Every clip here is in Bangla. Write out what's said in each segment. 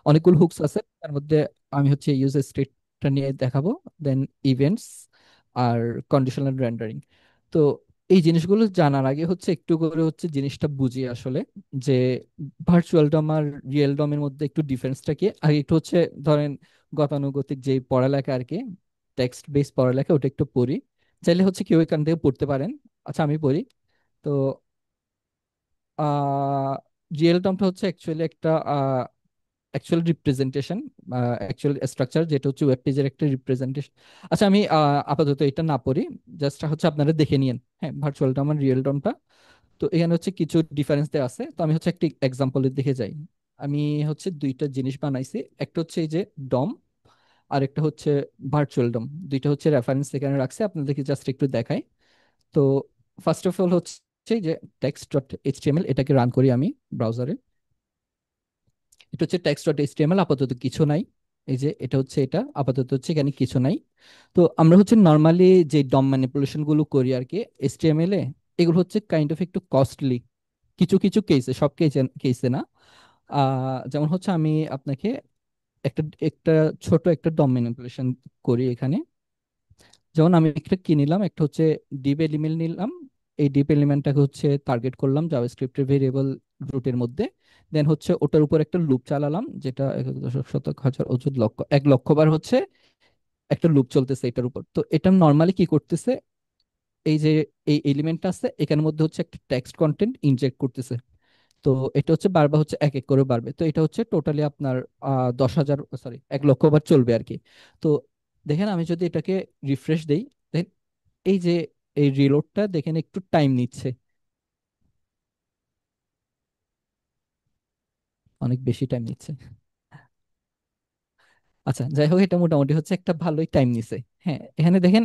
অনেকগুলো হুকস আছে তার মধ্যে। আমি হচ্ছে ইউজার স্টেটটা নিয়ে দেখাবো, দেন ইভেন্টস আর কন্ডিশনাল রেন্ডারিং। তো এই জিনিসগুলো জানার আগে হচ্ছে একটু করে হচ্ছে জিনিসটা বুঝি আসলে, যে ভার্চুয়াল ডম আর রিয়েল ডমের মধ্যে একটু ডিফারেন্সটা কি। আর একটু হচ্ছে ধরেন গতানুগতিক যে পড়ালেখা আর কি, টেক্সট বেস পড়ালেখা, ওটা একটু পড়ি। চাইলে হচ্ছে কেউ এখান থেকে পড়তে পারেন। আচ্ছা, আমি পড়ি। তো রিয়েল টার্মটা হচ্ছে অ্যাকচুয়ালি একটা অ্যাকচুয়াল রিপ্রেজেন্টেশন, অ্যাকচুয়াল স্ট্রাকচার, যেটা হচ্ছে ওয়েব পেজের একটা রিপ্রেজেন্টেশন। আচ্ছা, আমি আপাতত এটা না পড়ি, জাস্ট হচ্ছে আপনারা দেখে নিন। হ্যাঁ, ভার্চুয়াল টার্ম আর রিয়েল টার্মটা। তো এখানে হচ্ছে কিছু ডিফারেন্স দেওয়া আছে, তো আমি হচ্ছে একটি এক্সাম্পলের দিকে যাই। আমি হচ্ছে দুইটা জিনিস বানাইছি, একটা হচ্ছে এই যে ডম, আর একটা হচ্ছে ভার্চুয়াল ডম। দুইটা হচ্ছে রেফারেন্স এখানে রাখছে, আপনাদেরকে জাস্ট একটু দেখাই। তো ফার্স্ট অফ অল হচ্ছে এই যে টেক্সট ডট এইচটিএমএল, এটাকে রান করি আমি ব্রাউজারে। এটা হচ্ছে টেক্সট ডট এইচটিএমএল, আপাতত কিছু নাই। এই যে এটা হচ্ছে, এটা আপাতত হচ্ছে এখানে কিছু নাই। তো আমরা হচ্ছে নর্মালি যে ডম ম্যানিপুলেশন গুলো করি আর কি এইচটিএমএল এ, এগুলো হচ্ছে কাইন্ড অফ একটু কস্টলি কিছু কিছু কেসে, সব কেসে কেসে না। যেমন হচ্ছে আমি আপনাকে একটা একটা ছোট একটা ডম ম্যানিপুলেশন করি এখানে। যেমন আমি একটা কি নিলাম, একটা হচ্ছে ডিপ এলিমেন্ট নিলাম। এই ডিপ এলিমেন্টটাকে হচ্ছে টার্গেট করলাম জাভাস্ক্রিপ্টের ভেরিয়েবল রুটের মধ্যে। দেন হচ্ছে ওটার উপর একটা লুপ চালালাম, যেটা এক এক দশক শতক হাজার অযুত লক্ষ 1 লক্ষ বার হচ্ছে একটা লুপ চলতেছে এটার উপর। তো এটা নর্মালি কি করতেছে, এই যে এই এলিমেন্টটা আছে এখানের মধ্যে হচ্ছে একটা টেক্সট কন্টেন্ট ইনজেক্ট করতেছে। তো এটা হচ্ছে বারবার হচ্ছে এক এক করে বাড়বে। তো এটা হচ্ছে টোটালি আপনার 10,000, সরি 1 লক্ষ বার চলবে আর কি। তো দেখেন আমি যদি এটাকে রিফ্রেশ দেই, দেখেন এই যে এই রিলোডটা দেখেন একটু টাইম নিচ্ছে, অনেক বেশি টাইম নিচ্ছে। আচ্ছা, যাই হোক, এটা মোটামুটি হচ্ছে একটা ভালোই টাইম নিছে। হ্যাঁ, এখানে দেখেন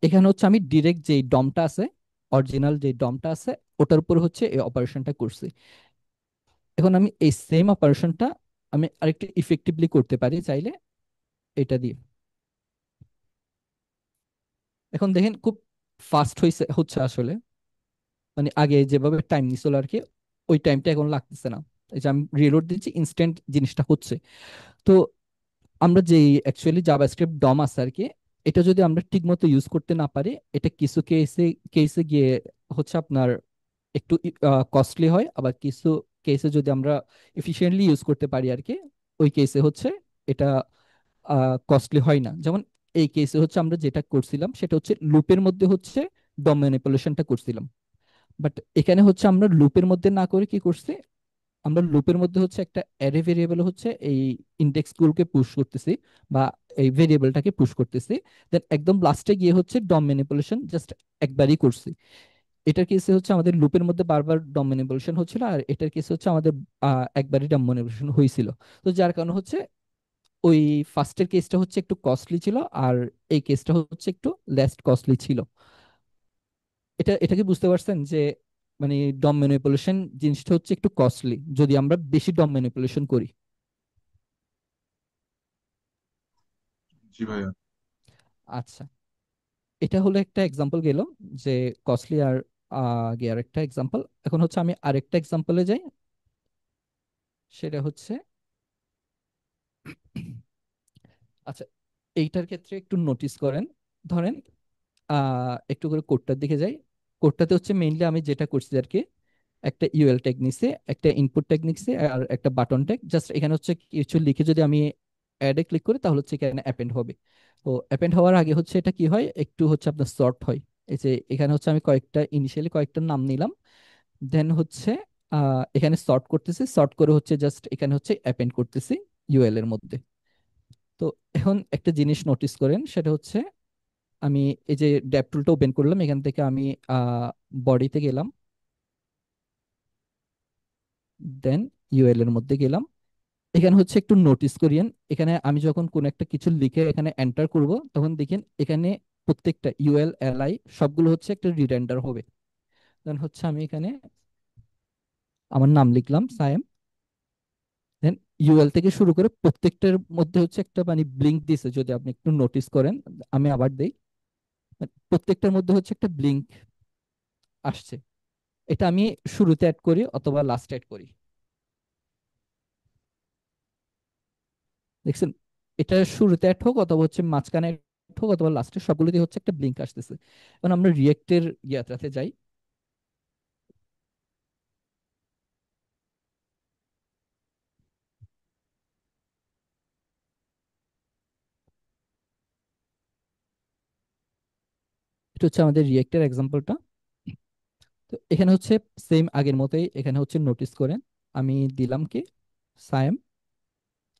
এখানে হচ্ছে আমি ডিরেক্ট যে ডমটা আছে, অরিজিনাল যে ডমটা আছে, ওটার উপর হচ্ছে এই অপারেশনটা করছি। এখন আমি এই সেম অপারেশনটা আমি আরেকটু ইফেক্টিভলি করতে পারি চাইলে, এটা দিয়ে। এখন দেখেন খুব ফাস্ট হয়েছে হচ্ছে আসলে, মানে আগে যেভাবে টাইম নিছিল আর কি, ওই টাইমটা এখন লাগতেছে না। এই যে আমি রিলোড দিচ্ছি, ইনস্ট্যান্ট জিনিসটা হচ্ছে। তো আমরা যে অ্যাকচুয়ালি জাভাস্ক্রিপ্ট ডম আছে আর কি, এটা যদি আমরা ঠিক মতো ইউজ করতে না পারি, এটা কিছু কেসে কেসে গিয়ে হচ্ছে আপনার একটু কস্টলি হয়। আবার কিছু কেসে যদি আমরা এফিশিয়েন্টলি ইউজ করতে পারি আর কি, ওই কেসে হচ্ছে এটা কস্টলি হয় না। যেমন এই কেসে হচ্ছে আমরা যেটা করছিলাম সেটা হচ্ছে লুপের মধ্যে হচ্ছে ডম ম্যানিপুলেশনটা করছিলাম। বাট এখানে হচ্ছে আমরা লুপের মধ্যে না করে কি করছি, আমরা লুপের মধ্যে হচ্ছে একটা অ্যারে ভেরিয়েবল হচ্ছে এই ইন্ডেক্স গুলোকে পুশ করতেছি, বা এই ভেরিয়েবলটাকে পুশ করতেছি। দেন একদম লাস্টে গিয়ে হচ্ছে ডম ম্যানিপুলেশন জাস্ট একবারই করছি। এটার কেসে হচ্ছে আমাদের লুপের মধ্যে বারবার ডম ম্যানিপুলেশন হচ্ছিল, আর এটার কেসে হচ্ছে আমাদের একবারই ডম ম্যানিপুলেশন হয়েছিল। তো যার কারণে হচ্ছে ওই ফার্স্টের কেসটা হচ্ছে একটু কস্টলি ছিল, আর এই কেসটা হচ্ছে একটু লেস কস্টলি ছিল। এটা কি বুঝতে পারছেন যে মানে ডম ম্যানিপুলেশন জিনিসটা হচ্ছে একটু কস্টলি যদি আমরা বেশি ডম ম্যানিপুলেশন করি। জি ভাইয়া। আচ্ছা, এটা হলো একটা এক্সাম্পল গেল, যে কস্টলি আর গিয়ে আরেকটা এক্সাম্পল। এখন হচ্ছে আমি আরেকটা এক্সাম্পলে যাই। সেটা হচ্ছে আচ্ছা, এইটার ক্ষেত্রে একটু নোটিস করেন। ধরেন একটু করে কোডটার দিকে যাই। কোডটাতে হচ্ছে মেইনলি আমি যেটা করছি আর কি, একটা ইউএল ট্যাগ নিছে, একটা ইনপুট ট্যাগ নিছে, আর একটা বাটন ট্যাগ। জাস্ট এখানে হচ্ছে কিছু লিখে যদি আমি অ্যাডে ক্লিক করি, তাহলে হচ্ছে এখানে অ্যাপেন্ড হবে। তো অ্যাপেন্ড হওয়ার আগে হচ্ছে এটা কি হয়, একটু হচ্ছে আপনার সর্ট হয়। এই যে এখানে হচ্ছে আমি কয়েকটা ইনিশিয়ালি কয়েকটা নাম নিলাম। দেন হচ্ছে এখানে সর্ট করতেছি, সর্ট করে হচ্ছে জাস্ট এখানে হচ্ছে অ্যাপেন্ড করতেছি ইউএল এর মধ্যে। তো এখন একটা জিনিস নোটিস করেন, সেটা হচ্ছে আমি এই যে ডেভ টুলটা ওপেন করলাম, এখান থেকে আমি বডিতে গেলাম, দেন ইউএল এর মধ্যে গেলাম। এখানে হচ্ছে একটু নোটিস করিয়েন, এখানে আমি যখন কোন একটা কিছু লিখে এখানে এন্টার করব, তখন দেখেন এখানে প্রত্যেকটা ইউএল এলআই সবগুলো হচ্ছে একটা রিরেন্ডার হবে। দেন হচ্ছে আমি এখানে আমার নাম লিখলাম সায়েম। দেন ইউএল থেকে শুরু করে প্রত্যেকটার মধ্যে হচ্ছে একটা মানে ব্লিঙ্ক দিছে, যদি আপনি একটু নোটিস করেন। আমি আবার দেই, প্রত্যেকটার মধ্যে হচ্ছে একটা ব্লিঙ্ক আসছে। এটা আমি শুরুতে অ্যাড করি অথবা লাস্টে অ্যাড করি। দেখছেন? এটা শুরুতে অ্যাড হোক অথবা হচ্ছে মাঝখানে add হোক অথবা লাস্টে, সবগুলোতে হচ্ছে একটা ব্লিঙ্ক আসতেছে। এখন আমরা রিয়েক্টের ইয়াটাতে যাই। এটা হচ্ছে আমাদের রিয়েক্টের এক্সাম্পলটা। তো এখানে হচ্ছে সেম আগের মতোই, এখানে হচ্ছে নোটিস করেন আমি দিলাম কি সায়েম।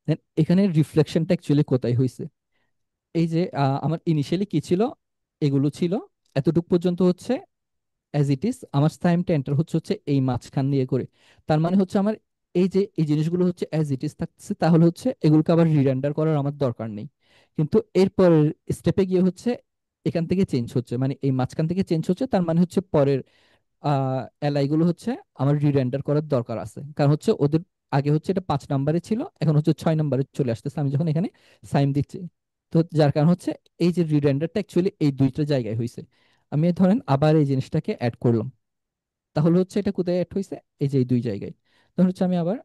দেন এখানে রিফ্লেকশনটা অ্যাকচুয়ালি কোথায় হয়েছে? এই যে আমার ইনিশিয়ালি কি ছিল, এগুলো ছিল, এতটুকু পর্যন্ত হচ্ছে অ্যাজ ইট ইজ। আমার টাইমটা এন্টার হচ্ছে হচ্ছে এই মাঝখান দিয়ে করে। তার মানে হচ্ছে আমার এই যে এই জিনিসগুলো হচ্ছে অ্যাজ ইট ইজ থাকছে, তাহলে হচ্ছে এগুলোকে আবার রিরেন্ডার করার আমার দরকার নেই। কিন্তু এরপরের স্টেপে গিয়ে হচ্ছে এখান থেকে চেঞ্জ হচ্ছে, মানে এই মাঝখান থেকে চেঞ্জ হচ্ছে, তার মানে হচ্ছে পরের এলআই গুলো হচ্ছে আমার রিরেন্ডার করার দরকার আছে, কারণ হচ্ছে ওদের আগে হচ্ছে এটা 5 নম্বরে ছিল, এখন হচ্ছে 6 নম্বরে চলে আসতেছে আমি যখন এখানে সাইন দিচ্ছি। তো যার কারণ হচ্ছে এই যে রিরেন্ডারটা অ্যাকচুয়ালি এই দুইটা জায়গায় হয়েছে। আমি ধরেন আবার এই জিনিসটাকে অ্যাড করলাম, তাহলে হচ্ছে এটা কোথায় অ্যাড হয়েছে? এই যে এই দুই জায়গায়। তখন হচ্ছে আমি আবার,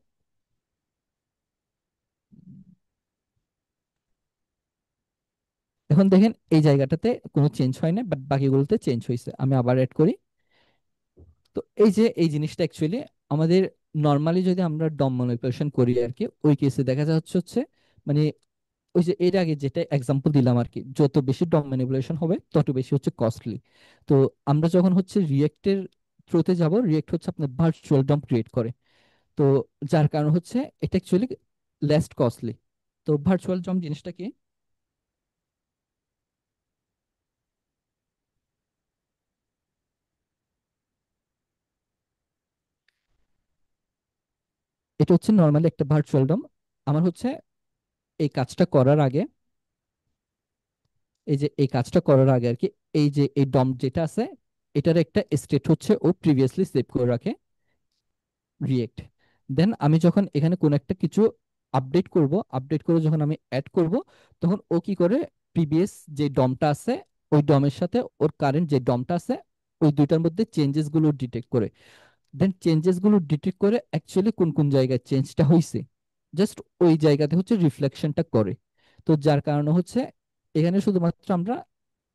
এখন দেখেন এই জায়গাটাতে কোনো চেঞ্জ হয় না, বাট বাকিগুলোতে চেঞ্জ হয়েছে। আমি আবার অ্যাড করি। তো এই যে এই জিনিসটা অ্যাকচুয়ালি আমাদের নর্মালি যদি আমরা ডম ম্যানিপুলেশন করি আর কি, ওই কেসে দেখা যাচ্ছে হচ্ছে মানে ওই যে এর আগে যেটা এক্সাম্পল দিলাম আর কি, যত বেশি ডম ম্যানিপুলেশন হবে তত বেশি হচ্ছে কস্টলি। তো আমরা যখন হচ্ছে রিয়েক্টের থ্রুতে যাব, রিয়েক্ট হচ্ছে আপনার ভার্চুয়াল ডম ক্রিয়েট করে। তো যার কারণ হচ্ছে এটা অ্যাকচুয়ালি লেস কস্টলি। তো ভার্চুয়াল ডম জিনিসটা কি? এটা হচ্ছে নর্মালি একটা ভার্চুয়াল ডম। আমার হচ্ছে এই কাজটা করার আগে, এই যে এই কাজটা করার আগে আর কি, এই যে এই ডম যেটা আছে, এটার একটা স্টেট হচ্ছে ও প্রিভিয়াসলি সেভ করে রাখে রিয়েক্ট। দেন আমি যখন এখানে কোন একটা কিছু আপডেট করব, আপডেট করে যখন আমি অ্যাড করব, তখন ও কি করে, প্রিভিয়াস যে ডমটা আছে ওই ডমের সাথে ওর কারেন্ট যে ডমটা আছে ওই দুইটার মধ্যে চেঞ্জেস গুলো ডিটেক্ট করে। দেন চেঞ্জেস গুলো ডিটেক্ট করে অ্যাকচুয়ালি কোন কোন জায়গায় চেঞ্জটা হয়েছে, জাস্ট ওই জায়গাতে হচ্ছে রিফ্লেকশনটা করে। তো যার কারণে হচ্ছে এখানে শুধুমাত্র আমরা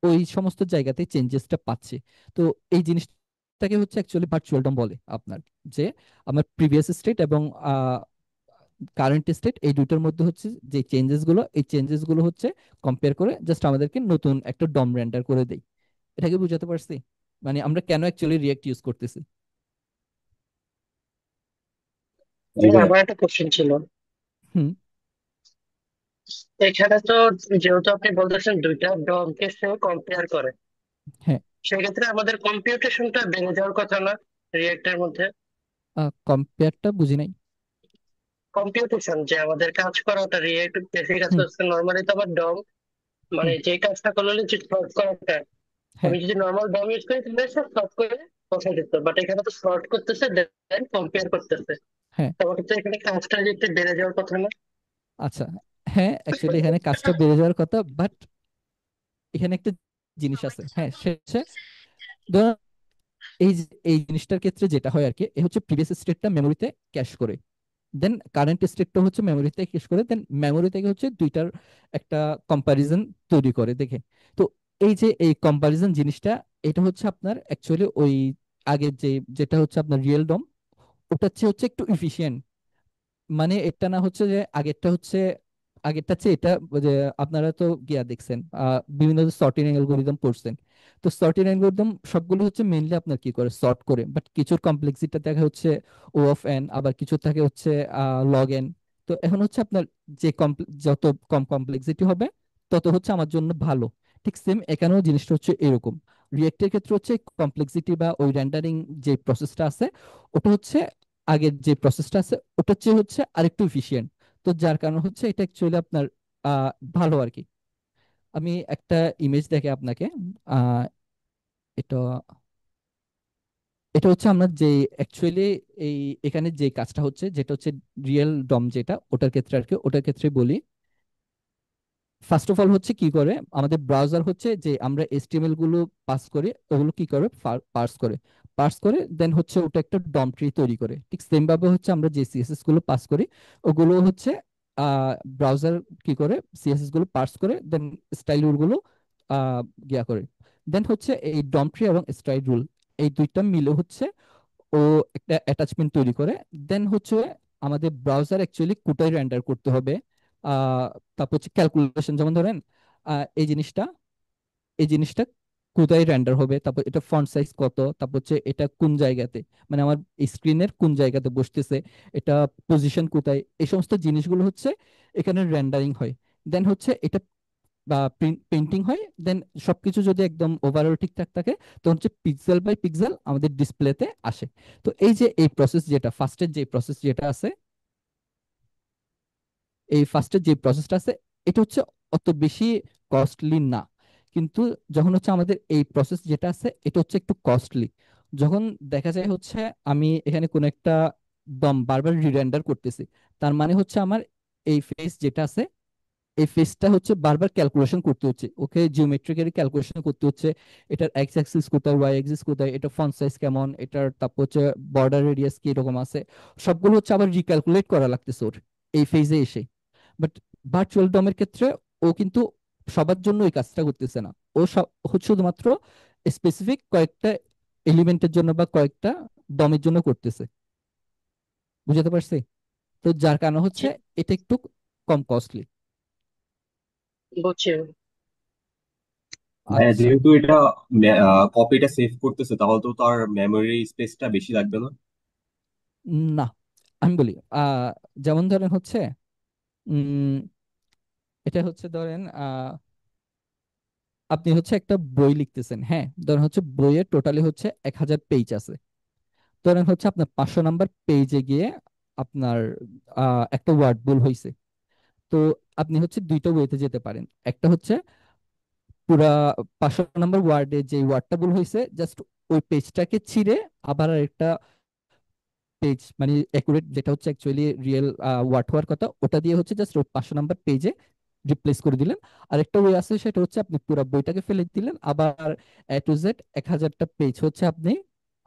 ওই সমস্ত জায়গাতে চেঞ্জেসটা পাচ্ছি। তো এই জিনিসটাকে হচ্ছে অ্যাকচুয়ালি ভার্চুয়াল ডম বলে আপনার, যে আমার প্রিভিয়াস স্টেট এবং কারেন্ট স্টেট এই দুটোর মধ্যে হচ্ছে যে চেঞ্জেস গুলো, এই চেঞ্জেস গুলো হচ্ছে কম্পেয়ার করে জাস্ট আমাদেরকে নতুন একটা ডম রেন্ডার করে দেয়। এটাকে বুঝাতে পারছি? মানে আমরা কেন অ্যাকচুয়ালি রিয়েক্ট ইউজ করতেছি। জি ভাইয়া। আমার একটা কোশ্চেন ছিল। হুম। এখানে তো যেহেতু আপনি বলতেছেন দুইটা ডমকে সে কম্পেয়ার করে, হ্যাঁ। সেক্ষেত্রে আমাদের কম্পিউটেশনটা বেড়ে যাওয়ার কথা না রিয়েক্টের মধ্যে? কম্পেয়ারটা বুঝি নাই। কম্পিউটেশন যে আমাদের কাজ করাটা রিয়েক্ট বেশি কাজ হুম। করছে, নর্মালি তো আবার ডম মানে হুম। যে কাজটা করলে যে শর্ট করাটা, হ্যাঁ। আমি যদি নর্মাল ডম ইউজ করি তাহলে সে শর্ট করে বসা যেত, বাট এখানে তো শর্ট করতেছে দেন কম্পেয়ার করতেছে। হ্যাঁ। তারপরে তো এখানে কাজটা যেতে বেড়ে যাওয়ার কথা না? আচ্ছা। হ্যাঁ, অ্যাকচুয়ালি এখানে কাজটা বেড়ে যাওয়ার কথা, বাট এখানে একটা জিনিস আছে। হ্যাঁ, সে হচ্ছে ধরুন এই জিনিসটার ক্ষেত্রে যেটা হয় আর কি, এ হচ্ছে প্রিভিয়াস স্টেটটা মেমোরিতে ক্যাশ করে, দেন কারেন্ট স্টেটটা হচ্ছে মেমোরিতে ক্যাশ করে, দেন মেমোরি থেকে হচ্ছে দুইটার একটা কম্প্যারিজন তৈরি করে দেখে। তো এই যে এই কম্প্যারিজন জিনিসটা, এটা হচ্ছে আপনার অ্যাকচুয়ালি ওই আগের যে যেটা হচ্ছে আপনার রিয়েল ডম, ওটা হচ্ছে হচ্ছে একটু ইফিশিয়েন্ট। মানে এটা না হচ্ছে যে আগেরটা হচ্ছে, আগেরটা হচ্ছে এটা যে আপনারা তো গিয়া দেখছেন বিভিন্ন সর্টিং অ্যালগোরিদম পড়ছেন। তো সর্টিং অ্যালগোরিদম সবগুলো হচ্ছে মেইনলি আপনার কি করে, সর্ট করে, বাট কিছুর কমপ্লেক্সিটি দেখা হচ্ছে ও অফ এন, আবার কিছু থাকে হচ্ছে লগ এন। তো এখন হচ্ছে আপনার যে যত কম কমপ্লেক্সিটি হবে তত হচ্ছে আমার জন্য ভালো। ঠিক সেম এখানেও জিনিসটা হচ্ছে এরকম। রিয়েক্টের ক্ষেত্রে হচ্ছে কমপ্লেক্সিটি বা ওই রেন্ডারিং যে প্রসেসটা আছে, ওটা হচ্ছে আগের যে প্রসেসটা আছে ওটার চেয়ে হচ্ছে আরেকটু এফিশিয়েন্ট। তো যার কারণে হচ্ছে এটা অ্যাকচুয়ালি আপনার ভালো আর কি। আমি একটা ইমেজ দেখে আপনাকে, আহ, এটা এটা হচ্ছে আমরা যে অ্যাকচুয়ালি এই এখানে যে কাজটা হচ্ছে যেটা হচ্ছে রিয়েল ডম যেটা, ওটার ক্ষেত্রে আর কি, ওটার ক্ষেত্রে বলি। ফার্স্ট অফ অল হচ্ছে কি করে আমাদের ব্রাউজার হচ্ছে যে আমরা এইচটিএমএল গুলো পাস করি, ওগুলো কি করে পার্স করে, পার্স করে দেন হচ্ছে ওটা একটা ডম ট্রি তৈরি করে। ঠিক সেম ভাবে হচ্ছে আমরা যে সিএসএস গুলো পাস করি ওগুলো হচ্ছে ব্রাউজার কি করে সিএসএস গুলো পার্স করে, দেন স্টাইল রুল গুলো আহ, গিয়া করে। দেন হচ্ছে এই ডম ট্রি এবং স্টাইল রুল, এই দুইটা মিলে হচ্ছে ও একটা অ্যাটাচমেন্ট তৈরি করে। দেন হচ্ছে আমাদের ব্রাউজার অ্যাকচুয়ালি কোথায় রেন্ডার করতে হবে, আহ, তারপর হচ্ছে ক্যালকুলেশন, যেমন ধরেন এই জিনিসটা, এই জিনিসটা কোথায় রেন্ডার হবে, তারপর এটা ফন্ট সাইজ কত, তারপর হচ্ছে এটা কোন জায়গাতে, মানে আমার স্ক্রিনের কোন জায়গাতে বসতেছে, এটা পজিশন কোথায়, এই সমস্ত জিনিসগুলো হচ্ছে এখানে রেন্ডারিং হয়। দেন হচ্ছে এটা বা পেন্টিং হয়। দেন সবকিছু যদি একদম ওভারঅল ঠিকঠাক থাকে, তখন হচ্ছে পিক্সেল বাই পিক্সেল আমাদের ডিসপ্লেতে আসে। তো এই যে এই প্রসেস যেটা ফার্স্টের যে প্রসেস যেটা আছে, এই ফার্স্টের যে প্রসেসটা আছে, এটা হচ্ছে অত বেশি কস্টলি না। কিন্তু যখন হচ্ছে আমাদের এই প্রসেস যেটা আছে এটা হচ্ছে একটু কস্টলি, যখন দেখা যায় হচ্ছে আমি এখানে কোনো একটা দম বারবার রিরেন্ডার করতেছি, তার মানে হচ্ছে আমার এই ফেস যেটা আছে, এই ফেসটা হচ্ছে বারবার ক্যালকুলেশন করতে হচ্ছে, ওকে জিওমেট্রিক্যালি ক্যালকুলেশন করতে হচ্ছে, এটার এক্স অ্যাক্সিস কোথায়, ওয়াই অ্যাক্সিস কোথায়, এটা ফন্ট সাইজ কেমন, এটার তারপর হচ্ছে বর্ডার রেডিয়াস কি রকম আছে, সবগুলো হচ্ছে আবার রিক্যালকুলেট করা লাগতেছে ওর এই ফেজে এসে। বাট ভার্চুয়াল ডমের ক্ষেত্রে ও কিন্তু সবার জন্য এই কাজটা করতেছে না, ও শুধুমাত্র স্পেসিফিক কয়েকটা এলিমেন্টের জন্য বা কয়েকটা ডমের জন্য করতেছে। বুঝতে পারছি? তো যার কারণে জি, হচ্ছে এটা একটু কম কস্টলি। বুঝছি। ভাইয়া আচ্ছা। যেহেতু এটা কপিটা সেভ করতেছে তাহলে তো তার মেমোরি স্পেসটা বেশি লাগবে না? না, আমি বলি যেমন ধরেন হচ্ছে উম এটা হচ্ছে ধরেন আপনি হচ্ছে একটা বই লিখতেছেন, হ্যাঁ, ধরেন হচ্ছে বইয়ের টোটালি হচ্ছে 1000 পেজ আছে। ধরেন হচ্ছে আপনার 500 নাম্বার পেজে গিয়ে আপনার একটা ওয়ার্ড ভুল হয়েছে। তো আপনি হচ্ছে দুইটা ওয়েতে যেতে পারেন, একটা হচ্ছে পুরা 500 নাম্বার ওয়ার্ডে যে ওয়ার্ডটা ভুল হয়েছে জাস্ট ওই পেজটাকে ছিঁড়ে আবার একটা পেজ, মানে অ্যাকুরেট যেটা হচ্ছে অ্যাকচুয়ালি রিয়েল ওয়াট হওয়ার কথা, ওটা দিয়ে হচ্ছে জাস্ট 500 নাম্বার পেজে রিপ্লেস করে দিলেন। আর একটা ওয়ে আছে, সেটা হচ্ছে আপনি পুরো বইটাকে ফেলে দিলেন, আবার এ টু জেড 1000টা পেজ হচ্ছে আপনি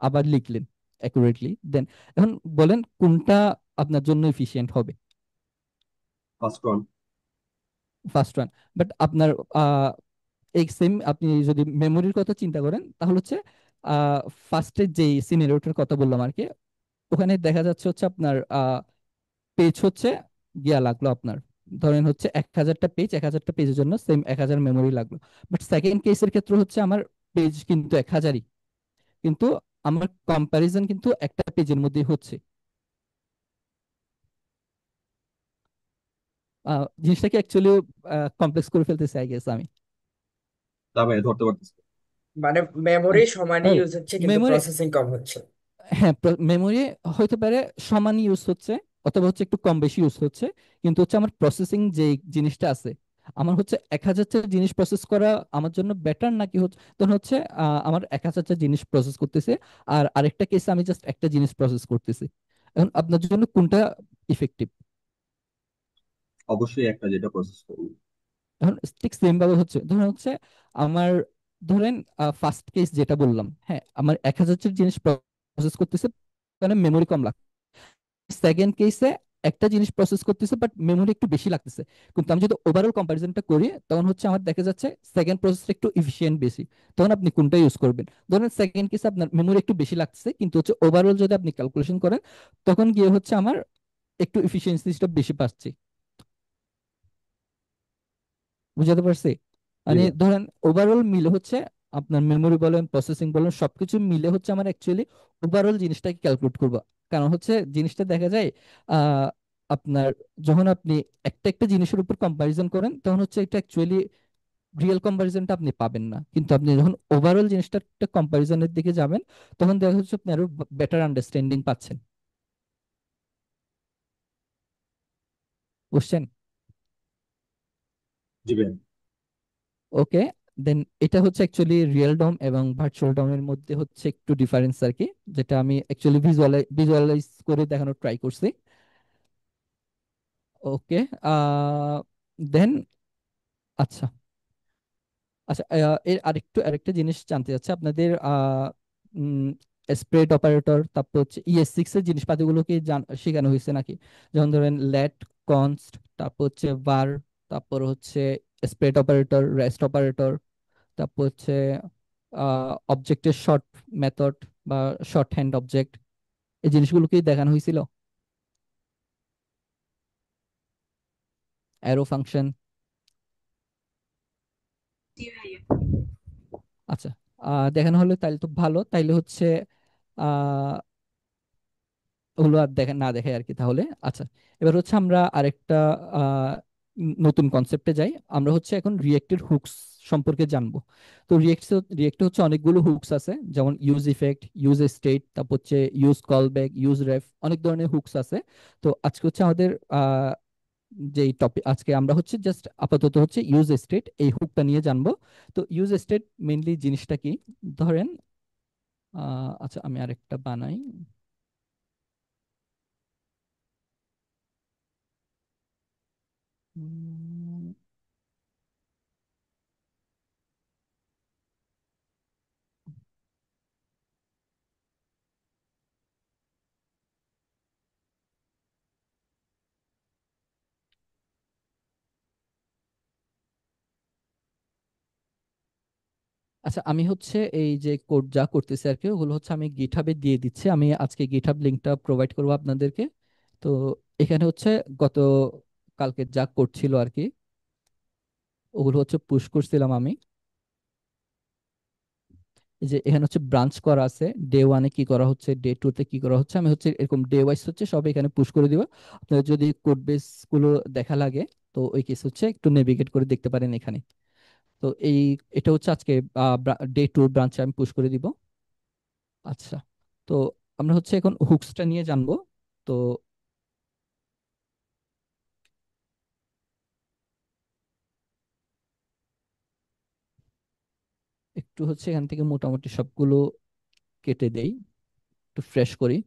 আবার লিখলেন অ্যাকুরেটলি। দেন এখন বলেন কোনটা আপনার জন্য এফিশিয়েন্ট হবে? First one. First one. But আপনার এই সেম আপনি যদি মেমোরির কথা চিন্তা করেন, তাহলে হচ্ছে ফার্স্টের যে সিনারিওটার কথা বললাম আর কি, ওখানে দেখা যাচ্ছে হচ্ছে আপনার পেজ হচ্ছে গিয়া লাগলো আপনার, ধরেন হচ্ছে 1000টা পেজ, 1000টা পেজের জন্য সেম 1000 মেমোরি লাগলো। বাট সেকেন্ড কেসের ক্ষেত্রে হচ্ছে আমার পেজ কিন্তু 1000ই, কিন্তু আমার কম্প্যারিজন কিন্তু একটা পেজের মধ্যেই হচ্ছে। জিনিসটাকে অ্যাকচুয়ালি কমপ্লেক্স করে ফেলতেছি আই গেস আমি। না ভাইয়া ধরতে পারতেছি না। মানে মেমোরি সমানই ইউজ হচ্ছে কিন্তু মেমোরি, প্রসেসিং কম হচ্ছে। হ্যাঁ, মেমোরি হইতে পারে সমান ইউজ হচ্ছে, অথবা হচ্ছে একটু কম বেশি ইউজ হচ্ছে, কিন্তু হচ্ছে আমার প্রসেসিং যে জিনিসটা আছে, আমার হচ্ছে 1000টা জিনিস প্রসেস করা আমার জন্য বেটার, নাকি হচ্ছে তখন হচ্ছে আমার 1000টা জিনিস প্রসেস করতেছে, আর আরেকটা কেসে আমি জাস্ট একটা জিনিস প্রসেস করতেছি। এখন আপনার জন্য কোনটা ইফেক্টিভ? অবশ্যই একটা যেটা প্রসেস করবো। এখন ঠিক সেম ভাবে হচ্ছে ধরেন হচ্ছে আমার, ধরেন ফার্স্ট কেস যেটা বললাম, হ্যাঁ, আমার 1000টা জিনিস প্রসেস করতেছে, মানে মেমোরি কম লাগছে। সেকেন্ড কেসে একটা জিনিস প্রসেস করতেছে বাট মেমোরি একটু বেশি লাগতেছে, কিন্তু আমি যদি ওভারঅল কম্পারিজনটা করি তখন হচ্ছে আমার দেখা যাচ্ছে সেকেন্ড প্রসেসটা একটু এফিশিয়েন্ট বেশি। তখন আপনি কোনটা ইউজ করবেন? ধরেন সেকেন্ড কেসে আপনার মেমোরি একটু বেশি লাগতেছে, কিন্তু হচ্ছে ওভারঅল যদি আপনি ক্যালকুলেশন করেন, তখন গিয়ে হচ্ছে আমার একটু এফিসিয়েন্সিটা বেশি পাচ্ছি। বুঝাতে পারছি? জি মানে ভাই। ধরেন ওভারঅল মিলে হচ্ছে আপনার মেমোরি বলেন প্রসেসিং বলেন সবকিছু মিলে হচ্ছে আমার অ্যাকচুয়ালি ওভারঅল জিনিসটাকে ক্যালকুলেট করবো। কারণ হচ্ছে জিনিসটা দেখা যায় আহ আপনার যখন আপনি একটা একটা জিনিসের উপর কম্পারিজন করেন, তখন হচ্ছে এটা অ্যাকচুয়ালি রিয়েল কম্পারিজনটা আপনি পাবেন না, কিন্তু আপনি যখন ওভারঅল জিনিসটা একটা কম্পারিজনের দিকে যাবেন, তখন দেখা যাচ্ছে আপনি আরো বেটার আন্ডারস্ট্যান্ডিং পাচ্ছেন। বুঝছেন? জি ভাই। ওকে। দেন এটা হচ্ছে অ্যাকচুয়ালি রিয়েল ডম এবং ভার্চুয়াল ডমের মধ্যে হচ্ছে একটু ডিফারেন্স আর কি, যেটা আমি অ্যাকচুয়ালি ভিজুয়ালাইজ করে দেখানোর ট্রাই করছি। ওকে। দেন আচ্ছা, আচ্ছা, এর আরেকটা জিনিস জানতে চাচ্ছি আপনাদের স্প্রেড অপারেটর, তারপর হচ্ছে ES6 এর জিনিসপাতিগুলো কি শেখানো হয়েছে নাকি? যেমন ধরেন লেট, কনস্ট, তারপর হচ্ছে var, তারপর হচ্ছে স্প্রেড অপারেটর, রেস্ট অপারেটর, তারপর হচ্ছে অবজেক্টের শর্ট মেথড বা শর্ট হ্যান্ড অবজেক্ট, এই জিনিসগুলোকেই দেখানো হয়েছিল। Arrow function. আচ্ছা, দেখানো হলে তাইলে তো ভালো, তাইলে হচ্ছে আহ ওগুলো আর দেখে না দেখে আর কি তাহলে। আচ্ছা, এবার হচ্ছে আমরা আরেকটা আহ, নতুন কনসেপ্টে যাই। আমরা হচ্ছে এখন রিয়েক্টের হুকস সম্পর্কে জানবো। তো রিয়েক্টে হচ্ছে অনেকগুলো হুকস আছে, যেমন ইউজ ইফেক্ট, ইউজ স্টেট, তারপর হচ্ছে ইউজ কলব্যাক, ইউজ রেফ, অনেক ধরনের হুকস আছে। তো আজকে হচ্ছে আমাদের যে টপিক, আজকে আমরা হচ্ছে জাস্ট আপাতত হচ্ছে ইউজ স্টেট এই হুকটা নিয়ে জানবো। তো ইউজ স্টেট মেইনলি জিনিসটা কি, ধরেন আচ্ছা আমি আরেকটা বানাই। উম, আচ্ছা, আমি হচ্ছে এই যে কোড যা করতেছি আর কি, ওগুলো হচ্ছে আমি গিটহাবে দিয়ে দিচ্ছি। আমি আজকে গিটহাব লিঙ্কটা প্রোভাইড করবো আপনাদেরকে। তো এখানে হচ্ছে গত কালকে যা কোড ছিল আর কি, ওগুলো হচ্ছে পুশ করছিলাম আমি। এই যে এখানে হচ্ছে ব্রাঞ্চ করা আছে, ডে ওয়ানে কি করা হচ্ছে, ডে টু তে কি করা হচ্ছে, আমি হচ্ছে এরকম ডে ওয়াইজ হচ্ছে সব এখানে পুশ করে দিব। আপনাদের যদি কোড বেস গুলো দেখা লাগে, তো ওই কেস হচ্ছে একটু নেভিগেট করে দেখতে পারেন এখানে। তো এটা হচ্ছে আজকে ডে টু ব্রাঞ্চে আমি পুশ করে দিব। আচ্ছা, তো আমরা হচ্ছে এখন হুকসটা নিয়ে জানবো। তো একটু হচ্ছে এখান থেকে মোটামুটি সবগুলো কেটে দেই, একটু ফ্রেশ করি।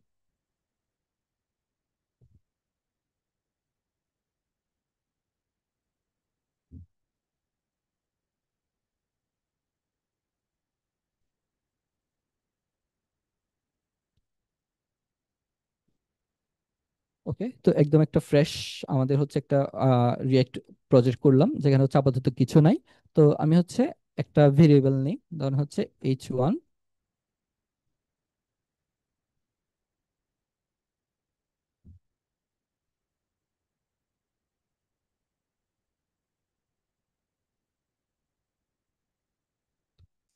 ওকে, তো একদম একটা ফ্রেশ আমাদের হচ্ছে একটা রিয়েক্ট প্রজেক্ট করলাম, যেখানে হচ্ছে আপাতত কিছু নাই। তো আমি হচ্ছে একটা ভেরিয়েবল নিই, ধরুন হচ্ছে h1।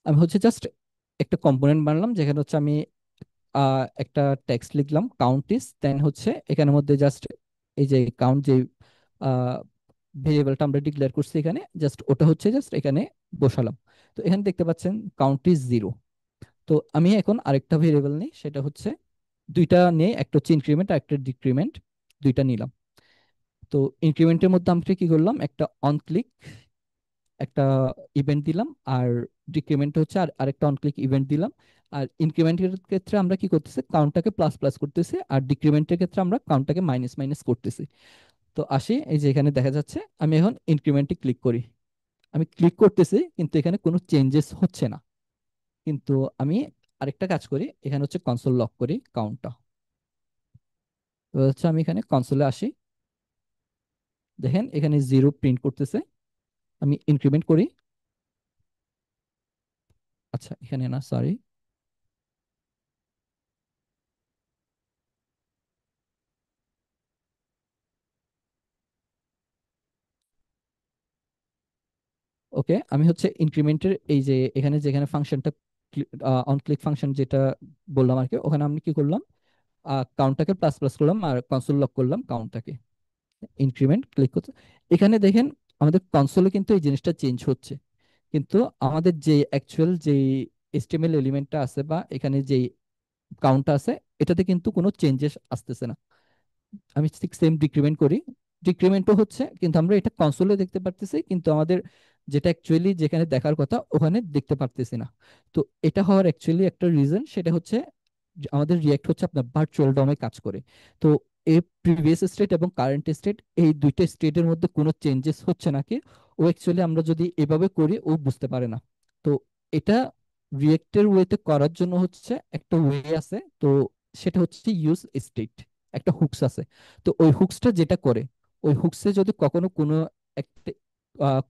আমি হচ্ছে জাস্ট একটা কম্পোনেন্ট বানালাম, যেখানে হচ্ছে আমি একটা টেক্সট লিখলাম কাউন্ট ইস, দেন হচ্ছে এখানের মধ্যে জাস্ট এই যে কাউন্ট যে ভেরিয়েবলটা আমরা ডিক্লেয়ার করছি এখানে, জাস্ট ওটা হচ্ছে জাস্ট এখানে বসালাম। তো এখানে দেখতে পাচ্ছেন কাউন্ট ইজ 0। তো আমি এখন আরেকটা ভেরিয়েবল নিই, সেটা হচ্ছে দুইটা নিয়ে, একটা হচ্ছে ইনক্রিমেন্ট আর একটা ডিক্রিমেন্ট, দুইটা নিলাম। তো ইনক্রিমেন্টের মধ্যে আমরা কি করলাম, একটা অন ক্লিক একটা ইভেন্ট দিলাম, আর ডিক্রিমেন্ট হচ্ছে আর আরেকটা অন ক্লিক ইভেন্ট দিলাম। আর ইনক্রিমেন্টের ক্ষেত্রে আমরা কি করতেছি, কাউন্টটাকে প্লাস প্লাস করতেছি, আর ডিক্রিমেন্টের ক্ষেত্রে আমরা কাউন্টটাকে মাইনাস মাইনাস করতেছি। তো আসি, এই যে এখানে দেখা যাচ্ছে আমি এখন ইনক্রিমেন্টে ক্লিক করি। আমি ক্লিক করতেছি কিন্তু এখানে কোনো চেঞ্জেস হচ্ছে না। কিন্তু আমি আরেকটা কাজ করি, এখানে হচ্ছে কনসোল লক করি কাউন্টটা। তো হচ্ছে আমি এখানে কনসোলে আসি, দেখেন এখানে 0 প্রিন্ট করতেছে। আমি ইনক্রিমেন্ট করি। আচ্ছা এখানে না, সরি। ওকে, আমি হচ্ছে ইনক্রিমেন্টের এই যে এখানে যেখানে ফাংশনটা অন ক্লিক ফাংশন যেটা বললাম আর কি, ওখানে আমি কি করলাম, কাউন্টটাকে প্লাস প্লাস করলাম আর কনসোল লক করলাম কাউন্টটাকে। ইনক্রিমেন্ট ক্লিক করতে, এখানে দেখেন আমাদের কনসোলে কিন্তু এই জিনিসটা চেঞ্জ হচ্ছে, কিন্তু আমাদের যে অ্যাকচুয়াল যে HTML এলিমেন্টটা আছে বা এখানে যে কাউন্টটা আছে, এটাতে কিন্তু কোনো চেঞ্জেস আসতেছে না। আমি ঠিক সেম ডিক্রিমেন্ট করি, ডিক্রিমেন্টও হচ্ছে, কিন্তু আমরা এটা কনসোলে দেখতে পারতেছি, কিন্তু আমাদের যেটা অ্যাকচুয়ালি যেখানে দেখার কথা ওখানে দেখতে পারতেছি না। তো এটা হওয়ার অ্যাকচুয়ালি একটা রিজন, সেটা হচ্ছে যে আমাদের রিয়েক্ট হচ্ছে আপনার ভার্চুয়াল ডমে কাজ করে। তো এই প্রিভিয়াস স্টেট এবং কারেন্ট স্টেট, এই দুইটা স্টেটের মধ্যে কোনো চেঞ্জেস হচ্ছে নাকি, ও অ্যাকচুয়ালি আমরা যদি এভাবে করি ও বুঝতে পারে না। তো এটা রিয়েক্টের ওয়েতে করার জন্য হচ্ছে একটা ওয়ে আছে। তো সেটা হচ্ছে ইউজ স্টেট, একটা হুকস আছে। তো ওই হুকসটা যেটা করে, ওই হুকসে যদি কখনো কোনো একটা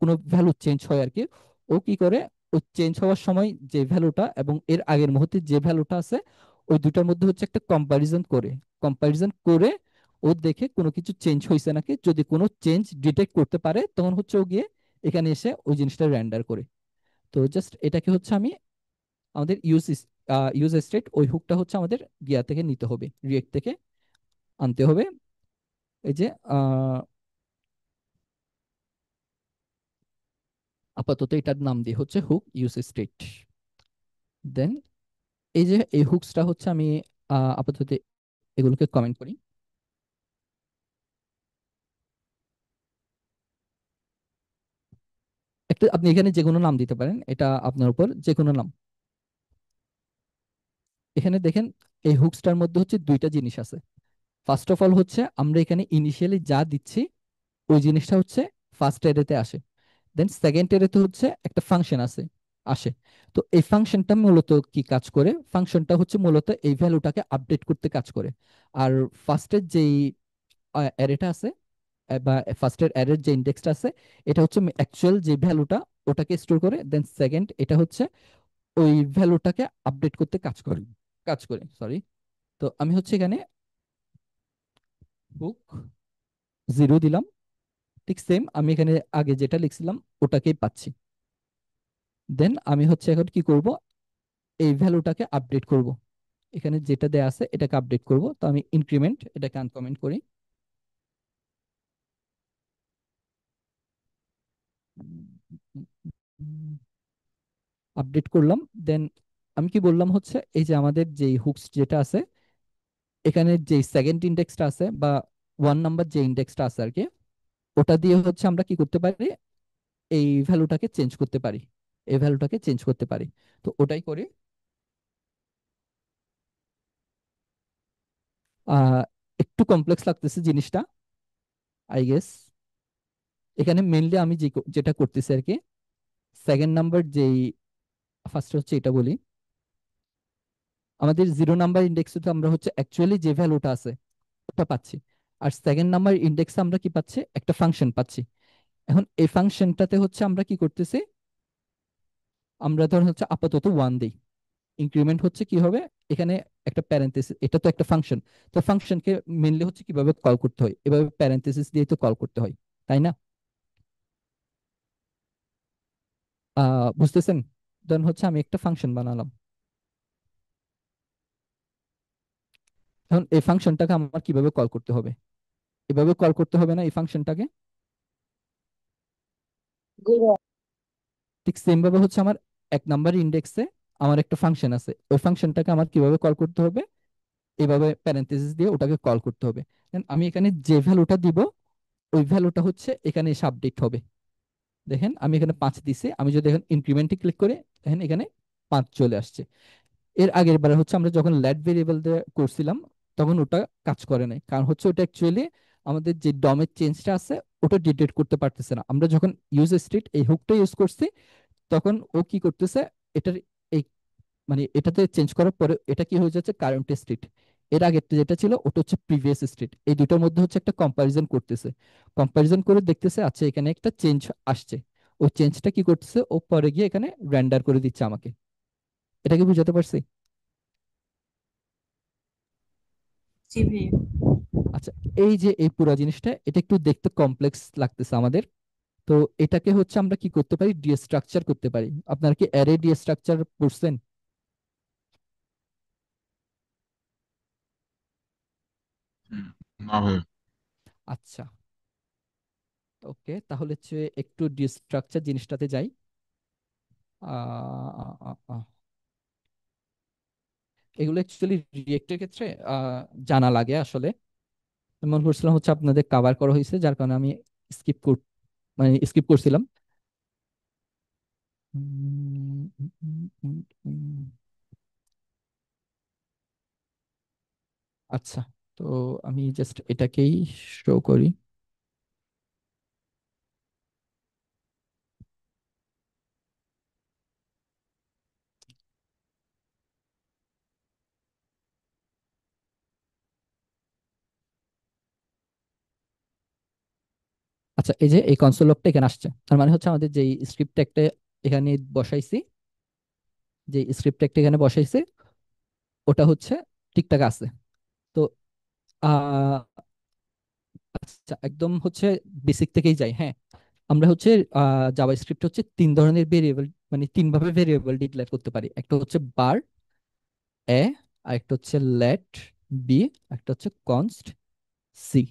কোনো ভ্যালু চেঞ্জ হয় আর কি, ও কি করে, ওই চেঞ্জ হওয়ার সময় যে ভ্যালুটা এবং এর আগের মুহূর্তে যে ভ্যালুটা আছে ওই দুটার মধ্যে হচ্ছে একটা কম্পারিজন করে ও দেখে কোনো কিছু চেঞ্জ হয়েছে নাকি, যদি কোনো চেঞ্জ ডিটেক্ট করতে পারে তখন হচ্ছে ও গিয়ে এখানে এসে ওই জিনিসটা রেন্ডার করে। তো জাস্ট এটাকে হচ্ছে আমি আমাদের ইউজ স্টেট ওই হুকটা হচ্ছে আমাদের গিয়া থেকে নিতে হবে, রিয়েক্ট থেকে আনতে হবে। এই যে আহ, আপাতত এটার নাম দিয়ে হচ্ছে হুক ইউজ স্টেট। দেন এই যে এই হুকসটা হচ্ছে আমি আপাতত এগুলোকে কমেন্ট করি। একটা আপনি এখানে যে কোনো নাম দিতে পারেন, এটা আপনার উপর, যে কোনো নাম। এখানে দেখেন এই হুকসটার মধ্যে হচ্ছে দুইটা জিনিস আছে। ফার্স্ট অফ অল হচ্ছে আমরা এখানে ইনিশিয়ালি যা দিচ্ছি ওই জিনিসটা হচ্ছে ফার্স্ট এরেতে আসে। দেন সেকেন্ড এরেতে হচ্ছে একটা ফাংশন আসে। তো এই ফাংশনটা মূলত কি কাজ করে, ফাংশনটা হচ্ছে মূলত এই ভ্যালুটাকে আপডেট করতে কাজ করে। আর ফার্স্টের যেই অ্যারেটা আছে বা ফার্স্টের অ্যারের যে ইন্ডেক্সটা আছে এটা হচ্ছে অ্যাকচুয়াল যে ভ্যালুটা ওটাকে স্টোর করে। দেন সেকেন্ড এটা হচ্ছে ওই ভ্যালুটাকে আপডেট করতে কাজ করে সরি। তো আমি হচ্ছে এখানে হুক 0 দিলাম, ঠিক সেম আমি এখানে আগে যেটা লিখছিলাম ওটাকেই পাচ্ছি। দেন আমি হচ্ছে এখন কি করব, এই ভ্যালুটাকে আপডেট করব, এখানে যেটা দেয়া আছে এটাকে আপডেট করব। তো আমি ইনক্রিমেন্ট এটাকে আনকমেন্ট করি, আপডেট করলাম। দেন আমি কি বললাম হচ্ছে এই যে আমাদের যেই হুকস যেটা আছে এখানে যে সেকেন্ড ইন্ডেক্সটা আছে বা 1 নাম্বার যে ইন্ডেক্সটা আছে আর কি, ওটা দিয়ে হচ্ছে আমরা কি করতে পারি, এই ভ্যালুটাকে চেঞ্জ করতে পারি। তো ওটাই করি। আহ একটু কমপ্লেক্স লাগতেছে জিনিসটা আই গেস। এখানে মেনলি আমি যেটা করতেছি আর কি, সেকেন্ড নাম্বার যেই, ফার্স্ট হচ্ছে এটা বলি, আমাদের 0 নাম্বার ইন্ডেক্সে তো আমরা হচ্ছে অ্যাকচুয়ালি যে ভ্যালুটা আছে ওটা পাচ্ছি। আর সেকেন্ড নাম্বার ইন্ডেক্সে আমরা কি পাচ্ছি, একটা ফাংশন পাচ্ছি। এখন এই ফাংশনটাতে হচ্ছে আমরা কি করতেছি, আমরা ধর হচ্ছে আপাতত 1 দেই। ইনক্রিমেন্ট হচ্ছে কি হবে, এখানে একটা প্যারেন্থেসিস, এটা তো একটা ফাংশন। তো ফাংশনকে মেনলি হচ্ছে কিভাবে কল করতে হয়, এভাবে প্যারেন্থেসিস দিয়ে তো কল করতে হয়, তাই না? বুঝতেছেন? দেন হচ্ছে আমি একটা ফাংশন বানালাম। এখন এই ফাংশনটাকে আমার কিভাবে কল করতে হবে, এভাবে কল করতে হবে না এই ফাংশনটাকে? ঠিক সেম ভাবে হচ্ছে আমার 1 নাম্বার ইন্ডেক্সে আমার একটা ফাংশন আছে, ওই ফাংশনটাকে আমার কিভাবে কল করতে হবে, এভাবে প্যারেন্থেসিস দিয়ে ওটাকে কল করতে হবে। Then আমি এখানে যে ভ্যালুটা দিব ওই ভ্যালুটা হচ্ছে এখানে এসে আপডেট হবে। দেখেন আমি এখানে 5 দিছি, আমি যদি এখন ইনক্রিমেন্টে ক্লিক করি দেখেন এখানে 5 চলে আসছে। এর আগের বার হচ্ছে আমরা যখন লেট ভেরিয়েবল দিয়ে করছিলাম তখন ওটা কাজ করে নাই, কারণ হচ্ছে ওটা অ্যাকচুয়ালি আমাদের যে ডমের চেঞ্জটা আছে ওটা ডিটেক্ট করতে পারতেছে না। আমরা যখন ইউজ স্টেট এই হুকটা ইউজ করছি তখন ও কি করতেছে, এটার এই মানে এটাতে চেঞ্জ করার পরে এটা কি হয়ে যাচ্ছে, কারেন্ট স্টেট। এর আগেরটা যেটা ছিল ওটা হচ্ছে প্রিভিয়াস স্টেট, এই দুটোর মধ্যে হচ্ছে একটা কম্পারিজন করতেছে। কম্পারিজন করে দেখতেছে আচ্ছা এখানে একটা চেঞ্জ আসছে, ওই চেঞ্জটা কি করতেছে ও পরে গিয়ে এখানে রেন্ডার করে দিচ্ছে আমাকে। এটা কি বুঝাতে পারছি? জি ভাইয়া। আচ্ছা, এই যে এই পুরো জিনিসটা এটা একটু দেখতে কমপ্লেক্স লাগতেছে আমাদের। তো এটাকে হচ্ছে আমরা কি করতে পারি, ডিস্ট্রাকচার করতে পারি। আপনারা কি অ্যারে ডিস্ট্রাকচার পড়ছেন? হুম, না ভাই। আচ্ছা, ওকে, তাহলে হচ্ছে একটু ডিস্ট্রাকচার জিনিসটাতে যাই। আহ, আহ, আহ, আহ। এগুলো অ্যাকচুয়ালি রিয়েক্টের ক্ষেত্রে জানা লাগে আসলে। মনে করছিলাম হচ্ছে আপনাদের কাভার করা হয়েছে যার কারণে আমি স্কিপ কর মানে স্কিপ করছিলাম। উম, উম, উম, উম, উম। আচ্ছা, তো আমি জাস্ট এটাকেই শো করি। আচ্ছা, এই যে এই কনসোল লগটা এখানে আসছে, তার মানে হচ্ছে আমাদের যে স্ক্রিপ্ট একটা এখানে বসাইছি, যে স্ক্রিপ্ট একটা এখানে বসাইছি, ওটা হচ্ছে ঠিকঠাক আছে। তো আহ আচ্ছা, একদম হচ্ছে বেসিক থেকেই যাই। হ্যাঁ, আমরা হচ্ছে জাভা স্ক্রিপ্ট হচ্ছে তিন ধরনের ভেরিয়েবল, মানে তিন ভাবে ভেরিয়েবল ডিক্লেয়ার করতে পারি। একটা হচ্ছে বার এ, আর একটা হচ্ছে লেট বি, একটা হচ্ছে কনস্ট সি।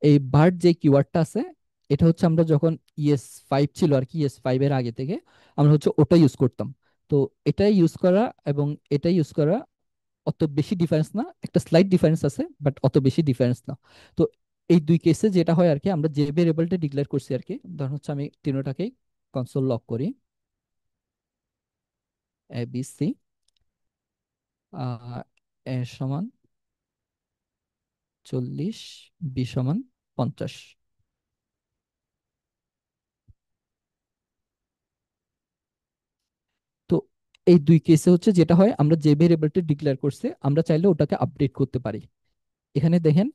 এই বার্ড যে কিওয়ার্ডটা আছে, এটা হচ্ছে আমরা যখন ইএস ফাইভ ছিল আর কি, ইএস ফাইভ এর আগে থেকে আমরা হচ্ছে ওটা ইউজ করতাম। তো এটা ইউজ করা এবং এটা ইউজ করা অত বেশি ডিফারেন্স না, একটা স্লাইট ডিফারেন্স আছে, বাট অত বেশি ডিফারেন্স না। তো এই দুই কেসে যেটা হয় আর কি, আমরা যে ভেরিয়েবলটা ডিক্লেয়ার করছি আর কি, ধরুন হচ্ছে আমি তিনোটাকেই কনসোল লক করি, এ বি সি, এ সমান 40, বি সমান 50। তো এই দুই কেসে হচ্ছে যেটা হয়, আমরা যে ভেরিয়েবলটা ডিক্লেয়ার করছে আমরা চাইলে ওটাকে আপডেট করতে পারি। এখানে দেখেন,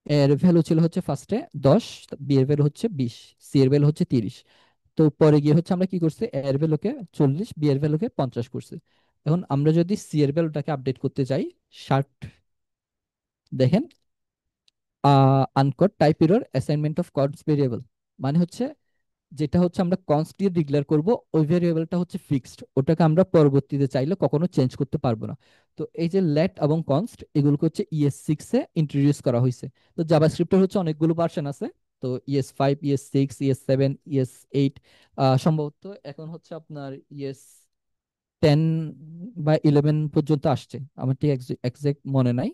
এর ভ্যালু ছিল হচ্ছে ফার্স্টে 10, বি এর ভ্যালু হচ্ছে 20, সি এর ভ্যালু হচ্ছে 30। তো পরে গিয়ে হচ্ছে আমরা কি করছি, এ এর ভ্যালুকে 40, বি এর ভ্যালুকে 50 করছি। এখন আমরা যদি সি এর ভ্যালুটাকে আপডেট করতে যাই, 60, দেখেন uncaught type error assignment of const variable, মানে হচ্ছে যেটা হচ্ছে আমরা কনস্ট দিয়ে ডিক্লেয়ার করব, ওই ভেরিয়েবলটা হচ্ছে ফিক্সড, ওটাকে আমরা পরবর্তীতে চাইলে কখনো চেঞ্জ করতে পারবো না। তো এই যে লেট এবং কনস্ট, এগুলোকে হচ্ছে ইএস সিক্স এ ইন্ট্রোডিউস করা হয়েছে। তো জাভাস্ক্রিপ্টের হচ্ছে অনেকগুলো ভার্সন আছে, তো ES five, ES six, ES seven, ES eight, সম্ভবত এখন হচ্ছে আপনার ইএস 10 বা 11 পর্যন্ত আসছে, আমার ঠিক এক্সাক্ট মনে নাই।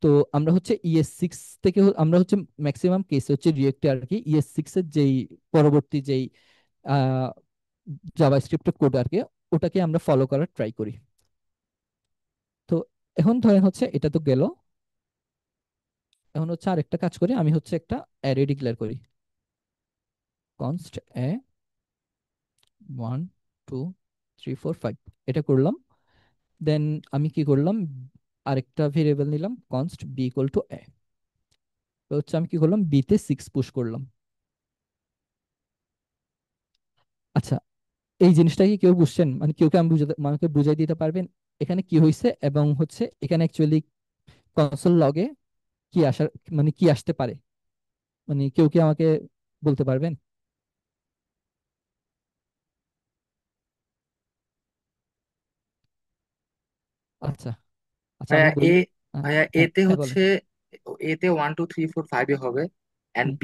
তো আমরা হচ্ছে ইএস সিক্স থেকে আমরা হচ্ছে ম্যাক্সিমাম কেসে হচ্ছে রিয়েক্টে আর কি ইএস সিক্স এর যেই পরবর্তী যেই জাভাস্ক্রিপ্টের কোড আর কি, ওটাকে আমরা ফলো করার ট্রাই করি। তো এখন ধরেন হচ্ছে এটা তো গেল, এখন হচ্ছে আরেকটা কাজ করি, আমি হচ্ছে একটা অ্যারে ডিক্লেয়ার করি, কনস্ট এ 1 2 3 4 5, এটা করলাম। দেন আমি কি করলাম, আরেকটা ভেরিয়েবল নিলাম, কনস্ট বি ইকুয়াল টু এ, হচ্ছে আমি কি করলাম, বি তে 6 পুশ করলাম। আচ্ছা, এই জিনিসটা কি কেউ বুঝছেন, মানে কেউ কি আমি বুঝাতে, আমাকে বুঝাই দিতে পারবেন এখানে কি হয়েছে, এবং হচ্ছে এখানে অ্যাকচুয়ালি কনসোল লগে কি আসার, মানে কি আসতে পারে, মানে কেউ কি আমাকে বলতে পারবেন? আচ্ছা, আচ্ছা ভাইয়া আমি এ বলি। ভাইয়া হ্যাঁ এতে হ্যাঁ বলেন। হচ্ছে, এতে 1 2 3 4 5 হবে, এন্ড হুম,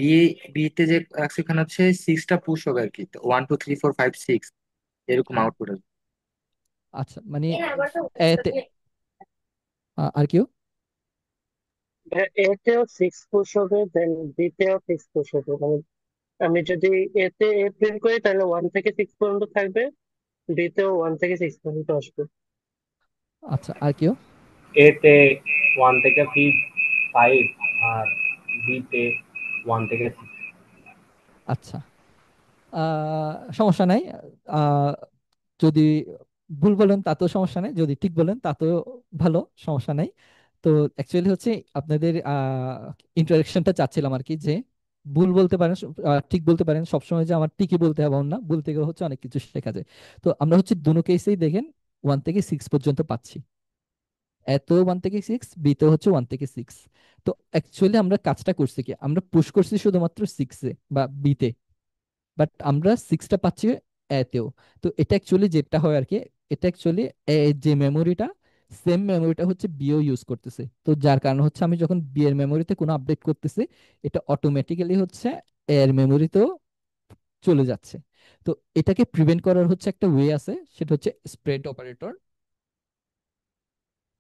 বিতে যে রাখছে এখানে হচ্ছে সিক্সটা পুশ হবে আর কি, 1 2 3 4 5 6 এরকম হুম। আউটপুট আসবে। আচ্ছা, মানে এতে আর কেউ? এতেও সিক্স পুশ হবে, দেন বিতেও সিক্স পুশ হবে। মানে আমি যদি এতে এ প্রিন্ট করি তাহলে 1 থেকে 6 পর্যন্ত থাকবে, বিতেও 1 থেকে 6 পর্যন্ত আসবে। আচ্ছা, আর কেউ? এতে 1 থেকে 5, আর বিতে 1 থেকে 6। আচ্ছা, সমস্যা নাই। আহ, যদি ভুল বলেন তাতেও সমস্যা নেই, যদি ঠিক বলেন তাতেও ভালো, সমস্যা নাই। তো অ্যাকচুয়ালি হচ্ছে আপনাদের ইন্টারেকশনটা চাচ্ছিলাম আর কি, যে ভুল বলতে পারেন, ঠিক বলতে পারেন, সবসময় যে আমার ঠিকই বলতে হবে এমন না, ভুল থেকে হচ্ছে অনেক কিছু শেখা যায়। তো আমরা হচ্ছে দুটো কেসেই দেখেন 1 থেকে 6 পর্যন্ত পাচ্ছি, এত 1 থেকে 6, বিতে হচ্ছে 1 থেকে 6। তো অ্যাকচুয়ালি আমরা কাজটা করছি কি, আমরা পুশ করছি শুধুমাত্র সিক্সে বা বিতে, বাট আমরা সিক্সটা পাচ্ছি এতেও। তো এটা অ্যাকচুয়ালি যেটা হয় আর কি, এটা অ্যাকচুয়ালি যে মেমোরিটা, সেম মেমোরিটা হচ্ছে বিও ইউজ করতেছে। তো যার কারণে হচ্ছে আমি যখন বি এর মেমোরিতে কোনো আপডেট করতেছি, এটা অটোমেটিক্যালি হচ্ছে এর মেমোরিতেও চলে যাচ্ছে। তো এটাকে প্রিভেন্ট করার হচ্ছে একটা ওয়ে আছে, সেটা হচ্ছে স্প্রেড অপারেটর।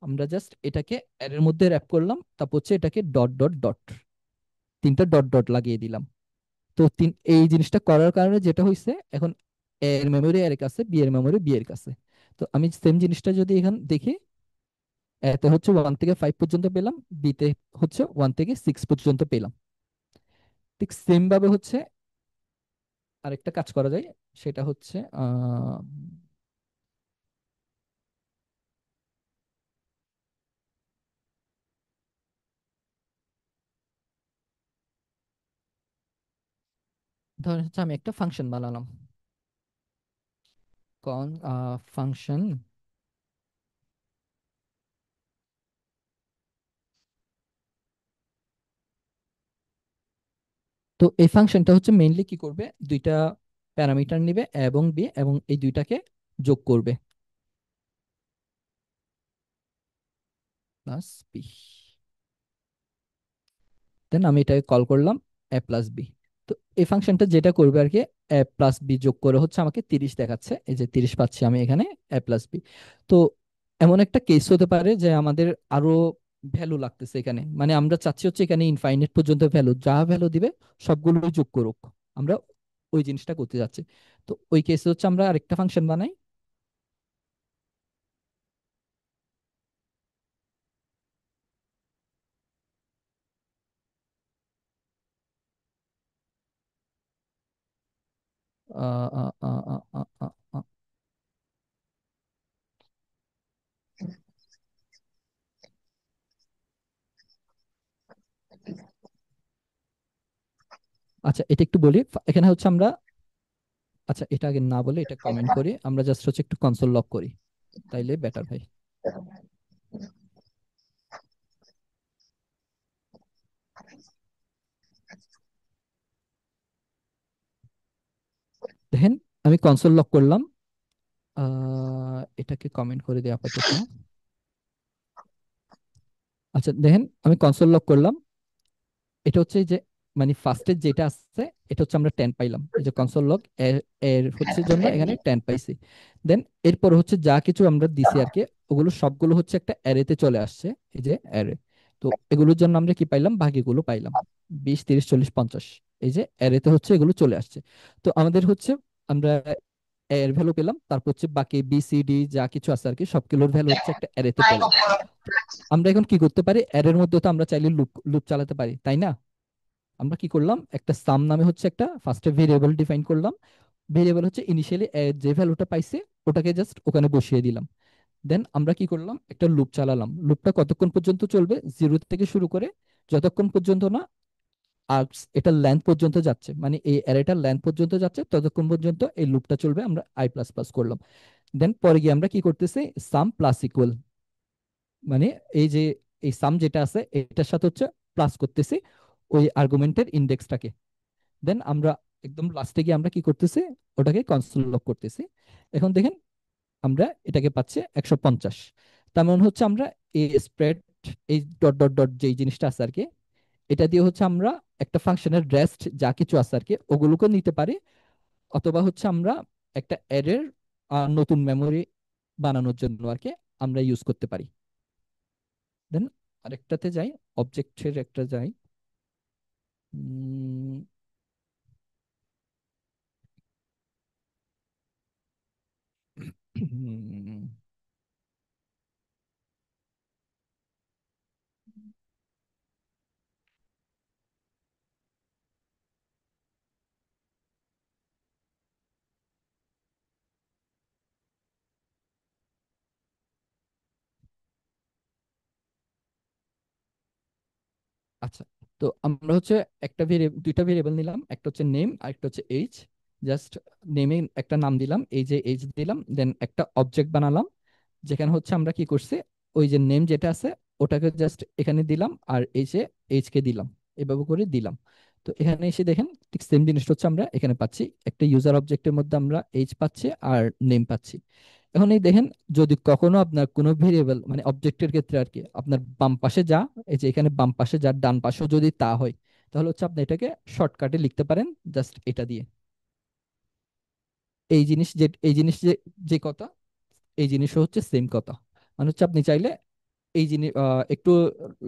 আমরা জাস্ট এটাকে এর মধ্যে র্যাপ করলাম, তারপর হচ্ছে এটাকে ডট ডট ডট, তিনটা ডট ডট লাগিয়ে দিলাম। তো এই জিনিসটা করার কারণে যেটা হয়েছে, এখন এ এর মেমোরি এর কাছে, বি এর মেমোরি বি এর কাছে। তো আমি সেম জিনিসটা যদি এখানে দেখি, এতে হচ্ছে 1 থেকে 5 পর্যন্ত পেলাম, বিতে হচ্ছে 1 থেকে 6 পর্যন্ত পেলাম। ঠিক সেম ভাবে হচ্ছে আরেকটা কাজ করা যায়, সেটা হচ্ছে ধরেন হচ্ছে আমি একটা ফাংশন বানালাম, কোন ফাংশন। তো এই ফাংশনটা হচ্ছে মেইনলি কি করবে, দুইটা প্যারামিটার নিবে a এবং b, এবং এই দুইটাকে যোগ করবে, প্লাস বি। দেন আমি এটাকে কল করলাম a প্লাস বি। তো এই ফাংশনটা যেটা করবে আর কি, a প্লাস বি যোগ করে হচ্ছে আমাকে 30 দেখাচ্ছে, এই যে 30 পাচ্ছি আমি এখানে a প্লাস বি। তো এমন একটা কেস হতে পারে যে আমাদের আরো ভ্যালু লাগতেছে এখানে, মানে আমরা চাচ্ছি হচ্ছে এখানে ইনফাইনাইট পর্যন্ত ভ্যালু, যা ভ্যালু দিবে সবগুলোই যোগ করুক, আমরা ওই জিনিসটা করতে যাচ্ছি। তো ওই কেসে হচ্ছে আমরা আরেকটা ফাংশন বানাই। আহ, আহ, আহ, আহ, আহ, আহ, আহ। আচ্ছা, এটা একটু বলি। এখানে হচ্ছে আমরা, আচ্ছা এটা আগে না বলে এটা কমেন্ট করি, আমরা জাস্ট হচ্ছে একটু কনসোল লক করি, তাইলে বেটার হয়। দেখেন আমি কনসোল লক করলাম, এটাকে কমেন্ট করে দিই আপাতত। আচ্ছা দেখেন আমি কনসোল লক করলাম, এটা হচ্ছে এই যে মানে ফার্স্টের যেটা আসছে এটা হচ্ছে আমরা 10 পাইলাম, এই যে কনসোল লগ এর হচ্ছে জন্য এখানে 10 পাইছি। দেন এরপর হচ্ছে যা কিছু আমরা দিছি আর কি, ওগুলো সবগুলো হচ্ছে একটা অ্যারেতে চলে আসছে, এই যে অ্যারে। তো এগুলোর জন্য আমরা কি পাইলাম, বাকিগুলো পাইলাম 20 30 40 50, এই যে অ্যারেতে হচ্ছে এগুলো চলে আসছে। তো আমাদের হচ্ছে আমরা এর ভ্যালু পেলাম, তারপর হচ্ছে বাকি বি সি ডি যা কিছু আছে আর কি সবগুলোর ভ্যালু হচ্ছে একটা অ্যারেতে পেলাম। তো আমরা এখন কি করতে পারি, অ্যারের মধ্যে তো আমরা চাইলে লুপ লুপ চালাতে পারি, তাই না? আমরা কি করলাম, একটা সাম নামে হচ্ছে একটা ফার্স্টে ভেরিয়েবল ডিফাইন করলাম। ভেরিয়েবল হচ্ছে ইনিশিয়ালি যে ভ্যালুটা পাইছে ওটাকে জাস্ট ওখানে বসিয়ে দিলাম। দেন আমরা কি করলাম, একটা লুপ চালালাম। লুপটা কতক্ষণ পর্যন্ত চলবে, 0 থেকে শুরু করে যতক্ষণ পর্যন্ত না আর্কস এটা লেন্থ পর্যন্ত যাচ্ছে, মানে এই অ্যারেটার লেন্থ পর্যন্ত যাচ্ছে ততক্ষণ পর্যন্ত এই লুপটা চলবে। আমরা আই প্লাস প্লাস করলাম। দেন পরে গিয়ে আমরা কি করতেছি, সাম প্লাস ইকুয়াল, মানে এই যে এই সাম যেটা আছে এটার সাথে হচ্ছে প্লাস করতেছি ওই আর্গুমেন্টের ইন্ডেক্সটাকে। দেন আমরা একদম লাস্টে গিয়ে আমরা কি করতেছি, ওটাকে কনসোল লক করতেছি। এখন দেখেন আমরা এটাকে পাচ্ছি 150। তার মানে হচ্ছে আমরা এই স্প্রেড, এই ডট ডট ডট যেই জিনিসটা আছে আর কি, এটা দিয়ে হচ্ছে আমরা একটা ফাংশনের রেস্ট যা কিছু আছে আর কি ওগুলোকে নিতে পারি, অথবা হচ্ছে আমরা একটা অ্যারের নতুন মেমরি বানানোর জন্য আর কি আমরা ইউজ করতে পারি। দেন আরেকটাতে যাই, অবজেক্টের একটা যাই। উম, আচ্ছা, তো আমরা হচ্ছে একটা ভেরিয়েবল, দুইটা ভেরিয়েবল নিলাম, একটা হচ্ছে নেম আর একটা হচ্ছে এইজ। জাস্ট নেমে একটা নাম দিলাম, এই যে এইজ দিলাম। দেন একটা অবজেক্ট বানালাম যেখানে হচ্ছে আমরা কি করছি, ওই যে নেম যেটা আছে ওটাকে জাস্ট এখানে দিলাম, আর এই যে এইজ কে দিলাম, এভাবে করে দিলাম। তো এখানে এসে দেখেন ঠিক সেম জিনিসটা হচ্ছে আমরা এখানে পাচ্ছি, একটা ইউজার অবজেক্টের মধ্যে আমরা এইজ পাচ্ছি আর নেম পাচ্ছি। এখন এই দেখেন, যদি কখনো আপনার কোনো ভেরিয়েবল মানে অবজেক্টের ক্ষেত্রে আর কি আপনার বাম পাশে যা, এই যে এখানে বাম পাশে যা, ডান পাশেও যদি তা হয়, তাহলে হচ্ছে আপনি এটাকে শর্টকাটে লিখতে পারেন জাস্ট এটা দিয়ে। এই জিনিস যে যে কথা, এই জিনিসও হচ্ছে সেম কথা। মানে হচ্ছে আপনি চাইলে এই জিনিস একটু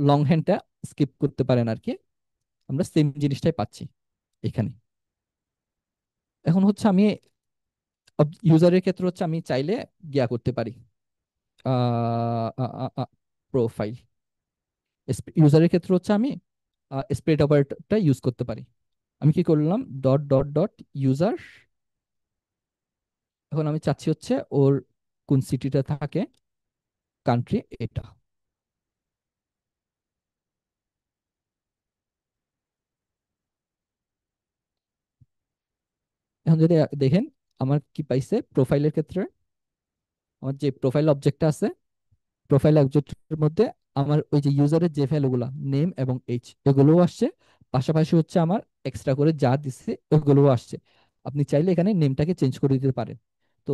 লং হ্যান্ডটা স্কিপ করতে পারেন আর কি, আমরা সেম জিনিসটাই পাচ্ছি এখানে। এখন হচ্ছে আমি ইউজারের ক্ষেত্রে হচ্ছে আমি চাইলে গিয়া করতে পারি প্রোফাইল। ইউজারের ক্ষেত্রে হচ্ছে আমি স্প্রেড অপারেটরটা ইউজ করতে পারি। আমি কি করলাম, ডট ডট ডট ইউজার। এখন আমি চাচ্ছি হচ্ছে ওর কোন সিটিটা থাকে, কান্ট্রি এটা। এখন যদি দেখেন আমার কি পাইছে প্রোফাইলের ক্ষেত্রে, আমার যে প্রোফাইল অবজেক্টটা আছে, প্রোফাইল অবজেক্টের মধ্যে আমার ওই যে ইউজারের যে ভ্যালুগুলা নেম এবং এইচ এগুলোও আসছে, পাশাপাশি হচ্ছে আমার এক্সট্রা করে যা দিচ্ছে ওগুলোও আসছে। আপনি চাইলে এখানে নেমটাকে চেঞ্জ করে দিতে পারেন। তো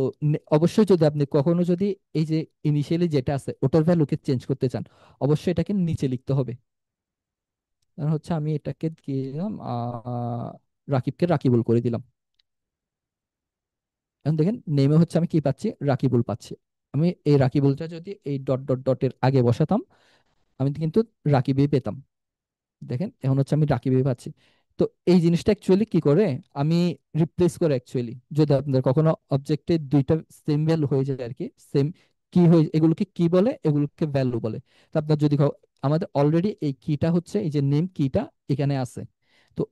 অবশ্যই যদি আপনি কখনো যদি এই যে ইনিশিয়ালি যেটা আছে ওটার ভ্যালুকে চেঞ্জ করতে চান, অবশ্যই এটাকে নিচে লিখতে হবে। কারণ হচ্ছে আমি এটাকে দিয়ে দিলাম রাকিবকে রাকিবুল করে দিলাম। এখন দেখেন নেমে হচ্ছে আমি কি পাচ্ছি, রাকিবুল পাচ্ছি। আমি এই রাকিবুলটা যদি এই ডট ডট ডটের আগে বসাতাম, আমি কিন্তু রাকিবই পেতাম। দেখেন এখন হচ্ছে আমি রাকিবই পাচ্ছি। তো এই জিনিসটা অ্যাকচুয়ালি কি করে, আমি রিপ্লেস করে অ্যাকচুয়ালি যদি আপনাদের কখনো অবজেক্টে দুইটা সেম ভ্যালু হয়ে যায় আর কি, সেম কি হয়ে এগুলোকে কি বলে, এগুলোকে ভ্যালু বলে। তো আপনার যদি আমাদের অলরেডি এই কিটা হচ্ছে এই যে নেম কিটা এখানে আছে। তো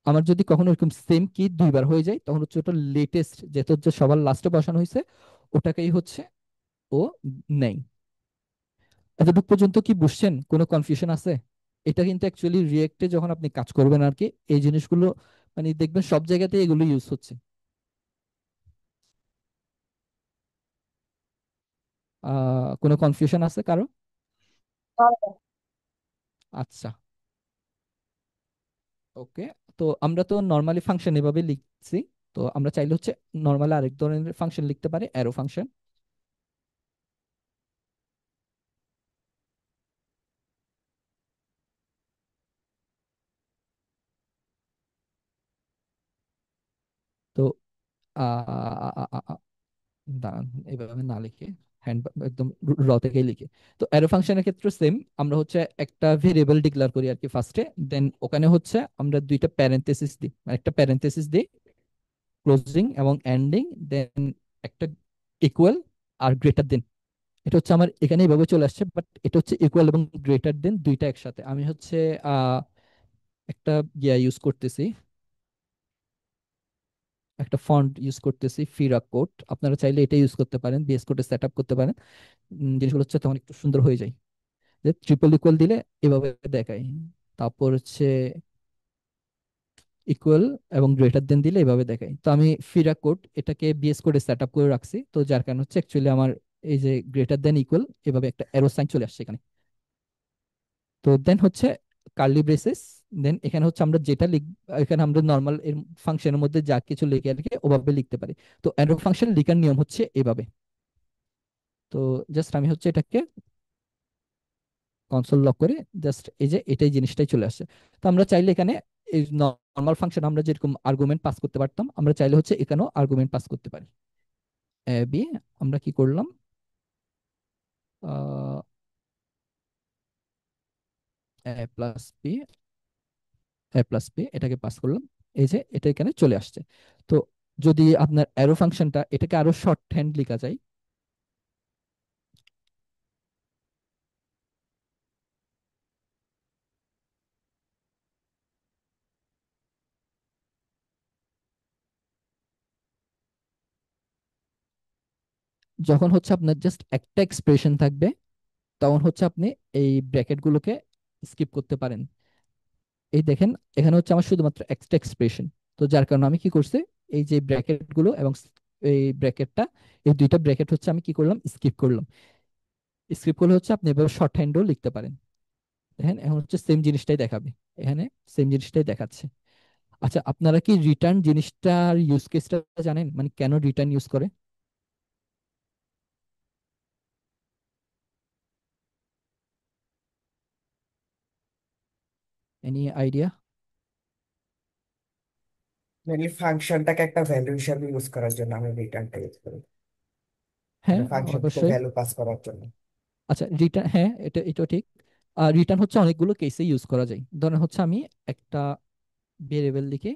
আমার যদি কখনো এরকম সেম কি দুইবার হয়ে যায়, তখন হচ্ছে ওটা লেটেস্ট যেটা হচ্ছে সবার লাস্টে বসানো হয়েছে ওটাকেই হচ্ছে ও নেই। এতটুকু পর্যন্ত কি বুঝছেন? কোনো কনফিউশন আছে? এটা কিন্তু অ্যাকচুয়ালি রিয়েক্টে যখন আপনি কাজ করবেন আর কি, এই জিনিসগুলো মানে দেখবেন সব জায়গাতে এগুলো ইউজ হচ্ছে। কোনো কনফিউশন আছে কারো? আচ্ছা, ওকে। তো আমরা তো নর্মালি ফাংশন এভাবে লিখছি। তো আমরা চাইলে হচ্ছে নর্মালি আরেক ধরনের ফাংশন লিখতে পারি, অ্যারো ফাংশন। তো দাঁড়ান, এইভাবে না লিখে হ্যান্ড একদম র থেকেই লিখে। তো অ্যারো ফাংশনের ক্ষেত্রে সেম, আমরা হচ্ছে একটা ভেরিয়েবল ডিক্লেয়ার করি আর কি ফার্স্টে, দেন ওখানে হচ্ছে আমরা দুইটা প্যারেন্থেসিস দিই, মানে একটা প্যারেন্থেসিস দিই ক্লোজিং এবং এন্ডিং, দেন একটা ইকুয়াল আর গ্রেটার দেন। এটা হচ্ছে আমার এখানে এইভাবে চলে আসছে, বাট এটা হচ্ছে ইকুয়াল এবং গ্রেটার দেন দুইটা একসাথে। আমি হচ্ছে আহ একটা ইউজ করতেছি, একটা ফন্ট ইউজ করতেছি ফিরা কোড। আপনারা চাইলে এটা ইউজ করতে পারেন, বিএস কোডে সেট আপ করতে পারেন। জিনিসগুলো হচ্ছে তখন একটু সুন্দর হয়ে যায়। যে ট্রিপল ইকুয়াল দিলে এভাবে দেখায়, তারপর হচ্ছে ইকুয়াল এবং গ্রেটার দেন দিলে এভাবে দেখায়। তো আমি ফিরা কোড এটাকে বিএস কোডে সেট আপ করে রাখছি, তো যার কারণে হচ্ছে অ্যাকচুয়ালি আমার এই যে গ্রেটার দেন ইকুয়াল এভাবে একটা অ্যারো সাইন চলে আসছে এখানে। তো দেন হচ্ছে কার্লি ব্রেসেস, দেন এখানে হচ্ছে আমরা যেটা লিখ, এখানে আমরা নর্মাল এর ফাংশনের মধ্যে যা কিছু লিখে আর কি ওভাবে লিখতে পারি। তো অ্যারো ফাংশন লেখার নিয়ম হচ্ছে এভাবে। তো জাস্ট আমি হচ্ছে এটাকে কনসোল লক করে জাস্ট এই যে এটাই জিনিসটাই চলে আসছে। তো আমরা চাইলে এখানে এই নর্মাল ফাংশন আমরা যেরকম আর্গুমেন্ট পাস করতে পারতাম, আমরা চাইলে হচ্ছে এখানেও আর্গুমেন্ট পাস করতে পারি। এ বি আমরা কি করলাম, এ প্লাস বি, এ প্লাস বি এটাকে পাস করলাম। এই যে এটা এখানে চলে আসছে। তো যদি আপনার অ্যারো ফাংশনটা এটাকে আরো শর্ট হ্যান্ড লেখা যায়, যখন হচ্ছে আপনার জাস্ট একটা এক্সপ্রেশন থাকবে, তখন হচ্ছে আপনি এই ব্র্যাকেট গুলোকে স্কিপ করতে পারেন। এই দেখেন এখানে হচ্ছে আমার শুধুমাত্র একটা এক্সপ্রেশন। তো যার কারণে আমি কি করছি, এই যে ব্র্যাকেট গুলো এবং এই ব্র্যাকেটটা, এই দুইটা ব্র্যাকেট হচ্ছে আমি কি করলাম, স্কিপ করলাম। স্কিপ করলে হচ্ছে আপনি এভাবে শর্ট হ্যান্ডও লিখতে পারেন। দেখেন এখন হচ্ছে সেম জিনিসটাই দেখাবে, এখানে সেম জিনিসটাই দেখাচ্ছে। আচ্ছা, আপনারা কি রিটার্ন জিনিসটার ইউজ কেসটা জানেন, মানে কেন রিটার্ন ইউজ করে? Any idea? মেনলি ফাংশনটাকে একটা ভ্যালু হিসাবে ইউজ করার জন্য আমি রিটার্নটা ইউজ করি, হ্যাঁ, মানে ফাংশন থেকে অবশ্যই। ভ্যালু পাস করার জন্য। আচ্ছা, রিটার্ন, হ্যাঁ এটা ঠিক। আর রিটার্ন হচ্ছে অনেকগুলো কেসে ইউজ করা যায়। ধরেন হচ্ছে আমি একটা ভেরিয়েবল লিখে,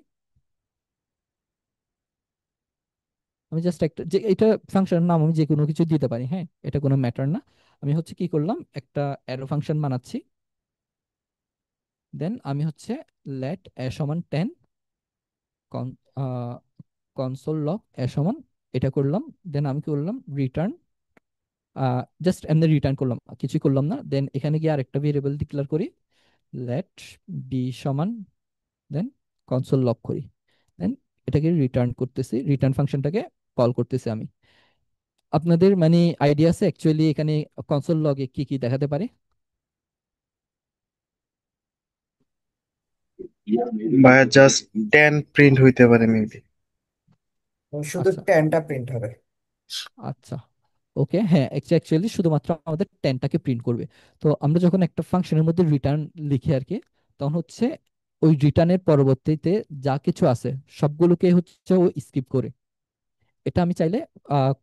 আমি জাস্ট একটা যে এটা ফাংশনের নাম আমি যে কোনো কিছু দিতে পারি, হ্যাঁ এটা কোনো ম্যাটার না। আমি হচ্ছে কি করলাম, একটা অ্যারো ফাংশন বানাচ্ছি, দেন আমি হচ্ছে লেট এ সমান 10 কন কনসোল লগ এ সমান এটা করলাম, দেন আমি কি করলাম রিটার্ন, জাস্ট এমনি রিটার্ন করলাম, কিছুই করলাম না। দেন এখানে গিয়ে আরেকটা ভেরিয়েবল ডিক্লেয়ার করি, লেট বি সমান, দেন কনসোল লগ করি, দেন এটাকে রিটার্ন করতেছি, রিটার্ন ফাংশনটাকে কল করতেছি আমি। আপনাদের মানে আইডিয়া আছে অ্যাকচুয়ালি এখানে কনসোল লগে কি কি দেখাতে পারে? ভাইয়া জাস্ট 10 প্রিন্ট হইতে পারে মেবি। শুধু আচ্ছা 10টা প্রিন্ট হবে। আচ্ছা, ওকে, হ্যাঁ অ্যাকচুয়ালি শুধুমাত্র আমাদের টেনটাকে প্রিন্ট করবে। তো আমরা যখন একটা ফাংশনের মধ্যে রিটার্ন লিখি আর কি, তখন হচ্ছে ওই রিটার্নের পরবর্তীতে যা কিছু আছে সবগুলোকে হচ্ছে ও স্কিপ করে। এটা আমি চাইলে আহ,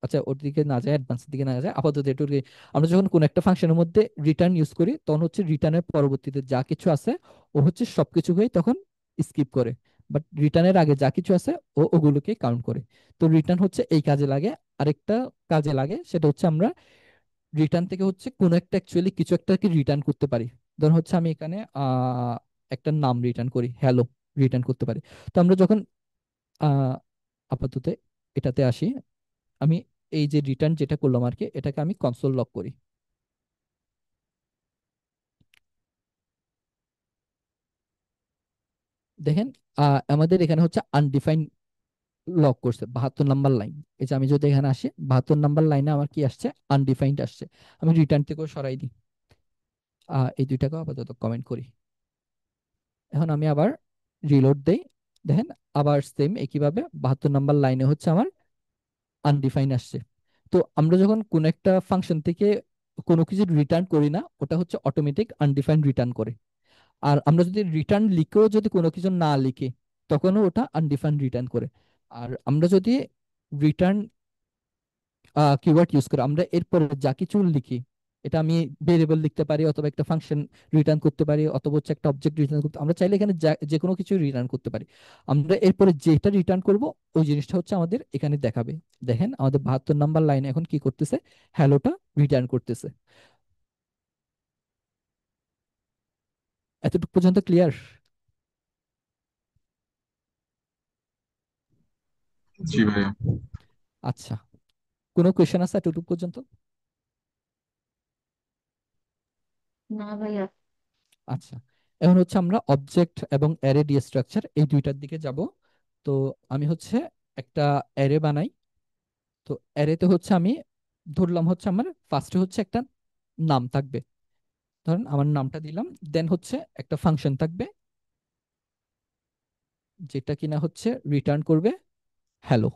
আচ্ছা ওর দিকে না যায়, অ্যাডভান্সের দিকে না যায়, আপাতত একটু আমরা যখন কোন একটা ফাংশনের মধ্যে রিটার্ন ইউজ করি তখন হচ্ছে রিটার্নের পরবর্তীতে যা কিছু আছে ও হচ্ছে সবকিছুকেই তখন স্কিপ করে, বাট রিটার্নের আগে যা কিছু আছে ও ওগুলোকে কাউন্ট করে। তো রিটার্ন হচ্ছে এই কাজে লাগে। আরেকটা কাজে লাগে সেটা হচ্ছে আমরা রিটার্ন থেকে হচ্ছে কোনো একটা অ্যাকচুয়ালি কিছু একটাকে রিটার্ন করতে পারি। ধরুন হচ্ছে আমি এখানে একটা নাম রিটার্ন করি, হ্যালো রিটার্ন করতে পারি। তো আমরা যখন আহ আপাতত এটাতে আসি, আমি এই যে রিটার্ন যেটা করলাম আর কি, এটাকে আমি কনসোল লক করি। দেখেন আমাদের এখানে হচ্ছে আনডিফাইন্ড লক করছে 72 নাম্বার লাইন। এই যে আমি যদি এখানে আসি 72 নাম্বার লাইনে আমার কি আসছে, আনডিফাইন্ড আসছে। আমি রিটার্ন থেকেও সরাই দিই, এই দুইটাকে আপাতত কমেন্ট করি। এখন আমি আবার রিলোড দেই, দেখেন আবার সেম একইভাবে 72 নাম্বার লাইনে হচ্ছে আমার আনডিফাইন্ড আসছে। তো আমরা যখন কোন একটা ফাংশন থেকে কোনো কিছু রিটার্ন করি না, ওটা হচ্ছে অটোমেটিক আনডিফাইন্ড রিটার্ন করে। আর আমরা যদি রিটার্ন লিখেও যদি কোনো কিছু না লিখি তখনও ওটা আনডিফাইন্ড রিটার্ন করে। আর আমরা যদি রিটার্ন কিওয়ার্ড ইউজ করি, আমরা এরপরে যা কিছু লিখি, এটা আমি ভেরিয়েবল লিখতে পারি অথবা একটা ফাংশন রিটার্ন করতে পারি অথবা হচ্ছে একটা অবজেক্ট রিটার্ন করতে, আমরা চাইলে এখানে যে কোনো কিছু রিটার্ন করতে পারি। আমরা এরপরে যেটা রিটার্ন করব ওই জিনিসটা হচ্ছে আমাদের এখানে দেখাবে। দেখেন আমাদের 72 নাম্বার লাইনে এখন কি করতেছে, হ্যালোটা রিটার্ন করতেছে। এতটুকু পর্যন্ত ক্লিয়ার? জি ভাইয়া। আচ্ছা, কোনো কোয়েশ্চেন আছে এতটুকু পর্যন্ত? না ভাইয়া। আচ্ছা, এখন হচ্ছে আমরা অবজেক্ট এবং অ্যারে ডি স্ট্রাকচার এই দুইটার দিকে যাব। তো আমি হচ্ছে একটা অ্যারে বানাই। তো অ্যারেতে হচ্ছে আমি ধরলাম হচ্ছে আমার ফার্স্টে হচ্ছে একটা নাম থাকবে, ধরেন আমার নামটা দিলাম, দেন হচ্ছে একটা ফাংশন থাকবে যেটা কিনা হচ্ছে রিটার্ন করবে হ্যালো।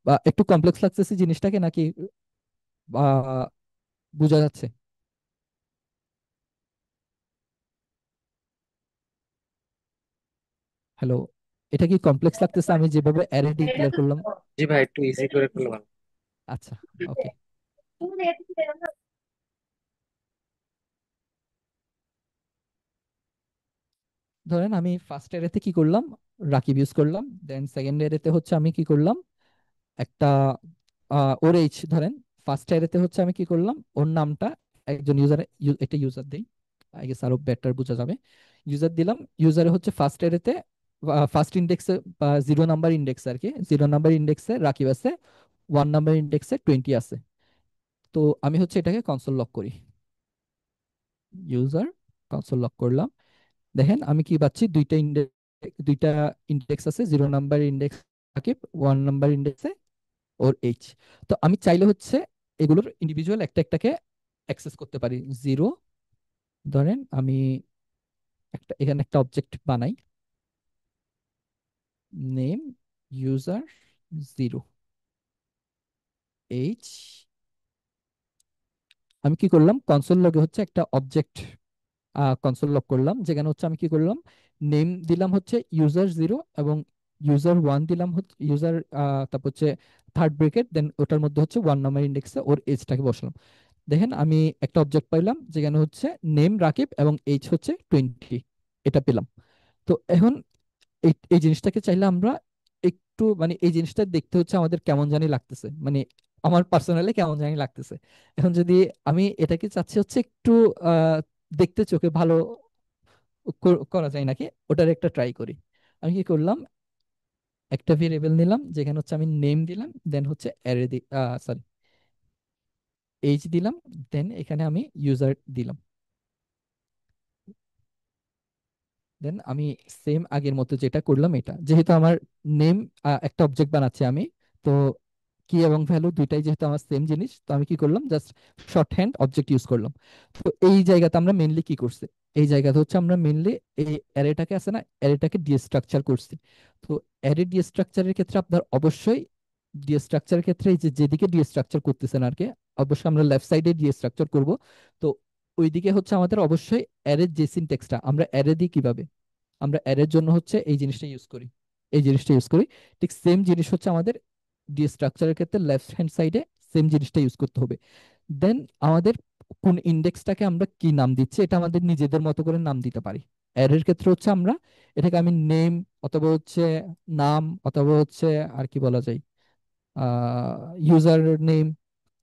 বা একটু কমপ্লেক্স লাগতেছে জিনিসটাকে নাকি বা বোঝা যাচ্ছে? হ্যালো, এটা কি কমপ্লেক্স লাগতেছে আমি যেভাবে অ্যারে ডিক্লেয়ার করলাম? জি ভাই, একটু ইজি করে করলে ভালো। আচ্ছা, ওকে। ধরেন আমি ফার্স্ট এরেতে কি করলাম, রাকিব ইউজ করলাম, দেন সেকেন্ড এরেতে হচ্ছে আমি কি করলাম, একটা ওর এইচ ধরেন। ফার্স্ট এরেতে হচ্ছে আমি কি করলাম, ওর নামটা একজন ইউজার, একটা ইউজার দেই, আই গেস আরো বেটার বোঝা যাবে। ইউজার দিলাম, ইউজারে হচ্ছে ফার্স্ট এরেতে ফার্স্ট ইন্ডেক্সে বা 0 নাম্বার ইন্ডেক্স আর কি, 0 নাম্বার ইন্ডেক্সে রাকিব আছে, 1 নাম্বার ইন্ডেক্সে 20 আছে। তো আমি হচ্ছে এটাকে কনসোল লক করি, ইউজার কনসোল লক করলাম। দেখেন আমি কি পাচ্ছি, দুইটা ইন্ডেক্স আছে, 0 নাম্বার ইন্ডেক্স সাকিব, 1 নাম্বার ইন্ডেক্সে ওর এইচ। তো আমি চাইলে হচ্ছে এগুলোর ইন্ডিভিজুয়াল একটা একটাকে অ্যাক্সেস করতে পারি। জিরো, ধরেন আমি এখানে একটা অবজেক্ট বানাই, নেম ইউজার 0 এইচ। আমি কি করলাম, কনসোল লগে হচ্ছে একটা অবজেক্ট কনসোল লক করলাম, যেখানে হচ্ছে আমি কি করলাম, নেম দিলাম হচ্ছে ইউজার 0 এবং ইউজার 1 দিলাম হচ্ছে ইউজার, তারপর হচ্ছে থার্ড ব্রেকেট, দেন ওটার মধ্যে হচ্ছে 1 নাম্বার ইন্ডেক্সে ওর এজটাকে বসালাম। দেখেন আমি একটা অবজেক্ট পাইলাম যেখানে হচ্ছে নেম রাকিব এবং এইজ হচ্ছে 20, এটা পেলাম। তো এখন এই জিনিসটাকে চাইলে আমরা একটু মানে এই জিনিসটা দেখতে হচ্ছে আমাদের কেমন জানি লাগতেছে, মানে আমার পার্সোনালি কেমন জানি লাগতেছে। এখন যদি আমি এটাকে চাচ্ছি হচ্ছে একটু আহ দেখতে চোখে ভালো করা যায় নাকি, ওটার একটা ট্রাই করি। আমি কি করলাম, একটা ভেরিয়েবল নিলাম যেখানে হচ্ছে আমি নেম দিলাম, দেন হচ্ছে অ্যারে সরি এইজ দিলাম, দেন এখানে আমি ইউজার দিলাম। দেন আমি সেম আগের মতো যেটা করলাম, এটা যেহেতু আমার নেম একটা অবজেক্ট বানাচ্ছি আমি, তো কি এবং ভ্যালু দুইটাই যেহেতু আমার সেম জিনিস, তো আমি কি করলাম, just short hand object use করলাম। তো এই জায়গাতে আমরা মেনলি কি করছি, এই জায়গাতে হচ্ছে আমরা মেনলি এই অ্যারেটাকে আছে না, অ্যারেটাকে ডিস্ট্রাকচার করছি। তো অ্যারে ডিস্ট্রাকচারের ক্ষেত্রে আপনার অবশ্যই ডিস্ট্রাকচারের ক্ষেত্রে এই যে যেদিকে ডিস্ট্রাকচার করতেছেন আর কি, অবশ্যই আমরা লেফট সাইডে ডিস্ট্রাকচার করব। তো ওইদিকে হচ্ছে আমাদের অবশ্যই অ্যারের যে সিনট্যাক্সটা, আমরা অ্যারে দিই কিভাবে, আমরা অ্যারের জন্য হচ্ছে এই জিনিসটা ইউজ করি, এই জিনিসটা ইউজ করি। ঠিক সেম জিনিস হচ্ছে আমাদের ডি স্ট্রাকচারের ক্ষেত্রে লেফট হ্যান্ড সাইডে সেম জিনিসটা ইউজ করতে হবে। দেন আমাদের কোন ইন্ডেক্সটাকে আমরা কি নাম দিচ্ছি, এটা আমাদের নিজেদের মতো করে নাম দিতে পারি। অ্যারের ক্ষেত্রে হচ্ছে আমরা এটাকে আমি নেম, অথবা হচ্ছে নাম, অথবা হচ্ছে আর কি বলা যায়, ইউজার নেম,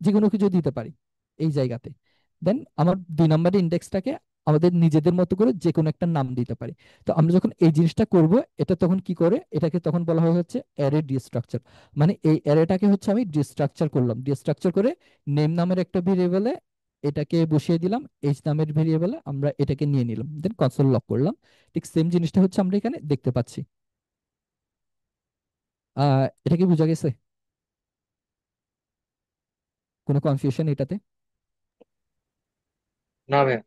যে কোনো কিছু দিতে পারি এই জায়গাতে। দেন আমার 2 নম্বর ইন্ডেক্সটাকে আমাদের নিজেদের মতো করে যে কোনো একটা নাম দিতে পারি। তো আমরা যখন এই জিনিসটা করব, এটা তখন কি করে, এটাকে তখন বলা হয় হচ্ছে অ্যারে ডিস্ট্রাকচার। মানে এই অ্যারেটাকে হচ্ছে আমি ডিস্ট্রাকচার করলাম, ডিস্ট্রাকচার করে নেম নামের একটা ভেরিয়েবলে এটাকে বসিয়ে দিলাম, এইচ নামের ভেরিয়েবলে আমরা এটাকে নিয়ে নিলাম, দেন কনসোল লক করলাম। ঠিক সেম জিনিসটা হচ্ছে আমরা এখানে দেখতে পাচ্ছি। এটা কি বোঝা গেছে? কোনো কনফিউশন এটাতে? না ভাইয়া।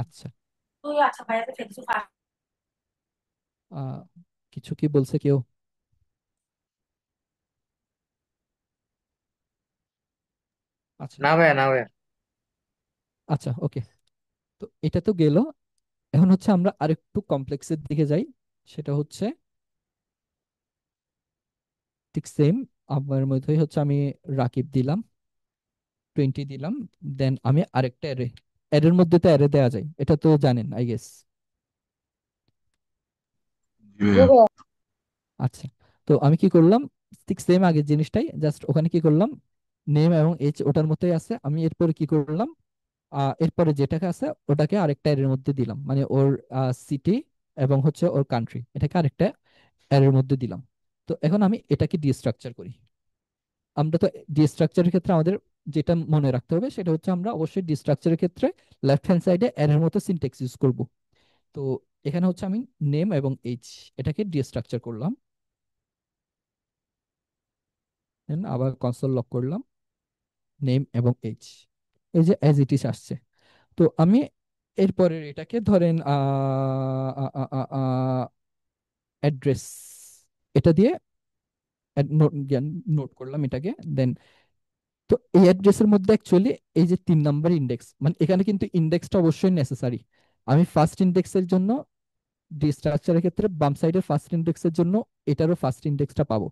আচ্ছা। আহ, কিছু কি বলছে কেউ? আচ্ছা। না ভাইয়া, না ভাইয়া। আচ্ছা, ওকে। তো এটা তো গেল। এখন হচ্ছে আমরা আরেকটু কমপ্লেক্সের দিকে যাই। সেটা হচ্ছে ঠিক সেম আমার মধ্যেই হচ্ছে আমি রাকিব দিলাম, 20 দিলাম। দেন আমি আরেকটা অ্যারে, অ্যারের মধ্যে তো অ্যারে দেওয়া যায়, এটা তো জানেন আই গেস। জি ভাইয়া। আচ্ছা। তো আমি কি করলাম, ঠিক সেম আগের জিনিসটাই, জাস্ট ওখানে কি করলাম, নেম এবং এইচ ওটার মতোই আছে, আমি এরপরে কি করলাম, এরপরে যেটাকে আছে ওটাকে আরেকটা অ্যারের মধ্যে দিলাম, মানে ওর সিটি এবং হচ্ছে ওর কান্ট্রি, এটাকে আরেকটা অ্যারের মধ্যে দিলাম। তো এখন আমি এটাকে ডিস্ট্রাকচার করি। আমরা তো ডিস্ট্রাকচারের ক্ষেত্রে আমাদের যেটা মনে রাখতে হবে সেটা হচ্ছে আমরা অবশ্যই ডিস্ট্রাকচারের ক্ষেত্রে লেফট হ্যান্ড সাইডে অ্যারের মতো সিনট্যাক্স ইউজ করব। তো এখানে হচ্ছে আমি নেম এবং এইচ এটাকে ডিস্ট্রাকচার করলাম, দেন আবার কনসোল লক করলাম, নেম এবং এইচ, এই যে অ্যাজ ইট ইজ আসছে। তো আমি এরপরের এটাকে ধরেন অ্যাড্রেস, এটা দিয়ে নোট করলাম এটাকে। দেন তো এই অ্যাড্রেসের মধ্যে অ্যাকচুয়ালি এই যে 3 নম্বর ইন্ডেক্স, মানে এখানে কিন্তু ইন্ডেক্সটা অবশ্যই নেসেসারি। আমি ফার্স্ট ইন্ডেক্সের জন্য ডি স্ট্রাকচারের ক্ষেত্রে বাম সাইডের ফার্স্ট ইন্ডেক্সের জন্য এটারও ফার্স্ট ইন্ডেক্সটা পাবো,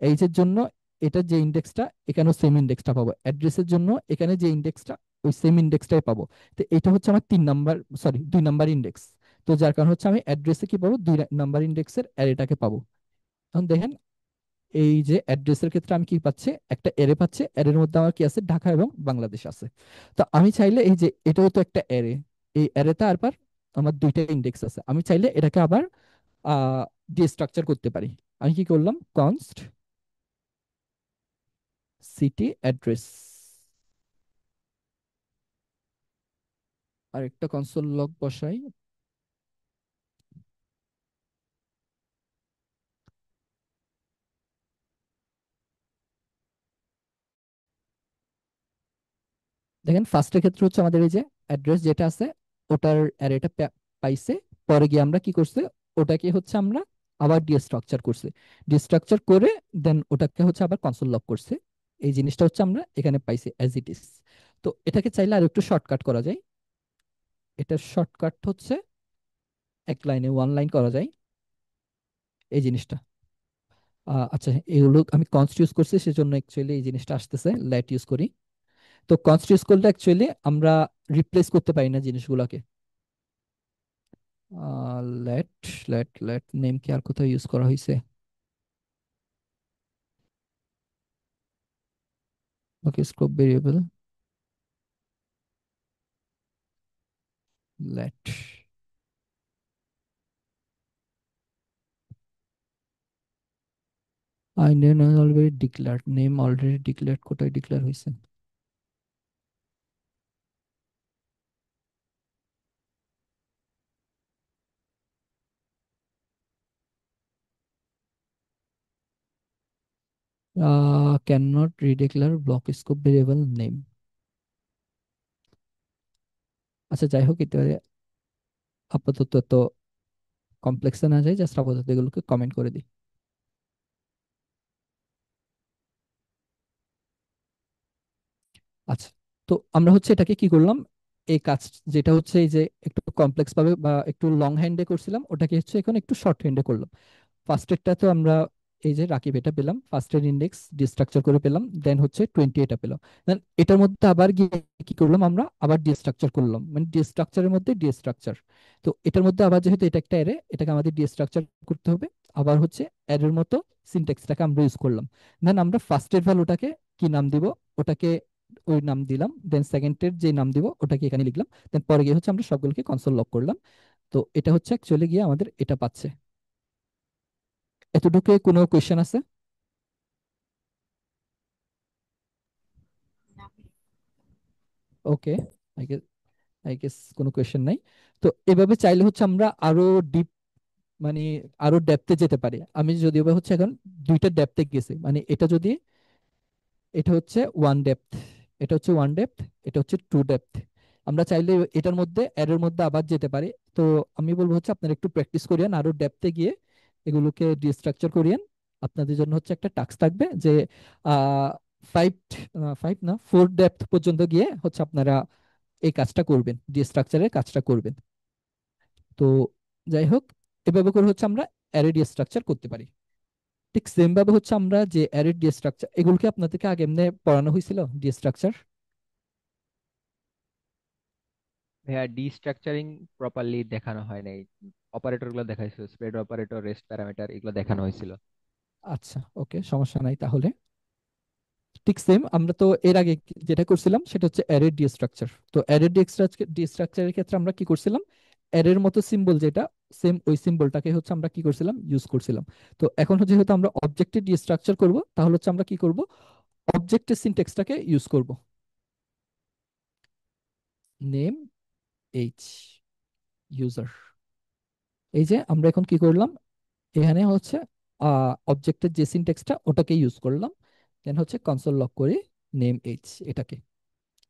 এইচ এর জন্য এটা যে ইন্ডেক্সটা এখানেও সেম ইন্ডেক্সটা পাবো, অ্যাড্রেসের জন্য এখানে যে ইন্ডেক্সটা ওই সেম ইন্ডেক্সটাই পাবো। তো এটা হচ্ছে আমার 3 নম্বর, সরি 2 নম্বর ইন্ডেক্স। তো যার কারণে হচ্ছে আমি অ্যাড্রেসে কি পাবো, 2 নম্বর ইন্ডেক্সের অ্যারেটাকে পাবো। এখন দেখেন এই যে অ্যাড্রেসের ক্ষেত্রে আমি কি পাচ্ছি, একটা এরে পাচ্ছি, এর মধ্যে আমার কি আছে, ঢাকা এবং বাংলাদেশ আছে। তো আমি চাইলে এই যে এটাও তো একটা এরে, এই এরেতে আবার আমার 2টা ইন্ডেক্স আছে, আমি চাইলে এটাকে আবার ডিস্ট্রাকচার করতে পারি। আমি কি করলাম, কনস্ট সিটি অ্যাড্রেস, আর একটা কনসোল লগ বসাই। দেখেন ফার্স্টের ক্ষেত্রে হচ্ছে আমাদের এই যে অ্যাড্রেস যেটা আছে ওটার অ্যারেটা পাইছে, পরে গিয়ে আমরা কি করছে, ওটাকে হচ্ছে আমরা আবার ডিস্ট্রাকচার করছে, ডিস্ট্রাকচার করে দেন ওটাকে হচ্ছে আবার কনসোল লক করছে। এই জিনিসটা হচ্ছে আমরা এখানে পাইছি অ্যাজ ইট ইজ। তো এটাকে চাইলে আর একটু শর্টকাট করা যায়, এটার শর্টকাট হচ্ছে এক লাইনে ওয়ান লাইন করা যায় এই জিনিসটা। আচ্ছা, এগুলো আমি কনস্ট ইউজ করছি সেজন্য অ্যাকচুয়ালি এই জিনিসটা আসতেছে, লেট ইউজ করি। তো কনস্ট ইউজ করলে অ্যাকচুয়ালি আমরা রিপ্লেস করতে পারি না জিনিসগুলোকে। লেট লেট লেট নেম কি আর কোথাও ইউজ করা হয়েছে? Okay, scope variable let, I name already declared, name already declared, কোথায় ডিক্লেয়ার হয়েছে? Can not redeclare block scope variable name. আচ্ছা যাই হোক, এটা আপাতত তো কমপ্লেক্সে না যাই, জাস্ট আপাতত এগুলোকে কমেন্ট করে দিই। আচ্ছা, তো আমরা হচ্ছে এটাকে কি করলাম, এই কাজ যেটা হচ্ছে এই যে একটু কমপ্লেক্স ভাবে বা একটু লং হ্যান্ডে করছিলাম, ওটাকে হচ্ছে এখন একটু শর্ট হ্যান্ডে করলাম। ফার্স্টেরটা তো আমরা এই যে রাকিব এটা পেলাম, ফার্স্টের ইন্ডেক্স ডিস্ট্রাকচার করে পেলাম, দেন হচ্ছে 20 এটা পেলাম। দেন এটার মধ্যে আবার গিয়ে কি করলাম, আমরা আবার ডিস্ট্রাকচার করলাম, মানে ডিস্ট্রাকচারের মধ্যে ডিস্ট্রাকচার। তো এটার মধ্যে আবার যেহেতু এটা একটা অ্যারে, এটাকে আমাদের ডিস্ট্রাকচার করতে হবে। আবার হচ্ছে অ্যারের মতো সিনট্যাক্সটাকে আমরা ইউজ করলাম। দেন আমরা ফার্স্টের ভ্যালুটাকে কি নাম দিব, ওটাকে ওই নাম দিলাম। দেন সেকেন্ডের যে নাম দিব ওটাকে এখানে লিখলাম। দেন পরে গিয়ে হচ্ছে আমরা সবগুলোকে কনসোল লক করলাম। তো এটা হচ্ছে অ্যাকচুয়ালি গিয়ে আমাদের এটা পাচ্ছে। এতটুকু কোনো কোয়েশ্চেন আছে? ওকে, আই গেস কোনো কোয়েশ্চেন নাই। তো এভাবে চাইলে হচ্ছে আমরা আরো ডিপ, মানে আরো ডেপথে যেতে পারি। আমি যদিও বা হচ্ছে এখন দুইটা ডেপথে গেছি, মানে এটা যদি, এটা হচ্ছে ওয়ান ডেপথ, এটা হচ্ছে ওয়ান ডেপথ, এটা হচ্ছে টু ডেপথ। আমরা চাইলে এটার মধ্যে এর মধ্যে আবার যেতে পারি। তো আমি বলবো হচ্ছে আপনারা একটু প্র্যাকটিস করিয়েন, আরো ডেপথে গিয়ে এগুলোকে ডিস্ট্রাকচার করিয়েন। আপনাদের জন্য হচ্ছে একটা টাস্ক থাকবে যে আহ ফাইভ ফাইভ না 4 ডেপথ পর্যন্ত গিয়ে হচ্ছে আপনারা এই কাজটা করবেন, ডিস্ট্রাকচারের কাজটা করবেন। তো যাই হোক, এভাবে করে হচ্ছে আমরা অ্যারে ডিস্ট্রাকচার করতে পারি। ঠিক সেম ভাবে হচ্ছে আমরা যে অ্যারে ডিস্ট্রাকচার, এগুলোকে আপনাদেরকে আগে এমনি পড়ানো হয়েছিল ডিস্ট্রাকচার? ভাইয়া ডিস্ট্রাকচারিং প্রপারলি দেখানো হয় নাই। অপারেটর গুলো দেখাইছিল, স্প্রেড অপারেটর, রেস্ট প্যারামিটার, এগুলো দেখানো হয়েছিল। আচ্ছা, ওকে, সমস্যা নাই তাহলে। ঠিক সেম আমরা তো এর আগে যেটা করছিলাম সেটা হচ্ছে অ্যারে ডিস্ট্রাকচার। তো অ্যারে ডিস্ট্রাকচারের ক্ষেত্রে আমরা কি করছিলাম, অ্যারের মতো সিম্বল যেটা, সেম ওই সিম্বলটাকে হচ্ছে আমরা কি করছিলাম, ইউজ করছিলাম। তো এখন হচ্ছে যেহেতু আমরা অবজেক্টে ডিস্ট্রাকচার করব, তাহলে হচ্ছে আমরা কি করব, অবজেক্টের সিনট্যাক্সটাকে ইউজ করব। নেম এইচ ইউজার, এই যে আমরা এখন কি করলাম, এখানে হচ্ছে অবজেক্টের যে সিনট্যাক্সটা ওটাকে ইউজ করলাম। দেন হচ্ছে কনসোল লক করে নেম এইচ এটাকে,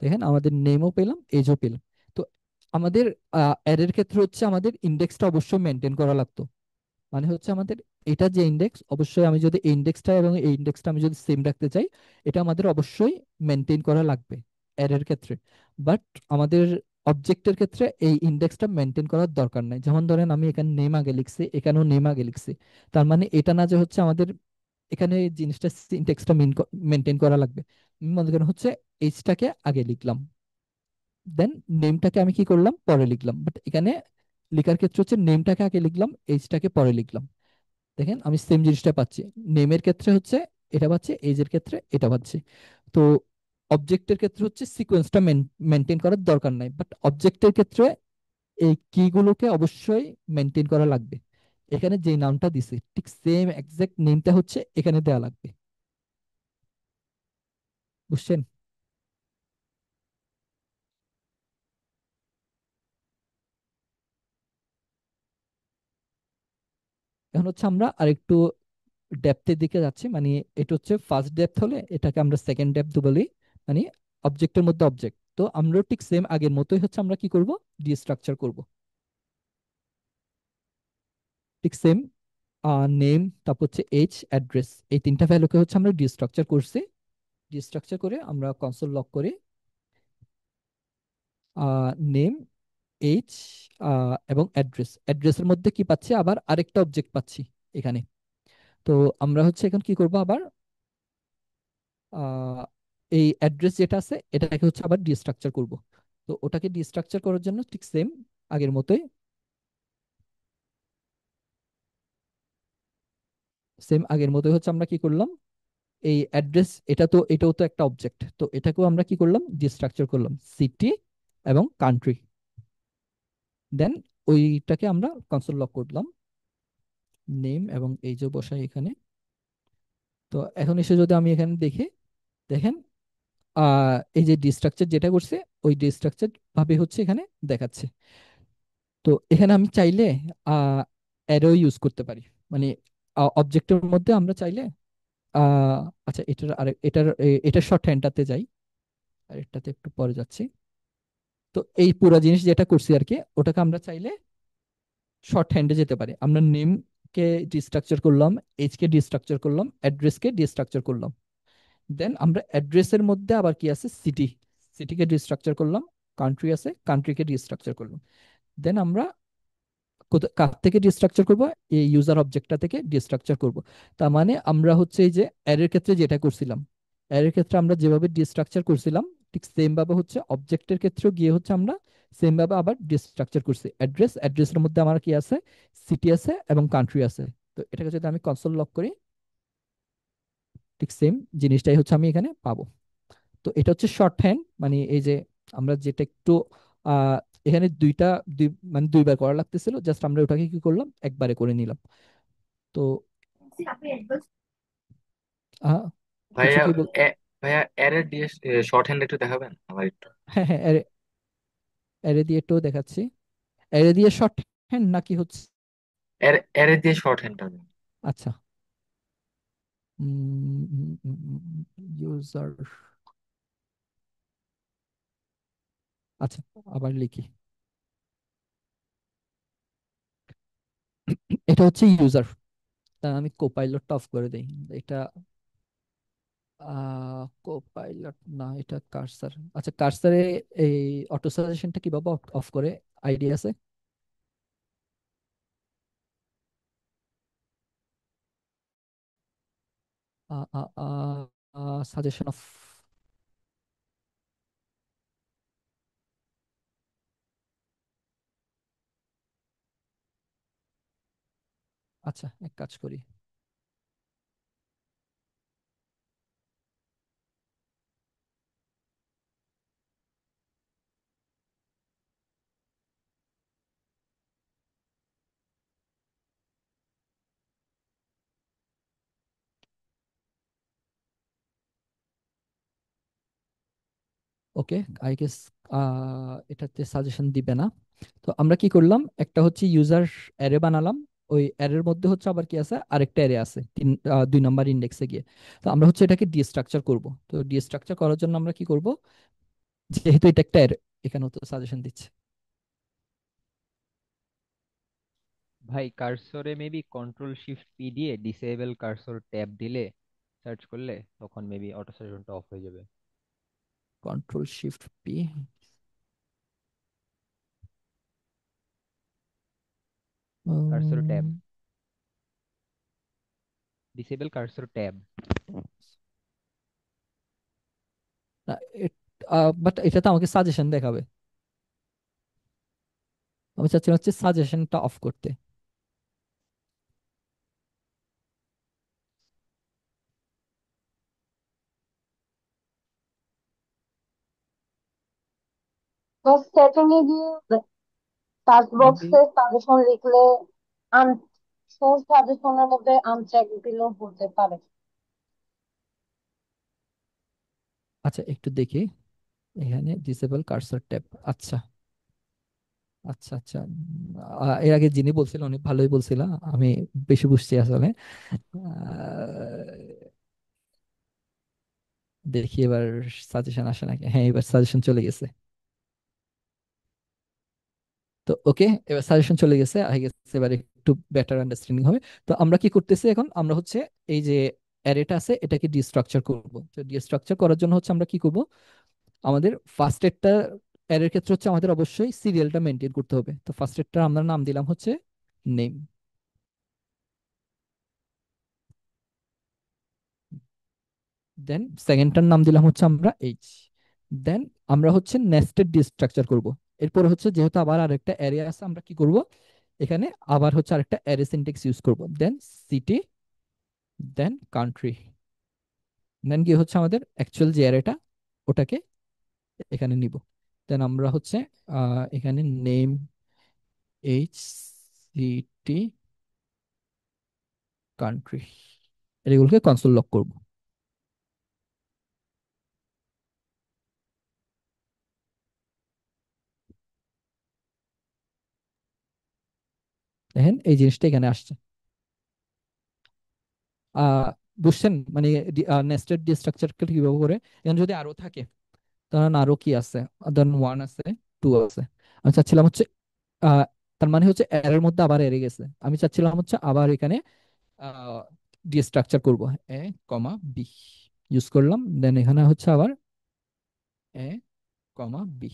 দেখেন আমাদের নেমও পেলাম, এজও পেলাম। তো আমাদের অ্যারের ক্ষেত্রে হচ্ছে আমাদের ইন্ডেক্সটা অবশ্যই মেনটেন করা লাগতো। মানে হচ্ছে আমাদের এটা যে ইন্ডেক্স, অবশ্যই আমি যদি এই ইন্ডেক্সটা এবং এই ইন্ডেক্সটা আমি যদি সেম রাখতে চাই, এটা আমাদের অবশ্যই মেনটেন করা লাগবে অ্যারের ক্ষেত্রে। বাট আমাদের অবজেক্টের ক্ষেত্রে এই ইন্ডেক্সটা মেনটেন করার দরকার নাই। যেমন ধরেন আমি এখানে নেম আগে লিখছি, এখানেও নেম আগে লিখছি, তার মানে এটা না যে হচ্ছে আমাদের এখানে এই জিনিসটা সিনট্যাক্সটা মেনটেন করা লাগবে। মনে করেন হচ্ছে এইচটাকে আগে লিখলাম, দেন নেমটাকে আমি কি করলাম, পরে লিখলাম। বাট এখানে লেখার ক্ষেত্রে হচ্ছে নেমটাকে আগে লিখলাম, এইচটাকে পরে লিখলাম। দেখেন আমি সেম জিনিসটা পাচ্ছি, নেমের ক্ষেত্রে হচ্ছে এটা পাচ্ছি, এজের ক্ষেত্রে এটা পাচ্ছি। তো অবজেক্টের ক্ষেত্রে হচ্ছে সিকোয়েন্সটা মেনটেন করার দরকার নাই, বাট অবজেক্টের ক্ষেত্রে এই কিগুলোকে অবশ্যই মেনটেন করা লাগবে। এখানে যে নামটা দিছে ঠিক সেম এক্সাক্ট নেমটা হচ্ছে এখানে দেওয়া লাগবে। বুঝছেন? এখন হচ্ছে আমরা আরেকটু ডেপথের দিকে যাচ্ছি, মানে এটা হচ্ছে ফার্স্ট ডেপথ, হলে এটাকে আমরা সেকেন্ড ডেপথ বলি, মানে অবজেক্টের মধ্যে অবজেক্ট। তো আমরা ঠিক সেম আগের মতোই হচ্ছে আমরা কি করব, ডিস্ট্রাকচার করব। ঠিক সেম নেম, তারপর হচ্ছে এইচ, অ্যাড্রেস, এই তিনটা ভ্যালুকে হচ্ছে আমরা ডিস্ট্রাকচার করছি। ডিস্ট্রাকচার করে আমরা কনসোল লক করে নেম, এইচ এবং অ্যাড্রেস, অ্যাড্রেসের মধ্যে কি পাচ্ছি, আবার আরেকটা অবজেক্ট পাচ্ছি এখানে। তো আমরা হচ্ছে এখন কি করব, আবার আহ, এই অ্যাড্রেস যেটা আছে এটাকে হচ্ছে আবার ডিস্ট্রাকচার করব। তো ওটাকে ডিস্ট্রাকচার করার জন্য ঠিক সেম আগের মতোই, হচ্ছে আমরা কি করলাম, এই অ্যাড্রেস এটাও তো একটা অবজেক্ট, তো এটাকেও আমরা কি করলাম, ডিস্ট্রাকচার করলাম, সিটি এবং কান্ট্রি। দেন ওইটাকে আমরা কনসোল লক করলাম, নেম এবং এই যে বসাই এখানে। তো এখন এসে যদি আমি এখানে দেখি, দেখেন এই যে ডিস্ট্রাকচার যেটা করছে, ওই ডিস্ট্রাকচার ভাবে হচ্ছে এখানে দেখাচ্ছে। তো এখানে আমি চাইলে অ্যারো ইউজ করতে পারি, মানে অবজেক্টের মধ্যে আমরা চাইলে আচ্ছা, এটার শর্ট হ্যান্ডটাতে যাই, আর এটাতে একটু পরে যাচ্ছি। তো এই পুরো জিনিস যেটা করছি আর কি, ওটাকে আমরা চাইলে শর্ট হ্যান্ডে যেতে পারি। আমরা নেম কে ডিস্ট্রাকচার করলাম, এজ কে ডিস্ট্রাকচার করলাম, অ্যাড্রেস কে ডিস্ট্রাকচার করলাম। দেন আমরা অ্যাড্রেসের মধ্যে আবার কি আছে, সিটিকে ডিস্ট্রাকচার করলাম, কান্ট্রি আছে, কান্ট্রিকে ডিস্ট্রাকচার করলাম। দেন আমরা কার থেকে ডিস্ট্রাকচার করব, এই ইউজার অবজেক্টটা থেকে ডিস্ট্রাকচার করব। তার মানে আমরা হচ্ছে এই যে অ্যারের ক্ষেত্রে যেটা করছিলাম, অ্যারের ক্ষেত্রে আমরা যেভাবে ডিস্ট্রাকচার করছিলাম, ঠিক সেম ভাবে হচ্ছে অবজেক্টের ক্ষেত্রেও গিয়ে হচ্ছে আমরা সেম ভাবে আবার ডিস্ট্রাকচার করছি। অ্যাড্রেসের মধ্যে আমার কি আছে, সিটি আছে এবং কান্ট্রি আছে। তো এটাকে যদি আমি কনসোল লক করি, ঠিক সেম জিনিসটাই হচ্ছে আমি এখানে পাবো। তো এটা হচ্ছে শর্ট হ্যান্ড, মানে এই যে আমরা যেটা একটু আহ এখানে মানে দুইবার করা লাগতেছিল, জাস্ট আমরা ওটাকে কি করলাম, একবারে করে নিলাম। তো আহ, কিছু ভাইয়া কি ভাইয়া অ্যারে দিয়ে শর্ট হ্যান্ড একটু দেখাবেন আমার একটু। হ্যাঁ হ্যাঁ, অ্যারে দিয়ে একটু দেখাচ্ছি। অ্যারে দিয়ে শর্ট হ্যান্ড নাকি হচ্ছে, অ্যারে দিয়ে শর্ট হ্যান্ড। আচ্ছা, ইউজার, আচ্ছা, আবার লিখি। এটা হচ্ছে ইউজার। আমি কোপাইলটটা অফ করে দেই। এটা কোপাইলট না, এটা কার্সার। আচ্ছা, কার্সারে এই অটো সাজেশনটা কিভাবে অফ করে, আইডিয়া আছে? সাজেশন অফ, আচ্ছা, এক কাজ করি। ওকে, আই গেস এটাতে সাজেশন দিবে না। তো আমরা কি করলাম, একটা হচ্ছে ইউজার অ্যারে বানালাম। ওই অ্যারের মধ্যে হচ্ছে আবার কি আছে, আরেকটা অ্যারে আছে 2 নাম্বার ইন্ডেক্সে গিয়ে। তো আমরা হচ্ছে এটাকে ডিস্ট্রাকচার করব। তো ডিস্ট্রাকচার করার জন্য আমরা কি করব, যেহেতু এটা একটা অ্যারে, এখানেও তো সাজেশন দিচ্ছে। ভাই কার্সরে মেবি কন্ট্রোল শিফট পি দিয়ে ডিসেবল কার্সর ট্যাব দিলে, সার্চ করলে তখন মেবি অটো সাজেশনটা অফ হয়ে যাবে। Control shift P, cursor tab, disable cursor tab. But এটা তো আমাকে সাজেশন দেখাবে। আমি চাচ্ছি হচ্ছে সাজেশনটা অফ করতে। তো সেটিং এ গিয়ে সার্চ মেবি, বক্সে সাজেশন লিখলে আন শো সাজেশনের মধ্যে আনচেক দিলেও হতে পারে। আচ্ছা, একটু দেখি। এখানে ডিসেবল কার্সর ট্যাব, আচ্ছা আচ্ছা আচ্ছা। এর আগে যিনি বলছিল উনি ভালোই বলছিল, আমি বেশি বুঝছি আসলে। দেখি এবার সাজেশন আসে নাকি। হ্যাঁ, এবার সাজেশন চলে গেছে। তো ওকে, এবার সাজেশন চলে গেছে, আই গেছে এবার একটু বেটার আন্ডারস্ট্যান্ডিং হবে। তো আমরা কি করতেছি এখন, আমরা হচ্ছে এই যে অ্যারেটা আছে এটাকে ডিস্ট্রাকচার করব। তো ডিস্ট্রাকচার করার জন্য হচ্ছে আমরা কি করব, আমাদের ফার্স্ট এডটা, অ্যারের ক্ষেত্রে হচ্ছে আমাদের অবশ্যই সিরিয়ালটা মেনটেন করতে হবে। তো ফার্স্ট এডটা আমরা নাম দিলাম হচ্ছে নেম। দেন সেকেন্ডটার নাম দিলাম হচ্ছে আমরা এইচ। দেন আমরা হচ্ছে নেস্টেড ডিস্ট্রাকচার করব। এরপরে হচ্ছে যেহেতু আবার আরেকটা অ্যারে আছে, আমরা কি করব, এখানে আবার হচ্ছে আরেকটা অ্যারে সিনট্যাক্স ইউজ করব। দেন সিটি, দেন কান্ট্রি, দেন কি হচ্ছে আমাদের অ্যাকচুয়াল যে অ্যারেটা, ওটাকে এখানে নিব। দেন আমরা হচ্ছে এখানে নেম, এইচ, সিটি, কান্ট্রি, এগুলোকে কনসোল লক করব। দেখেন এই জিনিসটা এখানে আসছে। বুঝছেন মানে নেস্টেড স্ট্রাকচারকে কিভাবে করে। এখানে যদি আরো থাকে, ধরেন আরো কি আছে, ধরেন 1 আছে, 2 আছে, আমি চাচ্ছিলাম হচ্ছে আহ, তার মানে হচ্ছে এর মধ্যে আবার এরে গেছে, আমি চাচ্ছিলাম হচ্ছে আবার এখানে ডি স্ট্রাকচার করব। এ কমা বি ইউজ করলাম, দেন এখানে হচ্ছে আবার এ কমা বি।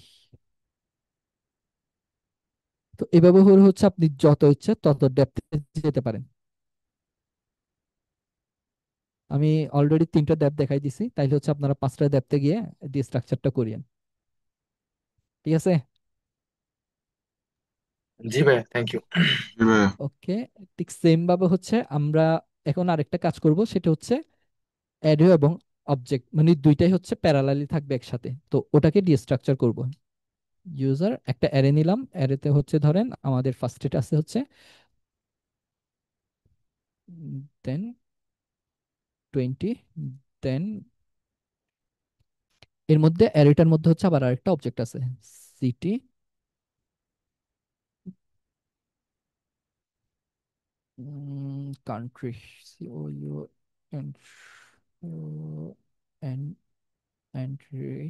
তো এভাবে করে হচ্ছে আপনি যত ইচ্ছে তত ডেপথে যেতে পারেন। আমি অলরেডি 3টা ডেপথ দেখাই দিছি, তাইলে হচ্ছে আপনারা 5টা ডেপথে গিয়ে ডি স্ট্রাকচারটা করিয়েন। ঠিক আছে। জি ভাই, থ্যাংক ইউ। জি ভাইয়া। ওকে, ঠিক সেম ভাবে হচ্ছে আমরা এখন আরেকটা কাজ করব, সেটা হচ্ছে অ্যারে এবং অবজেক্ট মানে দুইটাই হচ্ছে প্যারালালি থাকবে একসাথে, তো ওটাকে ডিস্ট্রাকচার করব। ইউজার একটা অ্যারে নিলাম, অ্যারেতে হচ্ছে ধরেন আমাদের ফার্স্ট এটা আছে হচ্ছে 10 20, দেন এর মধ্যে অ্যারেটার মধ্যে হচ্ছে আবার আরেকটা অবজেক্ট আছে, city, country, CO U N N entry.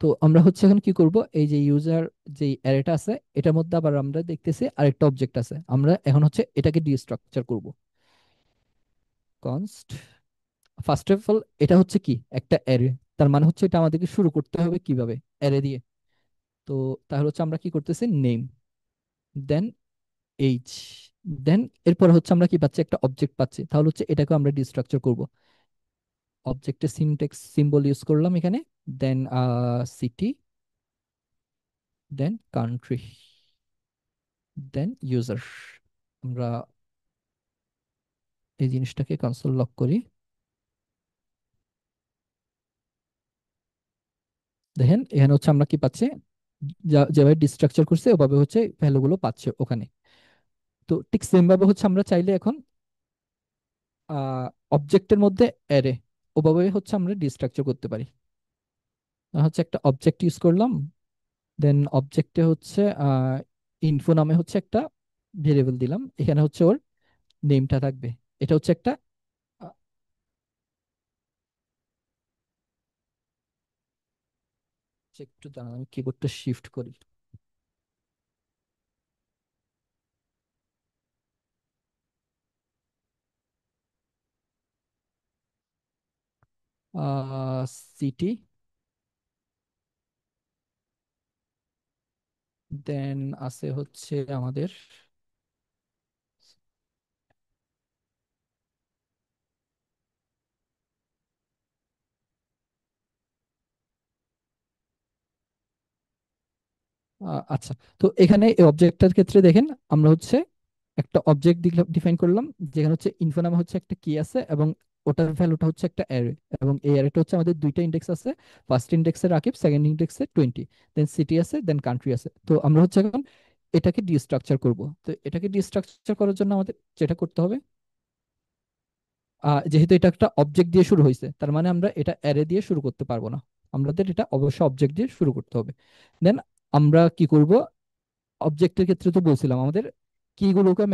তো আমরা হচ্ছে এখন কি করব, এই যে ইউজার যে অ্যারেটা আছে এটার মধ্যে আবার আমরা দেখতেছি আরেকটা অবজেক্ট আছে, আমরা এখন হচ্ছে এটাকে ডিস্ট্রাকচার করব। কনস্ট ফার্স্ট অফ অল এটা হচ্ছে কি একটা অ্যারে, তার মানে হচ্ছে এটা আমাদেরকে শুরু করতে হবে কিভাবে, অ্যারে দিয়ে। তো তাহলে হচ্ছে আমরা কি করতেছি, নেম, দেন এইচ, দেন এরপর হচ্ছে আমরা কি পাচ্ছি, একটা অবজেক্ট পাচ্ছি, তাহলে হচ্ছে এটাকে আমরা ডিস্ট্রাকচার করব। অবজেক্টের সিনট্যাক্স সিম্বল ইউজ করলাম এখানে, দেন সিটি, দেন কান্ট্রি, দেন ইউজার। আমরা এই জিনিসটাকে কনসোল লক করি, দেখেন এখানে হচ্ছে আমরা কি পাচ্ছি, যেভাবে ডিস্ট্রাকচার করছে ওভাবে হচ্ছে ভ্যালুগুলো পাচ্ছে ওখানে। তো ঠিক সেম ভাবে হচ্ছে আমরা চাইলে এখন অবজেক্টের মধ্যে অ্যারে ওভাবে হচ্ছে আমরা ডিস্ট্রাকচার করতে পারি। হচ্ছে একটা অবজেক্ট ইউজ করলাম, দেন অবজেক্টে হচ্ছে ইনফো নামে হচ্ছে একটা ভেরিয়েবল দিলাম, এখানে হচ্ছে ওর নেমটা থাকবে। এটা হচ্ছে একটা আহ, একটু দাঁড়ান আমি কিবোর্ডটা শিফট করি। সিটি, দেন আছে হচ্ছে আমাদের আচ্ছা। তো এখানে এই অবজেক্টটার ক্ষেত্রে দেখেন আমরা হচ্ছে একটা অবজেক্ট ডিফাইন করলাম, যেখানে হচ্ছে ইনফো নামে হচ্ছে একটা কি আছে এবং ওটার ভ্যালুটা হচ্ছে একটা অ্যারে, এবং এই অ্যারেটা হচ্ছে আমাদের দুইটা ইন্ডেক্স আছে, ফার্স্ট ইন্ডেক্সে রাকিব, সেকেন্ড ইন্ডেক্সে 20, দেন সিটি আছে, দেন কান্ট্রি আছে। তো আমরা হচ্ছে এখন এটাকে ডিস্ট্রাকচার করব। তো এটাকে ডিস্ট্রাকচার করার জন্য আমাদের যেটা করতে হবে, যেহেতু এটা একটা অবজেক্ট দিয়ে শুরু হয়েছে, তার মানে আমরা এটা অ্যারে দিয়ে শুরু করতে পারবো না, আমাদের এটা অবশ্যই অবজেক্ট দিয়ে শুরু করতে হবে। দেন আমরা কি করব, অবজেক্টের ক্ষেত্রে তো বলছিলাম আমাদের কিগুলোকে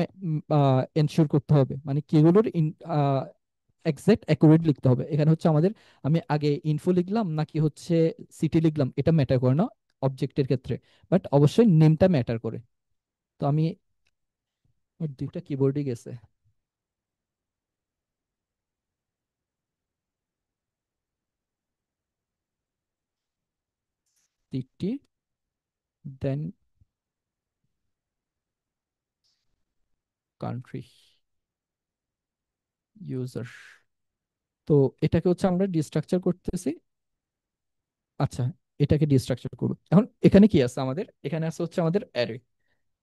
এনশিওর করতে হবে, মানে কিগুলোর এক্সাক্ট অ্যাকুরেট লিখতে হবে। এখানে হচ্ছে আমাদের আমি আগে ইনফো লিখলাম নাকি হচ্ছে সিটি লিখলাম এটা ম্যাটার করে না অবজেক্টের ক্ষেত্রে, বাট অবশ্যই নেমটা ম্যাটার করে। তো আমি আমার দুইটা কিবোর্ডই গেছে, সিটি, দেন কান্ট্রি, ইউজার। তো এটাকে হচ্ছে আমরা ডিস্ট্রাকচার করতেছি। আচ্ছা, এটাকে ডিস্ট্রাকচার করবো এখন। এখানে কি আছে আমাদের, এখানে আছে হচ্ছে আমাদের অ্যারে।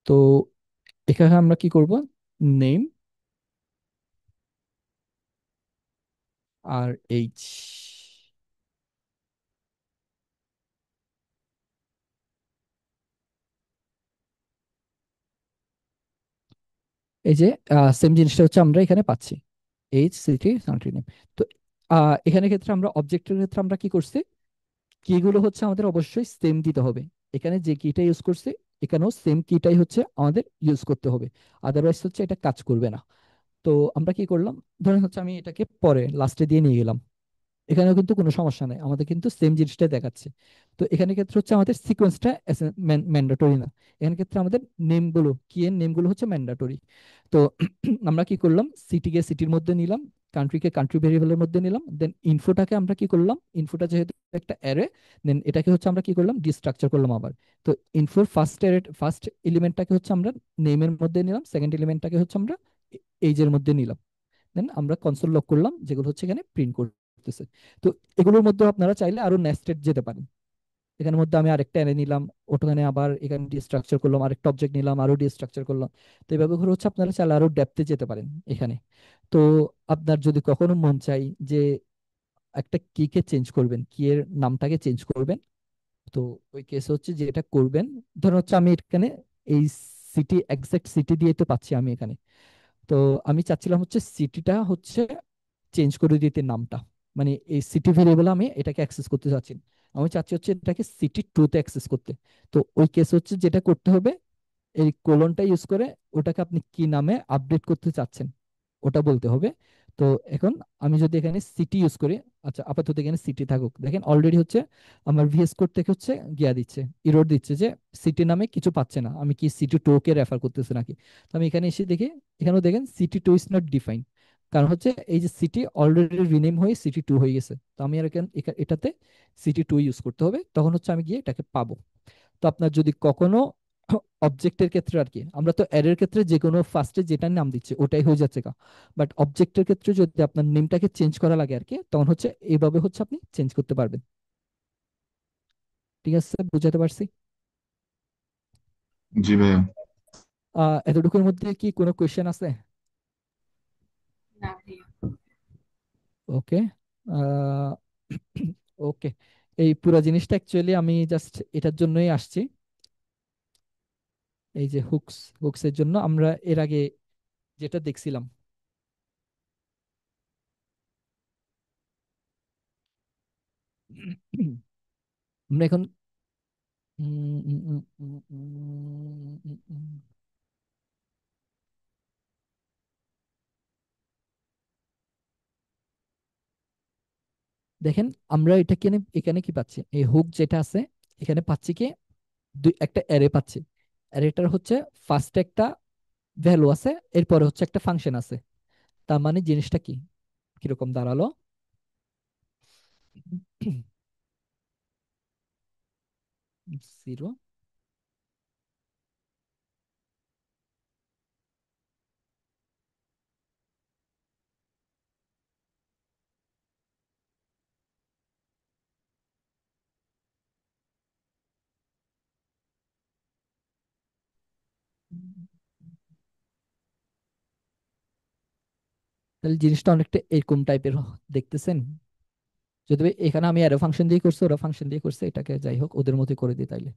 তো এখানে আমরা কি করব, নেম আর এইচ, এই যে সেম জিনিসটা হচ্ছে আমরা এখানে পাচ্ছি, এইচ সিটি কান্ট্রি নেম। তো এখানে ক্ষেত্রে আমরা অবজেক্টের ক্ষেত্রে আমরা কি করছি, কিগুলো হচ্ছে আমাদের অবশ্যই সেম দিতে হবে। এখানে যে কিটা ইউজ করছি এখানেও সেম কিটাই হচ্ছে আমাদের ইউজ করতে হবে, আদারওয়াইজ হচ্ছে এটা কাজ করবে না। তো আমরা কি করলাম, ধরেন হচ্ছে আমি এটাকে পরে লাস্টে দিয়ে নিয়ে গেলাম, এখানেও কিন্তু কোনো সমস্যা নেই, আমাদের কিন্তু সেম জিনিসটাই দেখাচ্ছে। তো এখানে ক্ষেত্রে হচ্ছে আমাদের সিকোয়েন্সটা ম্যান্ডেটরি না, এখানে ক্ষেত্রে আমাদের নেমগুলো কি এর নেমগুলো হচ্ছে ম্যান্ডেটরি। তো আমরা কি করলাম, সিটিকে সিটির মধ্যে নিলাম, কান্ট্রিকে কান্ট্রি ভেরিয়েবলের মধ্যে নিলাম, দেন ইনফোটাকে আমরা কি করলাম, ইনফোটা যেহেতু একটা অ্যারে, দেন এটাকে হচ্ছে আমরা কি করলাম, ডিস্ট্রাকচার করলাম আবার। তো ইনফোর ফার্স্ট এলিমেন্টটাকে হচ্ছে আমরা নেমের মধ্যে নিলাম, সেকেন্ড এলিমেন্টটাকে হচ্ছে আমরা এইজের মধ্যে নিলাম, দেন আমরা কনসোল লক করলাম, যেগুলো হচ্ছে এখানে প্রিন্ট করতেছে। তো এগুলোর মধ্যে আপনারা চাইলে আরো নেস্টেড যেতে পারেন, এখানের মধ্যে আমি আরেকটা এনে নিলাম, ওখানে আবার এখানে ডিস্ট্রাকচার করলাম, আরেকটা অবজেক্ট নিলাম, আরো ডিস্ট্রাকচার করলাম। তো এইভাবে করে হচ্ছে আপনারা চাইলে আরো ডেপথে যেতে পারেন এখানে। তো আপনার যদি কখনো মন চাই যে একটা কি কে চেঞ্জ করবেন, কি এর নামটাকে চেঞ্জ করবেন, তো ওই কেস হচ্ছে যে এটা করবেন, ধরুন হচ্ছে আমি এখানে এই সিটি, এক্সাক্ট সিটি দিয়ে তো পাচ্ছি আমি এখানে। তো আমি চাচ্ছিলাম হচ্ছে সিটিটা হচ্ছে চেঞ্জ করে দিতে নামটা, মানে এই সিটি ভেরিয়েবল আমি এটাকে অ্যাক্সেস করতে চাচ্ছি না। আমি চাচ্ছি হচ্ছে এটাকে সিটি টুতে অ্যাক্সেস করতে। তো ওই কেস হচ্ছে যেটা করতে হবে, এই কোলনটা ইউজ করে ওটাকে আপনি কি নামে আপডেট করতে চাচ্ছেন ওটা বলতে হবে। তো এখন আমি যদি এখানে সিটি ইউজ করি, আচ্ছা আপাতত এখানে সিটি থাকুক, দেখেন অলরেডি হচ্ছে আমার ভিএস কোড থেকে হচ্ছে গিয়া দিচ্ছে, ইরোর দিচ্ছে যে সিটি নামে কিছু পাচ্ছে না, আমি কি সিটি টু কে রেফার করতেছে নাকি। তো আমি এখানে এসে দেখি, এখানেও দেখেন city two is not define, কারণ হচ্ছে এই যে সিটি অলরেডি রিনেম হয়ে সিটি টু হয়ে গেছে, তো আমি আর এটাতে সিটি টু ইউজ করতে হবে, তখন হচ্ছে আমি গিয়ে এটাকে পাবো। তো আপনার যদি কখনো অবজেক্টের ক্ষেত্রে আর কি, আমরা তো অ্যারের ক্ষেত্রে যে কোনো ফার্স্টে যেটার নাম দিচ্ছি ওটাই হয়ে যাচ্ছে, বাট অবজেক্টের ক্ষেত্রে যদি আপনার নেমটাকে চেঞ্জ করা লাগে আর কি, তখন হচ্ছে এইভাবে হচ্ছে আপনি চেঞ্জ করতে পারবেন। ঠিক আছে, বুঝাতে পারছি? জি ভাইয়া। এতটুকুর মধ্যে কি কোনো কোয়েশ্চেন আছে? না ভাইয়া। ওকে। ওকে, এই পুরো জিনিসটা অ্যাকচুয়ালি আমি জাস্ট এটার জন্যই আসছি, এই যে হুকসের জন্য আমরা এর আগে যেটা দেখছিলাম। আমরা এখন উম, উম, উম, উম, উম, উম, উম, দেখেন আমরা এটা এখানে এখানে কি পাচ্ছি, এই হুক যেটা আছে এখানে পাচ্ছি কি, একটা অ্যারে পাচ্ছি, অ্যারেটার হচ্ছে ফার্স্টে একটা ভ্যালু আছে, এরপরে হচ্ছে একটা ফাংশন আছে। তার মানে জিনিসটা কি কিরকম দাঁড়ালো, জিরো, তাহলে জিনিসটা অনেকটা এরকম টাইপের দেখতেছেন। যদি এখানে আমি অ্যারো ফাংশন দিয়ে করছি, ওরা ফাংশন দিয়ে করছে, এটাকে যাই হোক ওদের মধ্যে করে দিই তাইলে।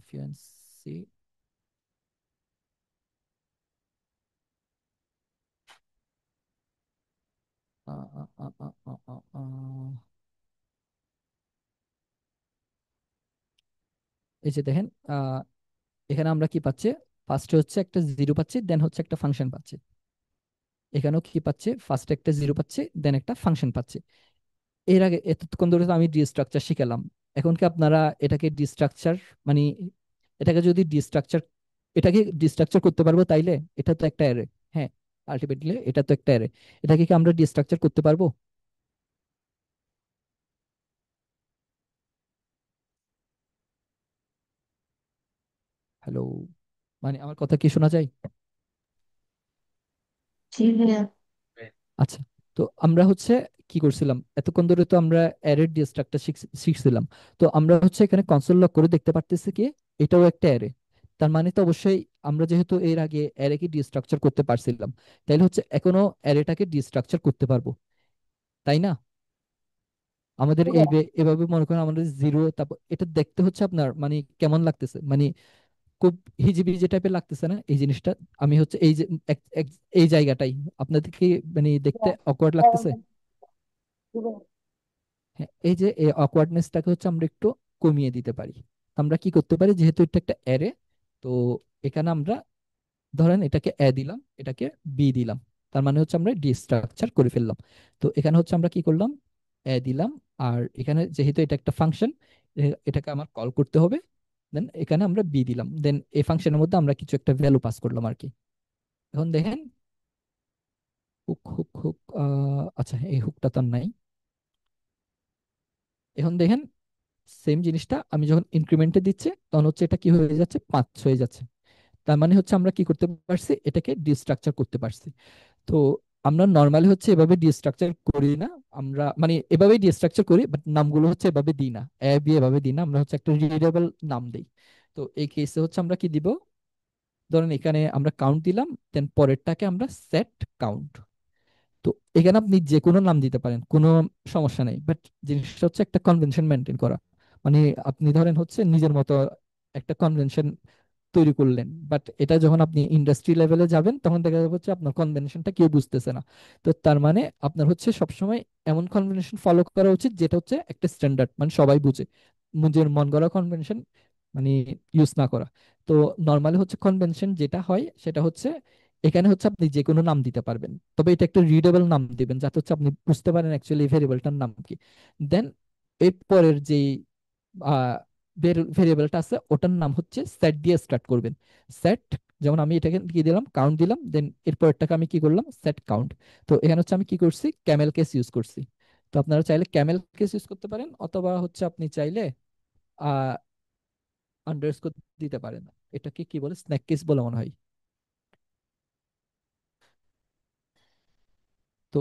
ফিয়ান্সি, এই যে দেখেন, আহ, এখানে আমরা কি পাচ্ছি, ফার্স্টে হচ্ছে একটা জিরো পাচ্ছি, দেন হচ্ছে একটা ফাংশন পাচ্ছি। এখানেও কি পাচ্ছি, ফার্স্টে একটা জিরো পাচ্ছি, দেন একটা ফাংশন পাচ্ছি। এর আগে এতক্ষণ ধরে তো আমি ডিস্ট্রাকচার শিখালাম, এখন কি আপনারা এটাকে ডিস্ট্রাকচার, মানে এটাকে যদি ডিস্ট্রাকচার, এটাকে ডিস্ট্রাকচার করতে পারবো তাইলে, এটা তো একটা অ্যারে, হ্যাঁ আলটিমেটলি এটা তো একটা অ্যারে, এটাকে কি আমরা ডিস্ট্রাকচার করতে পারবো? হ্যালো, মানে আমার কথা কি শোনা যায়? জি ভাইয়া। আচ্ছা, তো আমরা হচ্ছে কি করছিলাম এতক্ষণ ধরে, তো আমরা অ্যারে ডিস্ট্রাক্টর শিখছিলাম। তো আমরা হচ্ছে এখানে কনসোল লক করে দেখতে পারতেছি কি এটাও একটা অ্যারে, তার মানে তো অবশ্যই আমরা যেহেতু এর আগে অ্যারেকে ডিস্ট্রাকচার করতে পারছিলাম, তাইলে হচ্ছে এখনো অ্যারেটাকে ডিস্ট্রাকচার করতে পারবো, তাই না? আমাদের এভাবে মনে করেন আমাদের জিরো, তারপর এটা দেখতে হচ্ছে আপনার মানে কেমন লাগতেছে, মানে খুব হিজিবিজি টাইপের লাগতেছে না এই জিনিসটা? আমি হচ্ছে এই যে এই জায়গাটাই আপনাদের কি মানে দেখতে অকওয়ার্ড লাগতেছে? হ্যাঁ, এই যে এই অকওয়ার্ডনেসটাকে হচ্ছে আমরা একটু কমিয়ে দিতে পারি। আমরা কি করতে পারি, যেহেতু এটা একটা অ্যারে, তো এখানে আমরা ধরেন এটাকে এ দিলাম, এটাকে বি দিলাম, তার মানে হচ্ছে আমরা ডিস্ট্রাকচার করে ফেললাম। তো এখানে হচ্ছে আমরা কি করলাম, এ দিলাম, আর এখানে যেহেতু এটা একটা ফাংশন, এটাকে আমার কল করতে হবে, দেন এখানে আমরা বি দিলাম, দেন এই ফাংশনের মধ্যে আমরা কিছু একটা ভ্যালু পাস করলাম আর কি। এখন দেখেন হুক হুক হুক, আচ্ছা এই হুকটা তো আর নাই। এখন দেখেন সেম জিনিসটা আমি যখন ইনক্রিমেন্টে দিচ্ছি, তখন হচ্ছে এটা কি হয়ে যাচ্ছে, 5 হয়ে যাচ্ছে। তার মানে হচ্ছে আমরা কি করতে পারছি, এটাকে ডিস্ট্রাকচার করতে পারছি। তো আমরা নর্মালি হচ্ছে এভাবে ডিস্ট্রাকচার করি না, আমরা মানে এভাবেই ডিস্ট্রাকচার করি, বাট নামগুলো হচ্ছে এভাবে দিই না, এ বি এভাবে দিই না, আমরা হচ্ছে একটা রিডেবল নাম দিই। তো এই কেসে হচ্ছে আমরা কি দিব, ধরেন এখানে আমরা কাউন্ট দিলাম, দেন পরেরটাকে আমরা সেট কাউন্ট। তো এখানে আপনি যে কোনো নাম দিতে পারেন, কোনো সমস্যা নেই, বাট জিনিসটা হচ্ছে একটা কনভেনশন মেনটেন করা। মানে আপনি ধরেন হচ্ছে নিজের মতো একটা কনভেনশন তৈরি করলেন, বাট এটা যখন আপনি ইন্ডাস্ট্রি লেভেলে যাবেন, তখন দেখা যাবে হচ্ছে আপনার কনভেনশনটা কেউ বুঝতেছে না। তো তার মানে আপনার হচ্ছে সবসময় এমন কনভেনশন ফলো করা উচিত যেটা হচ্ছে একটা স্ট্যান্ডার্ড, মানে সবাই বুঝে, নিজের মন গড়া কনভেনশন মানে ইউজ না করা। তো নর্মালি হচ্ছে কনভেনশন যেটা হয় সেটা হচ্ছে এখানে হচ্ছে আপনি যে কোনো নাম দিতে পারবেন, তবে এটা একটা রিডেবল নাম দিবেন যাতে হচ্ছে আপনি বুঝতে পারেন অ্যাকচুয়ালি ভেরিয়েবলটার নাম কি। দেন এর পরের যে ভেরিয়েবলটা আছে ওটার নাম হচ্ছে সেট দিয়ে স্টার্ট করবেন। সেট, যেমন আমি এটাকে কি দিলাম, কাউন্ট দিলাম, দেন এরপরটাকে আমি কি করলাম, সেট কাউন্ট। তো এখানে হচ্ছে আমি কি করছি, ক্যামেল কেস ইউজ করছি। তো আপনারা চাইলে ক্যামেল কেস ইউজ করতে পারেন, অথবা হচ্ছে আপনি চাইলে আহ আন্ডারস্কোর দিতে পারেন। এটাকে কি বলে, স্ন্যাক কেস বলে মনে হয়। তো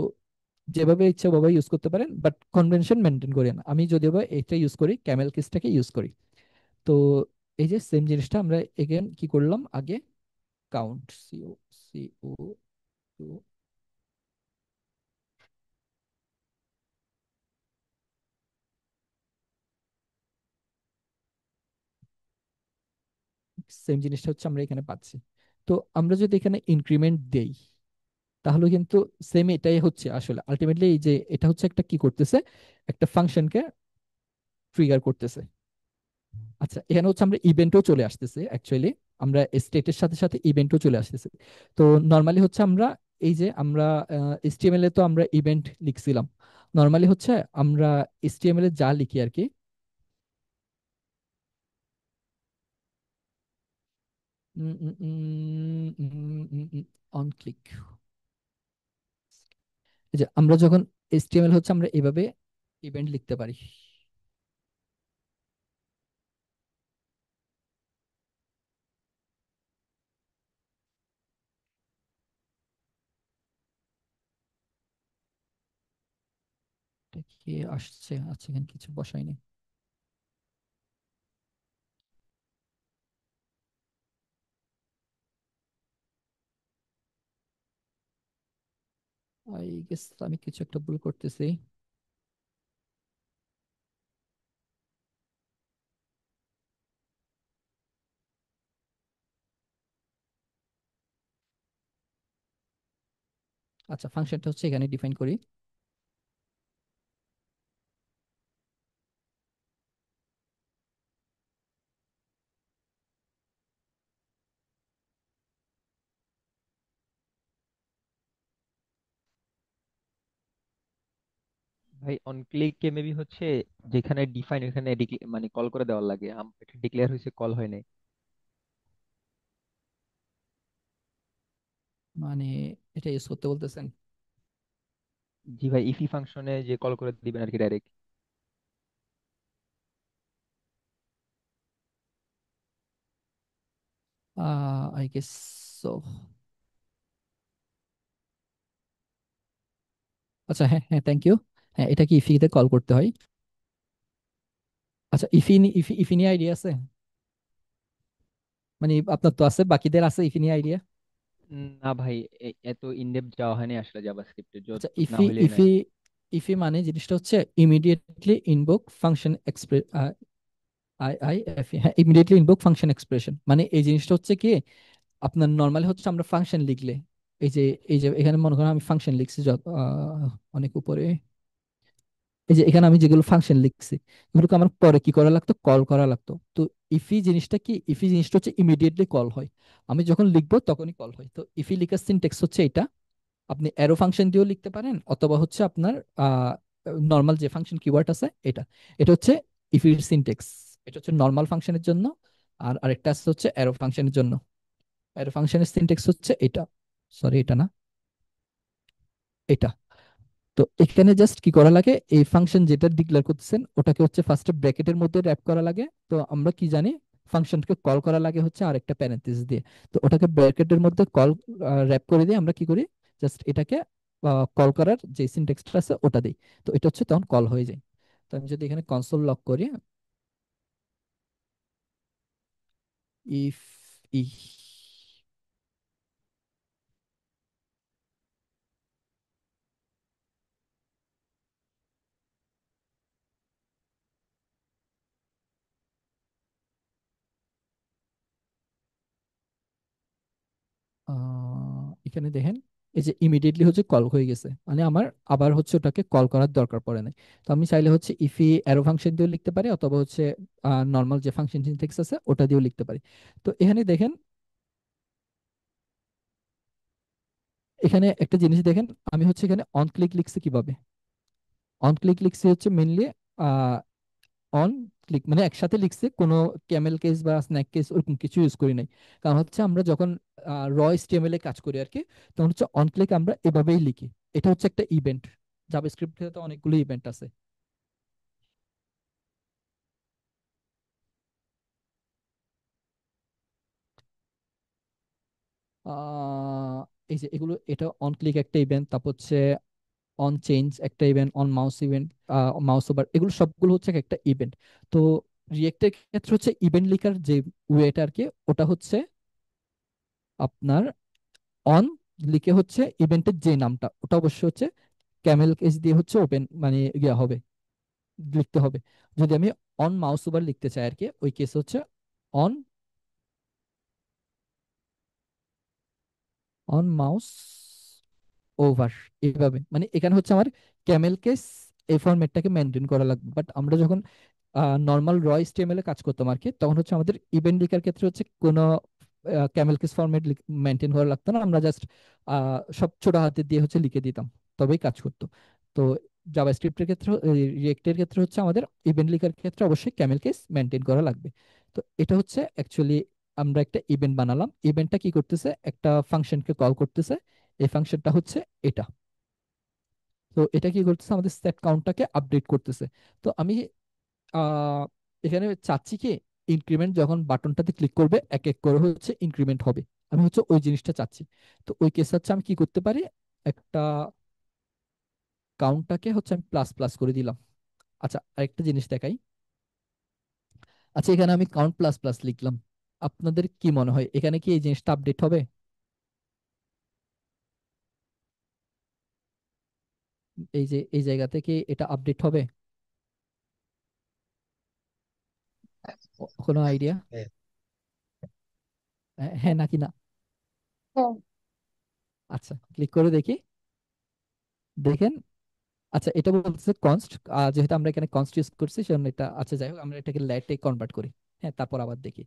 যেভাবে ইচ্ছা ওভাবে ইউজ করতে পারেন, বাট কনভেনশন মেনটেন করেন। আমি যদিও বা এটা ইউজ করি, ক্যামেল কেসটাকে ইউজ করি। তো এই যে সেম জিনিসটা আমরা এগেন কি করলাম, আগে কাউন্ট, সিও সিও সেম জিনিসটা হচ্ছে আমরা এখানে পাচ্ছি। তো আমরা যদি এখানে ইনক্রিমেন্ট দেই, তাহলে কিন্তু সেম এটাই হচ্ছে আসলে আলটিমেটলি, এই যে এটা হচ্ছে একটা কি করতেছে, একটা ফাংশনকে ট্রিগার করতেছে। আচ্ছা এখানে হচ্ছে আমরা ইভেন্টও চলে আসতেছে অ্যাকচুয়ালি, আমরা স্টেটের সাথে সাথে ইভেন্টও চলে আসতেছে। তো নর্মালি হচ্ছে আমরা এই যে আমরা এইচটিএমএল এ তো আমরা ইভেন্ট লিখছিলাম, নর্মালি হচ্ছে আমরা এইচটিএমএল এ যা লিখি আর কি, অন ক্লিক, এই যে আমরা যখন এইচটিএমএল হচ্ছে আমরা এভাবে ইভেন্ট লিখতে পারি। এটা কি আসছে, আচ্ছা এখানে কিছু বসাইনি। আই গেস আমি কিছু একটা ভুল করতেছি। আচ্ছা ফাংশনটা হচ্ছে এখানে ডিফাইন করি। ভাই অন ক্লিক কে মেবি হচ্ছে যেখানে ডিফাইন ওখানে মানে কল করে দেওয়ার লাগে, এটা ডিক্লেয়ার হয়েছে, কল হয় নাই। মানে এটা ইউজ করতে বলতেছেন? জি ভাই, ইফি ফাংশনে যে কল করে দিবেন আর কি ডাইরেক্ট। I guess so. আচ্ছা হ্যাঁ হ্যাঁ, থ্যাংক ইউ। হ্যাঁ এটা কি ইফিতে কল করতে হয়? আচ্ছা ইফি নিয়ে আইডিয়া আছে? মানে আপনার তো আছে, বাকিদের আছে ইফি নিয়ে আইডিয়া? না ভাই, এত ইনডেপথ যাওয়া হয়নি আসলে জাভাস্ক্রিপ্টে, আচ্ছা যতটুকু না ইফি হইলেই ইফি নাই। ইফি মানে জিনিসটা হচ্ছে immediately invoke function express, I I F, হ্যাঁ ইমিডিয়েটলি ইনভোক ফাংশন এক্সপ্রেশন। মানে এই জিনিসটা হচ্ছে কি, আপনার নর্মালি হচ্ছে আমরা ফাংশন লিখলে, এই যে এখানে মনে করেন আমি ফাংশন লিখছি অনেক উপরে, এই যে এখানে আমি যেগুলো ফাংশন লিখছি, এগুলোকে আমার পরে কি করা লাগতো, কল করা লাগতো। তো ইফি জিনিসটা কি, ইফি জিনিসটা হচ্ছে ইমিডিয়েটলি কল হয়, আমি যখন লিখবো তখনই কল হয়। তো ইফি লিখার সিনটেক্স হচ্ছে এটা। আপনি অ্যারো ফাংশন দিয়েও লিখতে পারেন, অথবা হচ্ছে আপনার নর্মাল যে ফাংশন কিওয়ার্ড আছে এটা, এটা হচ্ছে ইফির সিনটেক্স। এটা হচ্ছে নর্মাল ফাংশনের জন্য, আর আরেকটা আছে হচ্ছে অ্যারো ফাংশনের জন্য। অ্যারো ফাংশনের সিনটেক্স হচ্ছে এটা, সরি এটা না, এটা। তো এখানে জাস্ট কি করা লাগে, এই ফাংশন যেটা ডিক্লেয়ার করতেছেন ওটাকে হচ্ছে ফার্স্টে ব্র্যাকেটের মধ্যে র্যাপ করা লাগে। তো আমরা কি জানি, ফাংশনকে কল করা লাগে হচ্ছে আরেকটা প্যারেন্থেসিস দিয়ে। তো ওটাকে ব্র্যাকেটের মধ্যে কল র্যাপ করে দিয়ে আমরা কি করি, জাস্ট এটাকে কল করার যে সিনট্যাক্সটা আছে ওটা দিই। তো এটা হচ্ছে তখন কল হয়ে যায়। তো আমি যদি এখানে কনসোল লক করি, ইফ ই এখানে দেখেন, এই যে ইমিডিয়েটলি হচ্ছে কল হয়ে গেছে, মানে আমার আবার হচ্ছে ওটাকে কল করার দরকার পড়ে নাই। তো আমি চাইলে হচ্ছে ইফি অ্যারো ফাংশন দিয়েও লিখতে পারি, অথবা হচ্ছে নর্মাল যে ফাংশন সিনট্যাক্স আছে ওটা দিয়েও লিখতে পারি। তো এখানে দেখেন, এখানে একটা জিনিস দেখেন, আমি হচ্ছে এখানে অন ক্লিক লিখছি কিভাবে। অন ক্লিক লিখছি হচ্ছে মেনলি অন ক্লিক মানে একসাথে লিখছে, কোনো ক্যামেল কেস বা স্ন্যাক কেস ওরকম কিছু ইউজ করি নাই। কারণ হচ্ছে আমরা যখন র এসটিএমএল এ কাজ করি আর কি, তখন হচ্ছে অন ক্লিক আমরা এভাবেই লিখি। এটা হচ্ছে একটা ইভেন্ট, জাভাস্ক্রিপ্টে তো অনেকগুলো ইভেন্ট আছে। আহ, এই যে এগুলো, এটা অন ক্লিক একটা ইভেন্ট, তারপর হচ্ছে অন চেঞ্জ একটা event, on mouse event, mouse over, এগুলো সবগুলো হচ্ছে একটা ইভেন্ট। তো রিয়েক্টের ক্ষেত্রে হচ্ছে ইভেন্ট লিখার যে ওয়েটা আর কি, ওটা হচ্ছে আপনার অন লিখে হচ্ছে ইভেন্টের যে নামটা ওটা অবশ্যই হচ্ছে ক্যামেল কেস দিয়ে হচ্ছে ওপেন মানে ইয়া হবে, লিখতে হবে। যদি আমি অন মাউস ওভার লিখতে চাই আর কি, ওই কেস হচ্ছে অন অন মাউস ওভার, এইভাবে। মানে এখানে হচ্ছে আমার ক্যামেল কেস এই ফরম্যাটটাকে মেনটেন করা লাগবে। বাট আমরা যখন নর্মাল র এসটিএমএল এ কাজ করতাম আর কি, তখন হচ্ছে আমাদের ইভেন্ট লিখার ক্ষেত্রে হচ্ছে কোনো ক্যামেল কেস ফরম্যাট মেনটেন করা লাগতো না, আমরা জাস্ট সব ছোট হাতে দিয়ে হচ্ছে লিখে দিতাম, তবেই কাজ করতো। তো জাভাস্ক্রিপ্টের ক্ষেত্রে, রিয়েক্টের ক্ষেত্রে হচ্ছে আমাদের ইভেন্ট লিখার ক্ষেত্রে অবশ্যই ক্যামেল কেস মেনটেন করা লাগবে। তো এটা হচ্ছে অ্যাকচুয়ালি আমরা একটা ইভেন্ট বানালাম, ইভেন্টটা কি করতেছে, একটা ফাংশনকে কল করতেছে। এই ফাংশনটা হচ্ছে এটা। তো এটা কি করতেছে, আমাদের সেট কাউন্টটাকে আপডেট করতেছে। তো আমি আহ এখানে চাচ্ছি কি, ইনক্রিমেন্ট যখন বাটনটাতে ক্লিক করবে এক এক করে হচ্ছে ইনক্রিমেন্ট হবে, আমি হচ্ছে ওই জিনিসটা চাচ্ছি। তো ওই কেস হচ্ছে আমি কি করতে পারি, একটা কাউন্টটাকে হচ্ছে আমি প্লাস প্লাস করে দিলাম। আচ্ছা আরেকটা জিনিস দেখাই। আচ্ছা এখানে আমি কাউন্ট প্লাস প্লাস লিখলাম, আপনাদের কি মনে হয় এখানে কি এই জিনিসটা আপডেট হবে? এই যে এই জায়গা থেকে এটা আপডেট হবে, কোনো আইডিয়া? হ্যাঁ। হ্যাঁ নাকি না? হ্যাঁ। আচ্ছা ক্লিক করে দেখি, দেখেন। আচ্ছা এটা বলতেছে কনস্ট, যেহেতু আমরা এখানে কনস্ট ইউজ করছি সেজন্য এটা, আচ্ছা যাই হোক আমরা এটাকে লেটে কনভার্ট করি। হ্যাঁ তারপর আবার দেখি,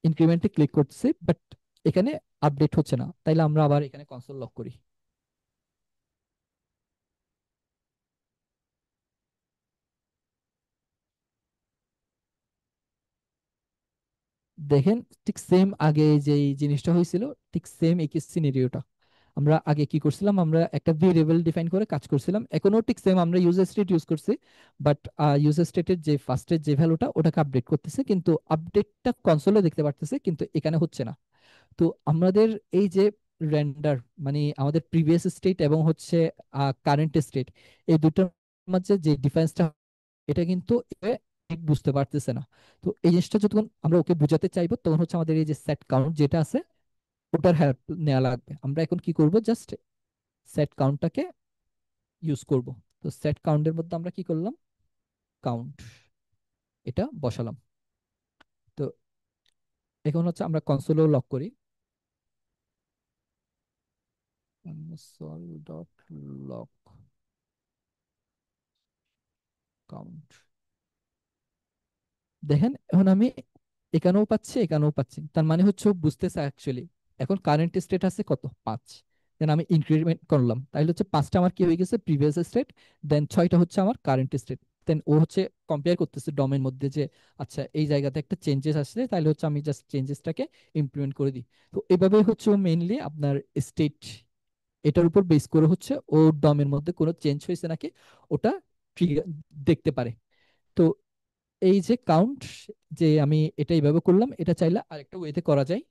ইনক্রিমেন্টে ক্লিক করতেছি বাট এখানে আপডেট হচ্ছে না, তাইলে আমরা আবার এখানে কনসোল লক করি। দেখেন ঠিক সেম আগে যে জিনিসটা হয়েছিল, ঠিক সেম একই সিনারিওটা। আমরা আগে কি করছিলাম, আমরা একটা ভেরিয়েবল ডিফাইন করে কাজ করছিলাম, এখনো ঠিক সেম আমরা ইউজার স্টেট ইউজ করছি। বাট ইউজার স্টেটের যে ফার্স্টের যে ভ্যালুটা ওটাকে আপডেট করতেছে, কিন্তু আপডেটটা কনসোলে দেখতে পারতেছে কিন্তু এখানে হচ্ছে না। তো আমাদের এই যে রেন্ডার মানে আমাদের প্রিভিয়াস স্টেট এবং হচ্ছে কারেন্ট স্টেট, এই দুটোর মাঝে যে ডিফারেন্সটা, এটা কিন্তু এ ঠিক বুঝতে পারতেছে না। তো এই জিনিসটা যখন আমরা ওকে বুঝাতে চাইবো, তখন হচ্ছে আমাদের এই যে সেট কাউন্ট যেটা আছে ওটার হেল্প নেওয়া লাগবে। আমরা এখন কি করব, জাস্ট সেট কাউন্টটাকে ইউজ করব। তো সেট কাউন্টের মধ্যে আমরা কি করলাম, কাউন্ট এটা বসালাম। তো এখন হচ্ছে আমরা কনসোলেও লক করি, console.log। কাউন্ট। দেখেন এখন আমি এখানেও পাচ্ছি এখানেও পাচ্ছি, তার মানে হচ্ছে ও বুঝতেছে অ্যাকচুয়ালি এখন কারেন্ট স্টেট আছে কত 5, দেন আমি ইনক্রিমেন্ট করলাম তাহলে হচ্ছে 5টা আমার কি হয়ে গেছে প্রিভিয়াস স্টেট, দেন 6টা হচ্ছে আমার কারেন্ট স্টেট। দেন ও হচ্ছে কম্পেয়ার করতেছে ডোমের মধ্যে যে আচ্ছা এই জায়গাতে একটা চেঞ্জেস আসলে তাহলে হচ্ছে আমি জাস্ট চেঞ্জেসটাকে ইমপ্লিমেন্ট করে দিই। তো এভাবে হচ্ছে ও মেইনলি আপনার স্টেট এটার উপর বেস করে হচ্ছে ও ডোমের মধ্যে কোনো চেঞ্জ হয়েছে নাকি ওটা দেখতে পারে। তো এই যে কাউন্ট, যে আমি এটা এইভাবে করলাম, এটা চাইলে আরেকটা ওয়েতে করা যায়,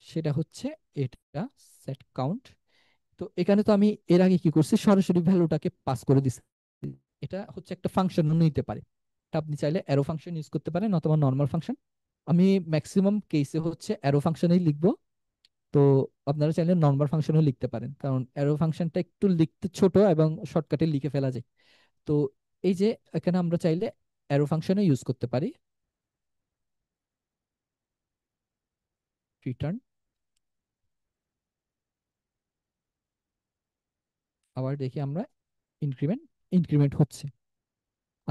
সেটা হচ্ছে এটা সেট কাউন্ট। তো এখানে তো আমি এর আগে কি করছি সরাসরি ভ্যালুটাকে পাস করে দিচ্ছি, এটা হচ্ছে একটা ফাংশন নিতে পারে। এটা আপনি চাইলে অ্যারো ফাংশন ইউজ করতে পারেন অথবা নর্মাল ফাংশন। আমি ম্যাক্সিমাম কেসে হচ্ছে অ্যারো ফাংশনেই লিখবো। তো আপনারা চাইলে নর্মাল ফাংশনও লিখতে পারেন, কারণ অ্যারো ফাংশনটা একটু লিখতে ছোট এবং শর্টকাটে লিখে ফেলা যায়। তো এই যে এখানে আমরা চাইলে অ্যারো ফাংশনও ইউজ করতে পারি, রিটার্ন, আবার দেখি আমরা ইনক্রিমেন্ট, ইনক্রিমেন্ট হচ্ছে।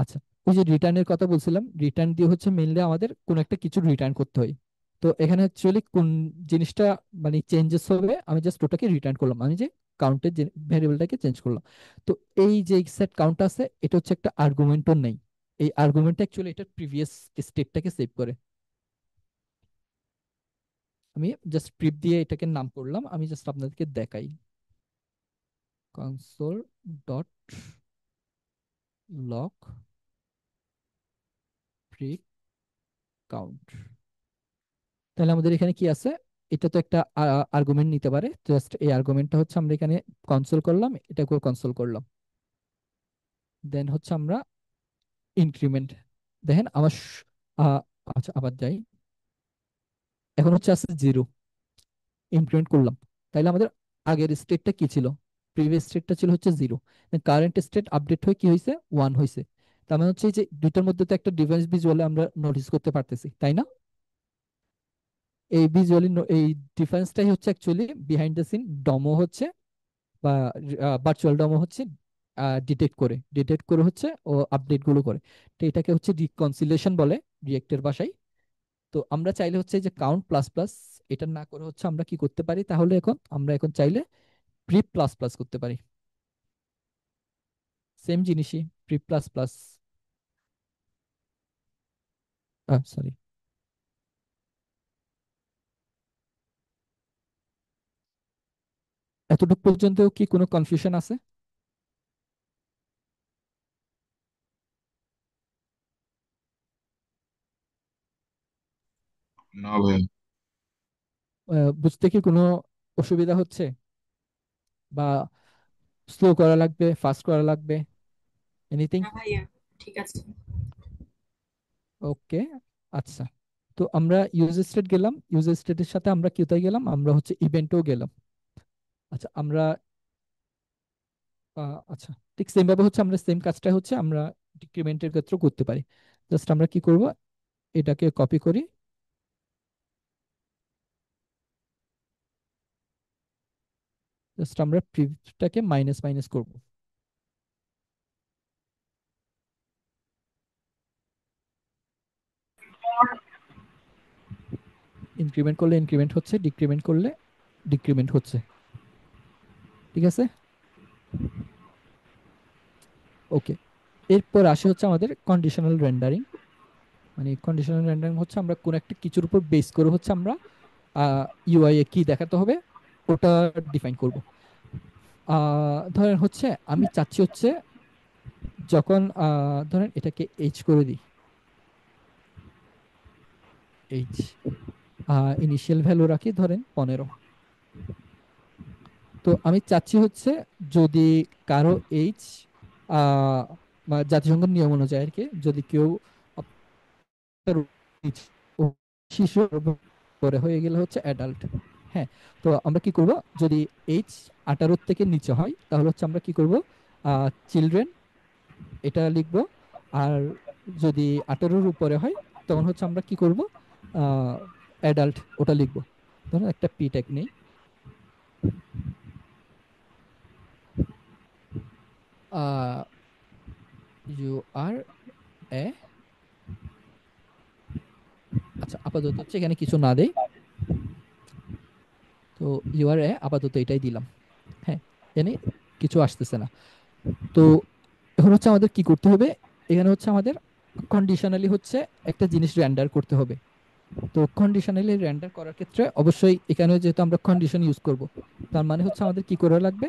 আচ্ছা, ওই যে রিটার্নের কথা বলছিলাম, রিটার্ন দিয়ে হচ্ছে মেইনলি আমাদের কোন একটা কিছু রিটার্ন করতে হয়। তো এখানে অ্যাকচুয়ালি কোন জিনিসটা মানে চেঞ্জেস হবে আমি জাস্ট ওটাকে রিটার্ন করলাম, আমি যে কাউন্টের যে ভ্যারিয়েবলটাকে চেঞ্জ করলাম। তো এই যে সেট কাউন্ট আছে এটা হচ্ছে একটা আর্গুমেন্টও নেই, এই আর্গুমেন্টটা অ্যাকচুয়ালি এটার প্রিভিয়াস স্টেটটাকে সেভ করে। আমি জাস্ট প্রিভ দিয়ে এটাকে নাম করলাম, আমি জাস্ট আপনাদেরকে দেখাই কনসোল ডট লগ প্রিভ কাউন্ট। তাহলে আমাদের এখানে কি আছে, এটা তো একটা আর্গুমেন্ট নিতে পারে, জাস্ট এই আর্গুমেন্টটা হচ্ছে আমরা এখানে কনসোল করলাম, এটাকেও কনসোল করলাম। দেন হচ্ছে আমরা ইনক্রিমেন্ট, দেখেন আমার আচ্ছা আবার যাই, এখন হচ্ছে আছে 0, ইনক্রিমেন্ট করলাম, তাইলে আমাদের আগের স্টেটটা কি ছিল, প্রিভিয়াস স্টেটটা ছিল হচ্ছে 0, কারেন্ট স্টেট আপডেট হয়ে কি হয়েছে 1 হয়েছে। তার মানে হচ্ছে এই যে দুইটার মধ্যে তো একটা ডিফারেন্স ভিজুয়ালি আমরা নোটিস করতে পারতেছি, তাই না? এই ভিজুয়ালি এই ডিফারেন্সটাই হচ্ছে অ্যাকচুয়ালি বিহাইন্ড দ্য সিন ডমো হচ্ছে বা ভার্চুয়াল ডমো হচ্ছে ডিটেক্ট করে হচ্ছে ও আপডেট গুলো করে। তো এটাকে হচ্ছে রিকনসিলেশন বলে রিয়েক্টের ভাষায়। তো আমরা চাইলে হচ্ছে যে কাউন্ট প্লাস প্লাস এটা না করে হচ্ছে আমরা কি করতে পারি, তাহলে এখন আমরা এখন চাইলে প্রি প্লাস প্লাস করতে পারি, সেম জিনিসই প্রি প্লাস প্লাস, সরি। এতটুকু পর্যন্ত কি কোনো কনফিউশন আছে? না ভাই। বুঝতে কি কোনো অসুবিধা হচ্ছে, বা স্লো করা লাগবে, ফাস্ট করা লাগবে, এনিথিং? না ভাইয়া, ঠিক আছে। ওকে, আচ্ছা। তো আমরা ইউজ স্টেট গেলাম, ইউজ স্টেটের সাথে আমরা কোথায় গেলাম, আমরা হচ্ছে ইভেন্টও গেলাম। আচ্ছা আমরা আচ্ছা ঠিক সেম ভাবে হচ্ছে আমরা সেম কাজটা হচ্ছে আমরা ডিক্রিমেন্টের ক্ষেত্রেও করতে পারি। জাস্ট আমরা কি করব, এটাকে কপি করি, জাস্ট আমরা প্রিভটাকে মাইনাস মাইনাস করব। ইনক্রিমেন্ট করলে ইনক্রিমেন্ট হচ্ছে, ডিক্রিমেন্ট করলে ডিক্রিমেন্ট হচ্ছে, ঠিক আছে। ওকে, এরপর আসে হচ্ছে আমাদের কন্ডিশনাল রেন্ডারিং। মানে কন্ডিশনাল রেন্ডারিং হচ্ছে আমরা কোন একটা কিছুর উপর বেস করে হচ্ছে আমরা ইউআই এ কি দেখাতে হবে ওটা ডিফাইন করব। ধরেন হচ্ছে আমি চাচ্ছি হচ্ছে যখন ধরেন এটাকে এইচ করে দিই, এইচ ইনিশিয়াল ভ্যালু রাখি ধরেন 15। তো আমি চাচ্ছি হচ্ছে যদি কারো এইচ জাতিসংঘের নিয়ম অনুযায়ী আর কি, যদি কেউ আপনার age ও শিশু পরে হয়ে গেলে হচ্ছে অ্যাডাল্ট। হ্যাঁ, তো আমরা কি করব, যদি এইচ 18 থেকে নিচে হয় তাহলে হচ্ছে আমরা কি করব, চিলড্রেন এটা লিখবো। আর যদি 18-র উপরে হয় তখন হচ্ছে আমরা কি করব, অ্যাডাল্ট ওটা লিখবো। ধরুন একটা পি ট্যাগ নেই, ইউ আর এ, আচ্ছা আপাতত হচ্ছে এখানে কিছু না দেই, তো ইউ আর এ আপাতত এটাই দিলাম। হ্যাঁ, এখানে কিছু আসতেছে না। তো এখন হচ্ছে আমাদের কি করতে হবে, এখানে হচ্ছে আমাদের কন্ডিশনালি হচ্ছে একটা জিনিস রেন্ডার করতে হবে। তো কন্ডিশনালি রেন্ডার করার ক্ষেত্রে অবশ্যই এখানে যেহেতু আমরা কন্ডিশন ইউজ করব, তার মানে হচ্ছে আমাদের কি করা লাগবে,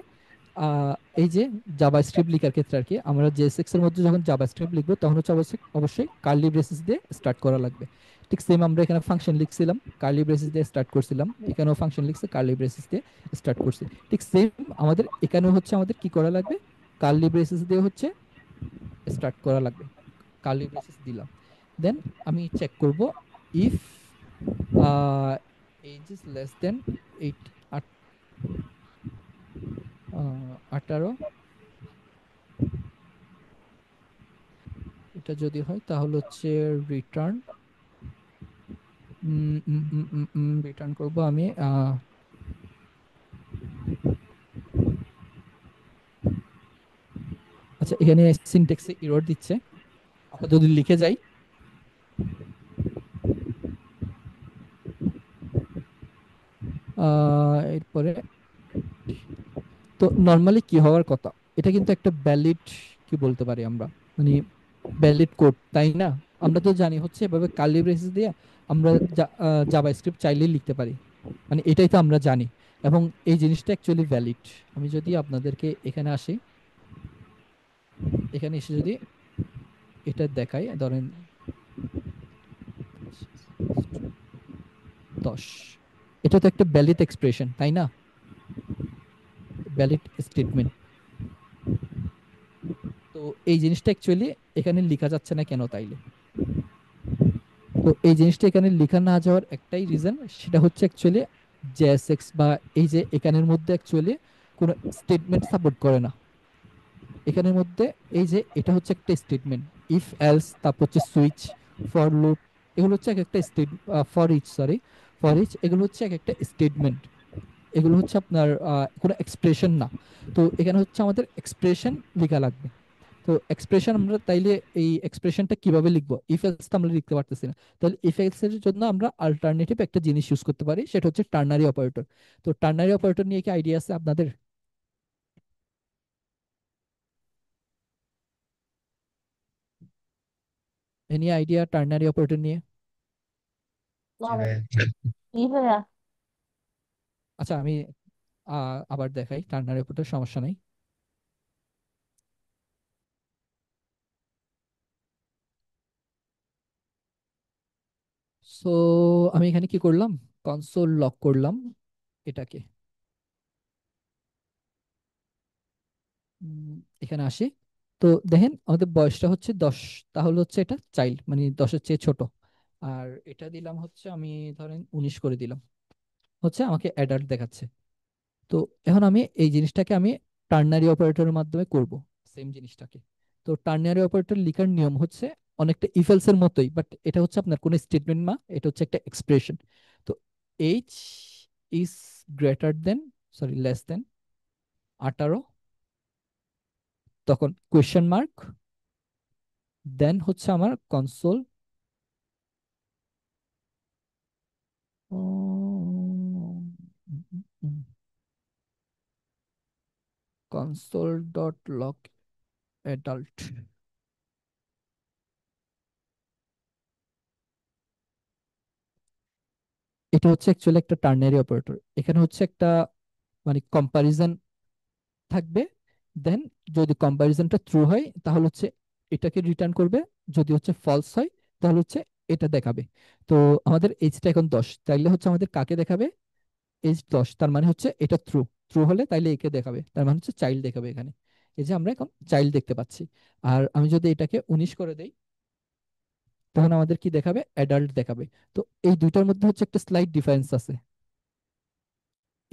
এই যে জাভাস্ক্রিপ্ট লেখার ক্ষেত্রে আর কি, আমরা জেএসএক্স এর মধ্যে যখন জাভাস্ক্রিপ্ট লিখবো তখন হচ্ছে অবশ্যই অবশ্যই কার্লি ব্রেসেস দিয়ে স্টার্ট করা লাগবে। ঠিক সেম আমরা এখানে ফাংশন লিখছিলাম, কার্লি ব্রেসেস দিয়ে স্টার্ট করছিলাম, এখানেও ফাংশন লিখছে কার্লি ব্রেসেস দিয়ে স্টার্ট করছি। ঠিক সেম আমাদের এখানেও হচ্ছে আমাদের কি করা লাগবে, কার্লি ব্রেসেস দিয়ে হচ্ছে স্টার্ট করা লাগবে। কার্লি ব্রেসেস দিলাম, দেন আমি চেক করব if age is less than 18, এটা যদি হয় তাহলে হচ্ছে রিটার্ন রিটার্ন করব আমি আচ্ছা এখানে সিনট্যাক্সে এরর দিচ্ছে, আমরা যদি লিখে যাই, এরপরে তো নর্মালি কি হওয়ার কথা, এটা কিন্তু একটা ভ্যালিড, কি বলতে পারি আমরা, মানে ভ্যালিড কোড, তাই না? আমরা তো জানি হচ্ছে এভাবে কার্লি ব্রেসেস দিয়ে আমরা জাভাস্ক্রিপ্ট চাইলেই লিখতে পারি, মানে এটাই তো আমরা জানি, এবং এই জিনিসটা অ্যাকচুয়ালি ভ্যালিড। আমি যদি আপনাদেরকে এখানে আসি, এখানে এসে যদি এটা দেখাই, ধরেন 10, এটা তো একটা ভ্যালিড এক্সপ্রেশন, তাই না? Valid statement. তো এই জিনিসটা অ্যাকচুয়ালি এখানে লেখা যাচ্ছে না কেন তাইলে? তো এই জিনিসটা এখানে লেখা না যাওয়ার একটাই রিজন, সেটা হচ্ছে অ্যাকচুয়ালি জেএসএক্স বা এই যে এখানের মধ্যে অ্যাকচুয়ালি কোনো স্টেটমেন্ট সাপোর্ট করে না। এখানের মধ্যে এই যে এটা হচ্ছে একটা স্টেটমেন্ট, ইফ এলস, তারপর হচ্ছে সুইচ, ফর লুপ, এগুলো হচ্ছে এক একটা state, for each, sorry, for each, এগুলো হচ্ছে এক একটা স্টেটমেন্ট, এগুলো হচ্ছে আপনার কোনো এক্সপ্রেশন না। তো এখানে হচ্ছে আমাদের এক্সপ্রেশন লেখা লাগবে। তো এক্সপ্রেশন আমরা তাইলে এই এক্সপ্রেশনটা কিভাবে লিখবো, ইফ এলস তো আমরা লিখতে পারতেছি না, তাহলে ইফ এলস এর জন্য আমরা অল্টারনেটিভ একটা জিনিস ইউজ করতে পারি, সেটা হচ্ছে টার্নারি অপারেটর। তো টার্নারি অপারেটর নিয়ে কি আইডিয়া আছে আপনাদের? এনি আইডিয়া টার্নারি অপারেটর নিয়ে? না জি ভাই, ভাইয়া। কি ভাইয়া? আচ্ছা আমি আবার দেখাই, টার্নারি অপারেটর, সমস্যা নাই। সো আমি এখানে কি করলাম, কনসোল লক করলাম এটাকে, উম, এখানে আসি। তো দেখেন আমাদের বয়সটা হচ্ছে 10, তাহলে হচ্ছে এটা চাইল্ড, মানে 10-এর চেয়ে ছোট। আর এটা দিলাম হচ্ছে আমি ধরেন 19 করে দিলাম, হচ্ছে আমাকে অ্যাডাল্ট দেখাচ্ছে। তো এখন আমি এই জিনিসটাকে আমি টার্নারি অপারেটরের মাধ্যমে করব, সেম জিনিসটাকে। তো টার্নারি অপারেটর লেখার নিয়ম হচ্ছে অনেকটা ইফেলস এর মতোই, বাট এটা হচ্ছে আপনার কোনো স্টেটমেন্ট না, এটা হচ্ছে একটা এক্সপ্রেশন। তো H is greater than, sorry less than 18, তখন কোয়েশ্চেন মার্ক, দেন হচ্ছে আমার console, console dot log adult. এটা হচ্ছে অ্যাকচুয়ালি একটা টার্নারি অপারেটর, এখানে হচ্ছে একটা মানে কম্পারিজন থাকবে, দেন যদি কম্পারিজনটা ট্রু হয় তাহলে হচ্ছে এটাকে রিটার্ন করবে, যদি হচ্ছে ফলস হয় তাহলে হচ্ছে এটা দেখাবে। তো আমাদের এইচটা এখন 10, তাইলে হচ্ছে আমাদের কাকে দেখাবে, এইচ 10, তার মানে হচ্ছে এটা ট্রু, ট্রু হলে তাইলে একে দেখাবে, তার মানে হচ্ছে চাইল্ড দেখাবে এখানে। এই যে আমরা এখন চাইল্ড দেখতে পাচ্ছি। আর আমি যদি এটাকে 19 করে দেই, তখন আমাদের কি দেখাবে, অ্যাডাল্ট দেখাবে। তো এই দুইটার মধ্যে হচ্ছে একটা স্লাইড ডিফারেন্স আছে,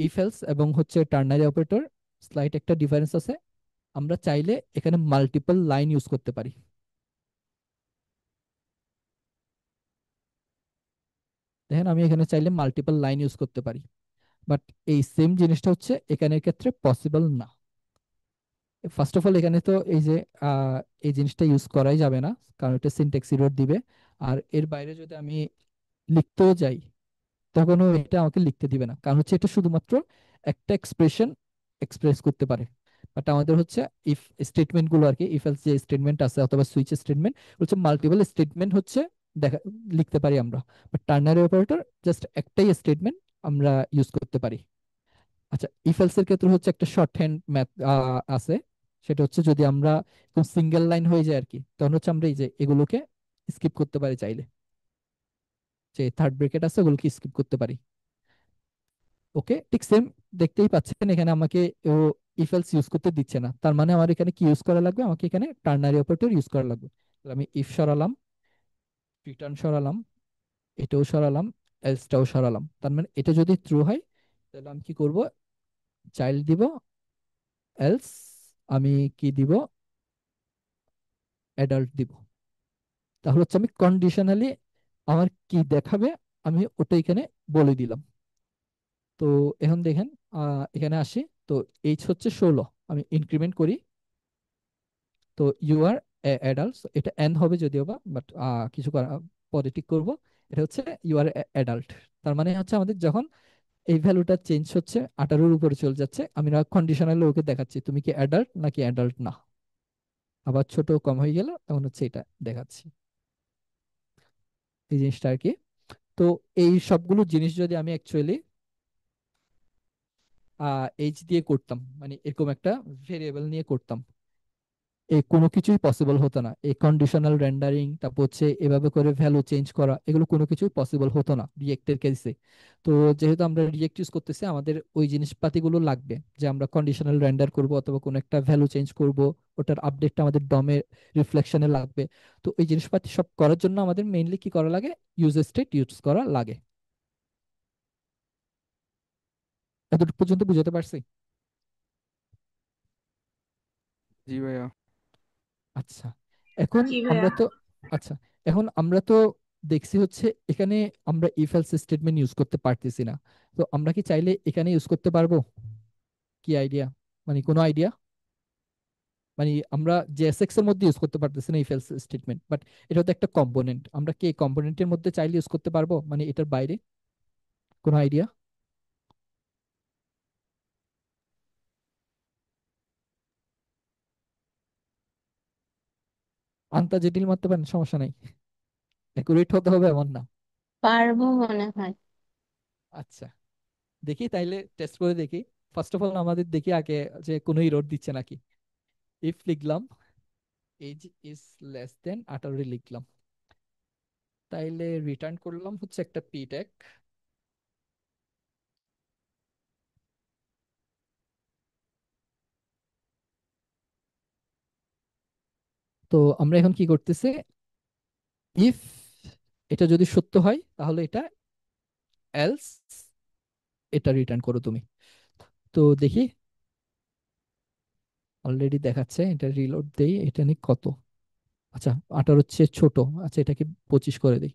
ইফ এলস এবং হচ্ছে টার্নারি অপারেটর, স্লাইড একটা ডিফারেন্স আছে। আমরা চাইলে এখানে মাল্টিপল লাইন ইউজ করতে পারি। দেখেন আমি এখানে চাইলে মাল্টিপল লাইন ইউজ করতে পারি, বাট এই সেম জিনিসটা হচ্ছে এখানের ক্ষেত্রে পসিবল না। ফার্স্ট অফ অল এখানে তো এই যে আহ, এই জিনিসটা ইউজ করাই যাবে না, কারণ এটা সিনট্যাক্স এরর দিবে। আর এর বাইরে যদি আমি লিখতেও যাই তখনও এটা আমাকে লিখতে দিবে না, কারণ হচ্ছে এটা শুধুমাত্র একটা এক্সপ্রেশন এক্সপ্রেস করতে পারে। বাট আমাদের হচ্ছে ইফ স্টেটমেন্ট গুলো আর কি, ইফ এলস যে স্টেটমেন্ট আছে অথবা সুইচ স্টেটমেন্ট হচ্ছে মাল্টিপল স্টেটমেন্ট হচ্ছে দেখা লিখতে পারি আমরা। বাট টার্নারি অপারেটর জাস্ট একটাই স্টেটমেন্ট আমরা ইউজ করতে পারি। আচ্ছা, ইফ এলস এর ক্ষেত্রে হচ্ছে একটা শর্ট হ্যান্ড ম্যাথ আছে। সেটা হচ্ছে যদি আমরা সিঙ্গেল লাইন হয়ে যায় আর কি, তখন হচ্ছে আমরা এই যে এগুলোকে স্কিপ করতে পারি চাইলে, যে থার্ড ব্রেকেট আছে ওগুলোকে স্কিপ করতে পারি। ওকে, ঠিক সেম দেখতেই পাচ্ছেন এখানে আমাকে ও ইফ এলস ইউজ করতে দিচ্ছে না, তার মানে আমার এখানে কি ইউজ করা লাগবে, আমাকে এখানে টার্নারি অপারেটর ইউজ করা লাগবে। তাহলে আমি ইফ সরালাম, রিটার্ন সরালাম, এটাও সরালাম, এলসটাও সরালাম। তার মানে এটা যদি ট্রু হয় তাহলে আমি কি করব, চাইল্ড দিব, এলস আমি কি দিব, অ্যাডাল্ট দিব। তাহলে হচ্ছে আমি কন্ডিশনালি আমার কি দেখাবে আমি ওটা এখানে বলে দিলাম। তো এখন দেখেন এখানে আসি। তো এইচ হচ্ছে 16, আমি ইনক্রিমেন্ট করি। তো ইউ আর অ্যাডাল্ট, এটা এন হবে যদিও বা, বাট কিছু পরে ঠিক করবো। এটা হচ্ছে ইউ আর অ্যাডাল্ট। তার মানে হচ্ছে আমাদের যখন এই ভ্যালুটা চেঞ্জ হচ্ছে 18-র উপরে চলে যাচ্ছে, আমি না কন্ডিশনালি ওকে দেখাচ্ছি তুমি কি অ্যাডাল্ট নাকি অ্যাডাল্ট না। আবার ছোট কম হয়ে গেল, তখন হচ্ছে এটা দেখাচ্ছি, এই জিনিসটা আর কি। তো এই সবগুলো জিনিস যদি আমি অ্যাকচুয়ালি এইচ দিয়ে করতাম, মানে এরকম একটা ভেরিয়েবল নিয়ে করতাম, এই কোনো কিছুই পসিবল হতো না। এই কন্ডিশনাল রেন্ডারিং, তারপর হচ্ছে এভাবে করে ভ্যালু চেঞ্জ করা, এগুলো কোনো কিছুই পসিবল হতো না রিয়েক্টের কেসে। তো যেহেতু আমরা রিয়েক্ট ইউজ করতেছি, আমাদের ওই জিনিসপাতিগুলো লাগবে, যে আমরা কন্ডিশনাল রেন্ডার করব অথবা কোনো একটা ভ্যালু চেঞ্জ করব, ওটার আপডেটটা আমাদের ডমে রিফ্লেকশনে লাগবে। তো এই জিনিসপাতি সব করার জন্য আমাদের মেইনলি কি করা লাগে, ইউজ স্টেট ইউজ করা লাগে। এতটুকু পর্যন্ত বুঝাতে পারছি? জি ভাইয়া। আচ্ছা, এখন জি ভাইয়া। আমরা তো আচ্ছা, এখন আমরা তো দেখছি হচ্ছে এখানে আমরা ইফ এলস স্টেটমেন্ট ইউজ করতে পারতেছি না। তো আমরা কি চাইলে এখানে ইউজ করতে পারবো? কি আইডিয়া, মানে কোনো আইডিয়া? মানে আমরা জেএসএক্স এর মধ্যে ইউজ করতে পারতেছি না ইফ এলস স্টেটমেন্ট, বাট এটা তো একটা কম্পোনেন্ট, আমরা কি এই কম্পোনেন্টের মধ্যে চাইলে ইউজ করতে পারবো, মানে এটার বাইরে কোনো আইডিয়া? আনতা জটিল মারতে পারেন, সমস্যা নাই, অ্যাকুরেট হতে হবে এমন না। পারবো মনে হয়। আচ্ছা, দেখি তাইলে টেস্ট করে দেখি। ফার্স্ট অফ অল আমাদের দেখি আগে যে কোনো ইরর দিচ্ছে নাকি। ইফ লিখলাম এজ ইজ লেস দেন 18 লিখলাম, তাইলে রিটার্ন করলাম হচ্ছে একটা পি ট্যাগ। তো আমরা এখন কি করতেছি, ইফ এটা যদি সত্য হয় তাহলে এটা, এলস এটা রিটার্ন করো তুমি। তো দেখি, অলরেডি দেখাচ্ছে, এটা রিলোড দেই, এটা নিয়ে কত। আচ্ছা, 18 হচ্ছে ছোট, আচ্ছা এটাকে 25 করে দিই।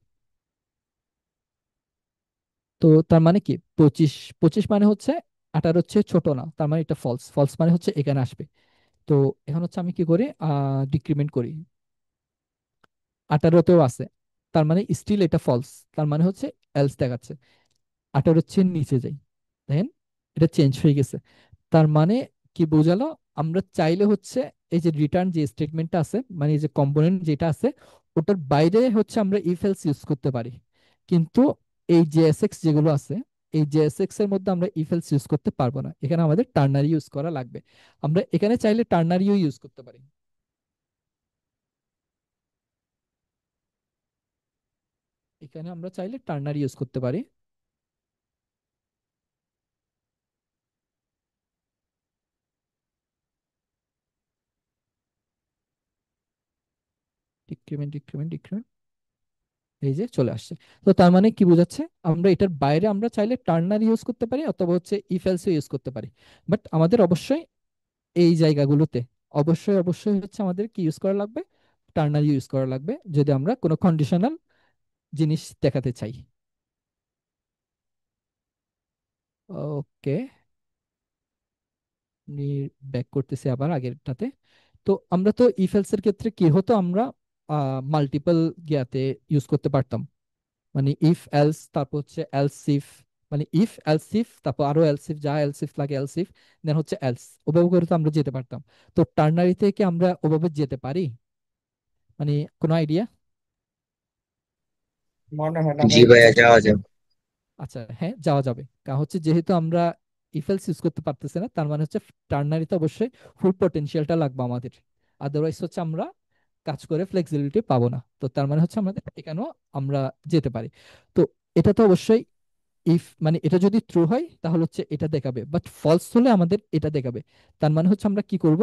তো তার মানে কি 25, 25 মানে হচ্ছে 18 হচ্ছে ছোট না, তার মানে এটা ফলস, ফলস মানে হচ্ছে এখানে আসবে। তো এখন হচ্ছে আমি কি করি, ডিক্রিমেন্ট করি, 18তেও আছে, তার মানে স্টিল এটা ফলস, তার মানে হচ্ছে এলস দেখাচ্ছে। 18 হচ্ছে নিচে যাই, দেখেন এটা চেঞ্জ হয়ে গেছে। তার মানে কি বোঝালো, আমরা চাইলে হচ্ছে এই যে রিটার্ন যে স্টেটমেন্টটা আছে, মানে এই যে কম্পোনেন্ট যেটা আছে ওটার বাইরে হচ্ছে আমরা ইফ এলস ইউজ করতে পারি, কিন্তু এই জেএসএক্স যেগুলো আছে, এই জেএসএক্স এর মধ্যে আমরা ইফ এলস ইউজ করতে পারবো না, এখানে আমাদের টার্নারি ইউজ করা লাগবে। আমরা এখানে চাইলে টার্নারিও ইউজ করতে পারি, এখানে আমরা চাইলে টার্নারি ইউজ করতে পারি। ডিক্রিমেন্ট ডিক্রিমেন্ট ডিক্রিমেন্ট, এই যে চলে আসছে। তো তার মানে কি বোঝাচ্ছে, আমরা এটার বাইরে আমরা চাইলে টার্নারি ইউজ করতে পারি অথবা হচ্ছে ইফ এলস ইউজ করতে পারি। বাট আমাদের অবশ্যই এই জায়গাগুলোতে অবশ্যই অবশ্যই হচ্ছে আমাদের কি ইউজ করা লাগবে, টার্নারি ইউজ করা লাগবে, যদি আমরা কোনো কন্ডিশনাল জিনিস দেখাতে চাই। ওকে, আমি ব্যাক করতেছি আবার আগেরটাতে। তো আমরা তো ইফ এলস এর ক্ষেত্রে কি হতো, আমরা মাল্টিপল গিয়াতে ইউজ করতে পারতাম। মানে ইফ এলস, তারপর হচ্ছে এলস ইফ, মানে ইফ এলস ইফ, তারপর আরো এলস ইফ, যা এলস ইফ লাগে এলস ইফ, দেন হচ্ছে এলস, ওভাবে করে তো আমরা যেতে পারতাম। তো টার্নারিতে কি আমরা ওভাবে যেতে পারি? মানে কোনো আইডিয়া? মনে হয় না জি ভাই। ভাইয়া, যাওয়া যাবে। আচ্ছা, হ্যাঁ যাওয়া যাবে, কারণ হচ্ছে যেহেতু আমরা ইফেলস ইউজ করতে পারতেছি না, তার মানে হচ্ছে টার্নারিতে অবশ্যই ফুল পটেনশিয়ালটা লাগবে আমাদের, আদারওয়াইজ হচ্ছে আমরা কাজ করে ফ্লেক্সিবিলিটি পাবো না। তো তার মানে হচ্ছে আমাদের এখানেও আমরা যেতে পারি। তো এটা তো অবশ্যই ইফ, মানে এটা যদি ট্রু হয় তাহলে হচ্ছে এটা দেখাবে, বাট ফলস হলে আমাদের এটা দেখাবে। তার মানে হচ্ছে আমরা কি করব,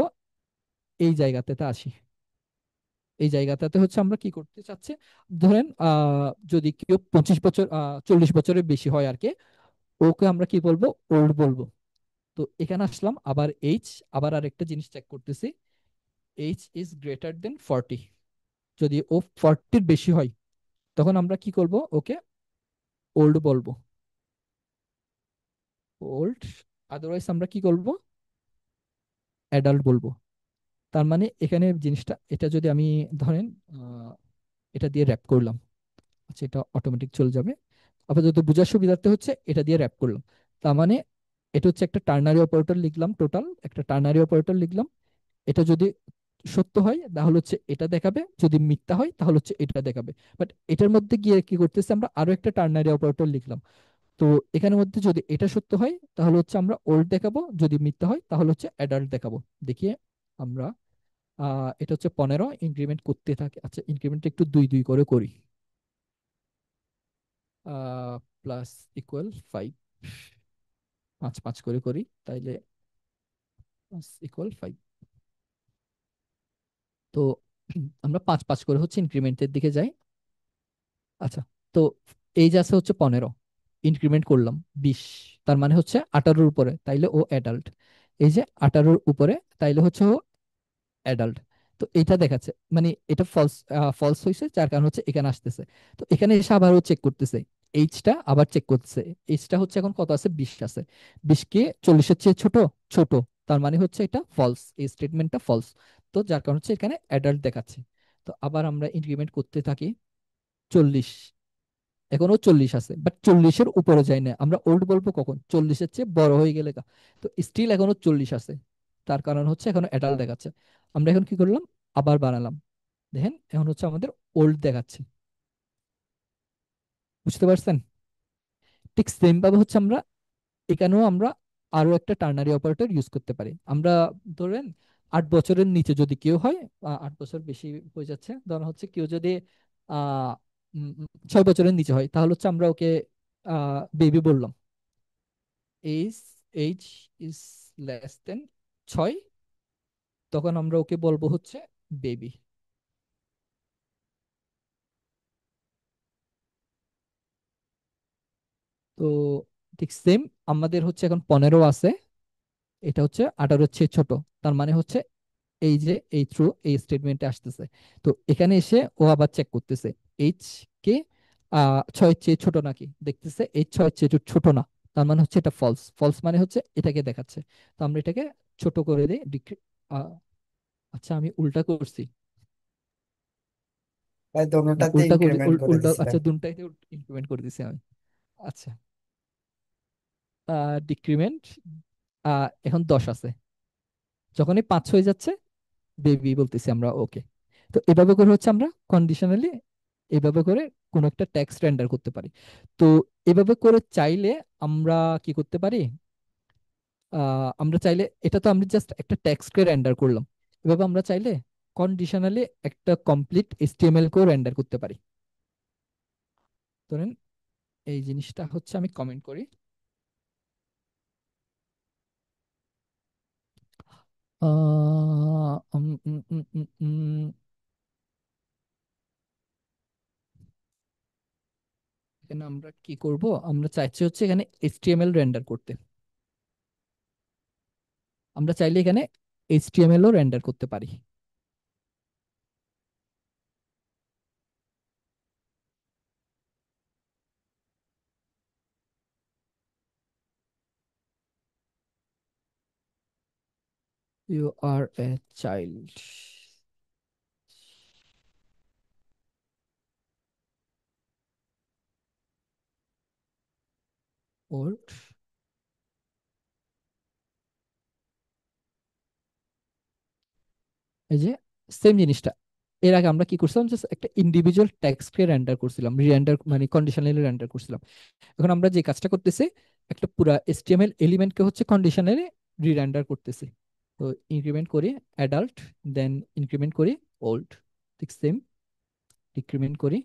এই জায়গাতে আসি। এই জায়গাটাতে হচ্ছে আমরা কি করতে চাচ্ছি, ধরেন যদি কেউ 25 বছর 40 বছরের বেশি হয় আর কি, ওকে আমরা কি বলবো, ওল্ড বলবো। তো এখানে আসলাম আবার এইচ, আবার আরেকটা জিনিস চেক করতেছি, এইচ ইজ গ্রেটার দেন 40। যদি ও 40-র বেশি হয় তখন আমরা কি করব, ওকে ওল্ড বলবো, ওল্ড। আদারওয়াইজ আমরা কি করব, অ্যাডাল্ট বলবো। তার মানে এখানে জিনিসটা, এটা যদি আমি ধরেন আহ, এটা দিয়ে র্যাপ করলাম, আচ্ছা এটা অটোমেটিক চলে যাবে। আপাতত বোঝার সুবিধার্থে হচ্ছে এটা দিয়ে র্যাপ করলাম। তার মানে এটা হচ্ছে একটা টার্নারি অপারেটর লিখলাম, টোটাল একটা টার্নারি অপারেটর লিখলাম। এটা যদি সত্য হয় তাহলে হচ্ছে এটা দেখাবে, যদি মিথ্যা হয় তাহলে হচ্ছে এটা দেখাবে। বাট এটার মধ্যে গিয়ে কি করতেছে, আমরা আরো একটা টার্নারি অপারেটর লিখলাম। তো এখানের মধ্যে যদি এটা সত্য হয় তাহলে হচ্ছে আমরা ওল্ড দেখাবো, যদি মিথ্যা হয় তাহলে হচ্ছে অ্যাডাল্ট দেখাবো। দেখিয়ে আমরা এটা হচ্ছে 15 ইনক্রিমেন্ট করতে থাকে। আচ্ছা ইনক্রিমেন্ট একটু দুই দুই করে করি, প্লাস ইকুয়াল 5, 5 5 করে করি তাইলে প্লাস ইকুয়াল 5। তো আমরা 5 5 করে হচ্ছে ইনক্রিমেন্টের দিকে যাই। আচ্ছা, তো এই যে আছে হচ্ছে 15, ইনক্রিমেন্ট করলাম 20, তার মানে হচ্ছে 18-র উপরে, তাইলে ও অ্যাডাল্ট। এই যে 18-র উপরে, তাইলে হচ্ছে ও অ্যাডাল্ট। তো এটা দেখাচ্ছে, মানে এটা ফলস, ফলস হয়েছে, যার কারণ হচ্ছে এখানে আসতেছে। তো এখানে এসে আবারও চেক করতেছে, এইচটা আবার চেক করতেছে। এইচটা হচ্ছে এখন কত আছে, 20 আছে। 20 কি 40-এর চেয়ে ছোট? ছোট। তার মানে হচ্ছে এটা ফলস, এই স্টেটমেন্টটা ফলস। তো যার কারণ হচ্ছে এখানে অ্যাডাল্ট দেখাচ্ছে। তো আবার আমরা ইনক্রিমেন্ট করতে থাকি, 40, এখনো 40 আছে, বাট 40-এর উপরে যায় না। আমরা ওল্ড বলবো কখন, 40-এর চেয়ে বড় হয়ে গেলে তো স্টিল এখনো 40 আছে, তার কারণ হচ্ছে এখনো অ্যাডাল্ট দেখাচ্ছে। আমরা এখন কি করলাম, আবার বানালাম, দেখেন এখন হচ্ছে আমাদের ওল্ড দেখাচ্ছে। বুঝতে পারছেন? ঠিক সেম ভাবে হচ্ছে আমরা এখানেও আমরা আরো একটা টার্নারি অপারেটর ইউজ করতে পারি। আমরা ধরেন 8 বছরের নিচে যদি কেউ হয়, 8 বছর বেশি হয়ে যাচ্ছে, ধরেন হচ্ছে কেউ যদি 6 বছরের নিচে হয় তাহলে হচ্ছে আমরা ওকে বেবি বললাম। এইজ এইজ ইজ লেস দেন 6, তখন আমরা ওকে বলবো হচ্ছে বেবি। তো ঠিক সেম, আমাদের হচ্ছে এখন 15 আছে, এটা হচ্ছে 18-র চেয়ে ছোট। তার মানে হচ্ছে এই যে এই থ্রু এই স্টেটমেন্টে আসতেছে। তো এখানে এসে ও আবার চেক করতেছে এইচ কে 6-এর চেয়ে ছোট নাকি, দেখতেছে এইচ 6-এর চেয়ে ছোট না। তার মানে হচ্ছে এটা ফলস, ফলস মানে হচ্ছে এটাকে দেখাচ্ছে। তো আমরা এটাকে ছোট করে দিই, আচ্ছা আমি উল্টা করছি, ভাই না দোনোটাতে উল্টা করে ইনক্রিমেন্ট করে উল্টা, দিছিলাম। আচ্ছা দুটাইতে ইনক্রিমেন্ট করে দিছি আমি। আচ্ছা, ডিক্রিমেন্ট এখন 10 আছে, যখনই 5 হয়ে যাচ্ছে বেবি বলতেছি আমরা ওকে। তো এভাবে করে হচ্ছে আমরা কন্ডিশনালি এভাবে করে কোনো একটা টেক্সট রেন্ডার করতে পারি। তো এভাবে করে চাইলে আমরা কি করতে পারি, আমরা চাইলে, এটা তো আমরা জাস্ট একটা টেক্সটকে রেন্ডার করলাম, এভাবে আমরা চাইলে কন্ডিশনালি একটা কমপ্লিট এইচটিএমএল কেও রেন্ডার করতে পারি। ধরেন এই জিনিসটা হচ্ছে আমি কমেন্ট করি, আহ, উম, উম, উম, উম, উম, এখানে আমরা কি করব, আমরা চাইছি হচ্ছে এখানে এইচটিএমএল রেন্ডার করতে। আমরা চাইলে এখানে এইচটিএমএল ও রেন্ডার করতে পারি। You are a child. Old. এই যে সেম জিনিসটা এর আগে আমরা কি করছিলাম, জাস্ট একটা ইন্ডিভিজুয়াল টেক্সটকে রেন্ডার করছিলাম, রিরেন্ডার মানে কন্ডিশনালি রেন্ডার করছিলাম। এখন আমরা যে কাজটা করতেছি, একটা পুরা HTML এলিমেন্টকে হচ্ছে কন্ডিশনালি রিরেন্ডার করতেছি। তো ইনক্রিমেন্ট করি অ্যাডাল্ট, দেন ইনক্রিমেন্ট করি ওল্ড, ঠিক সেম ডিক্রিমেন্ট করি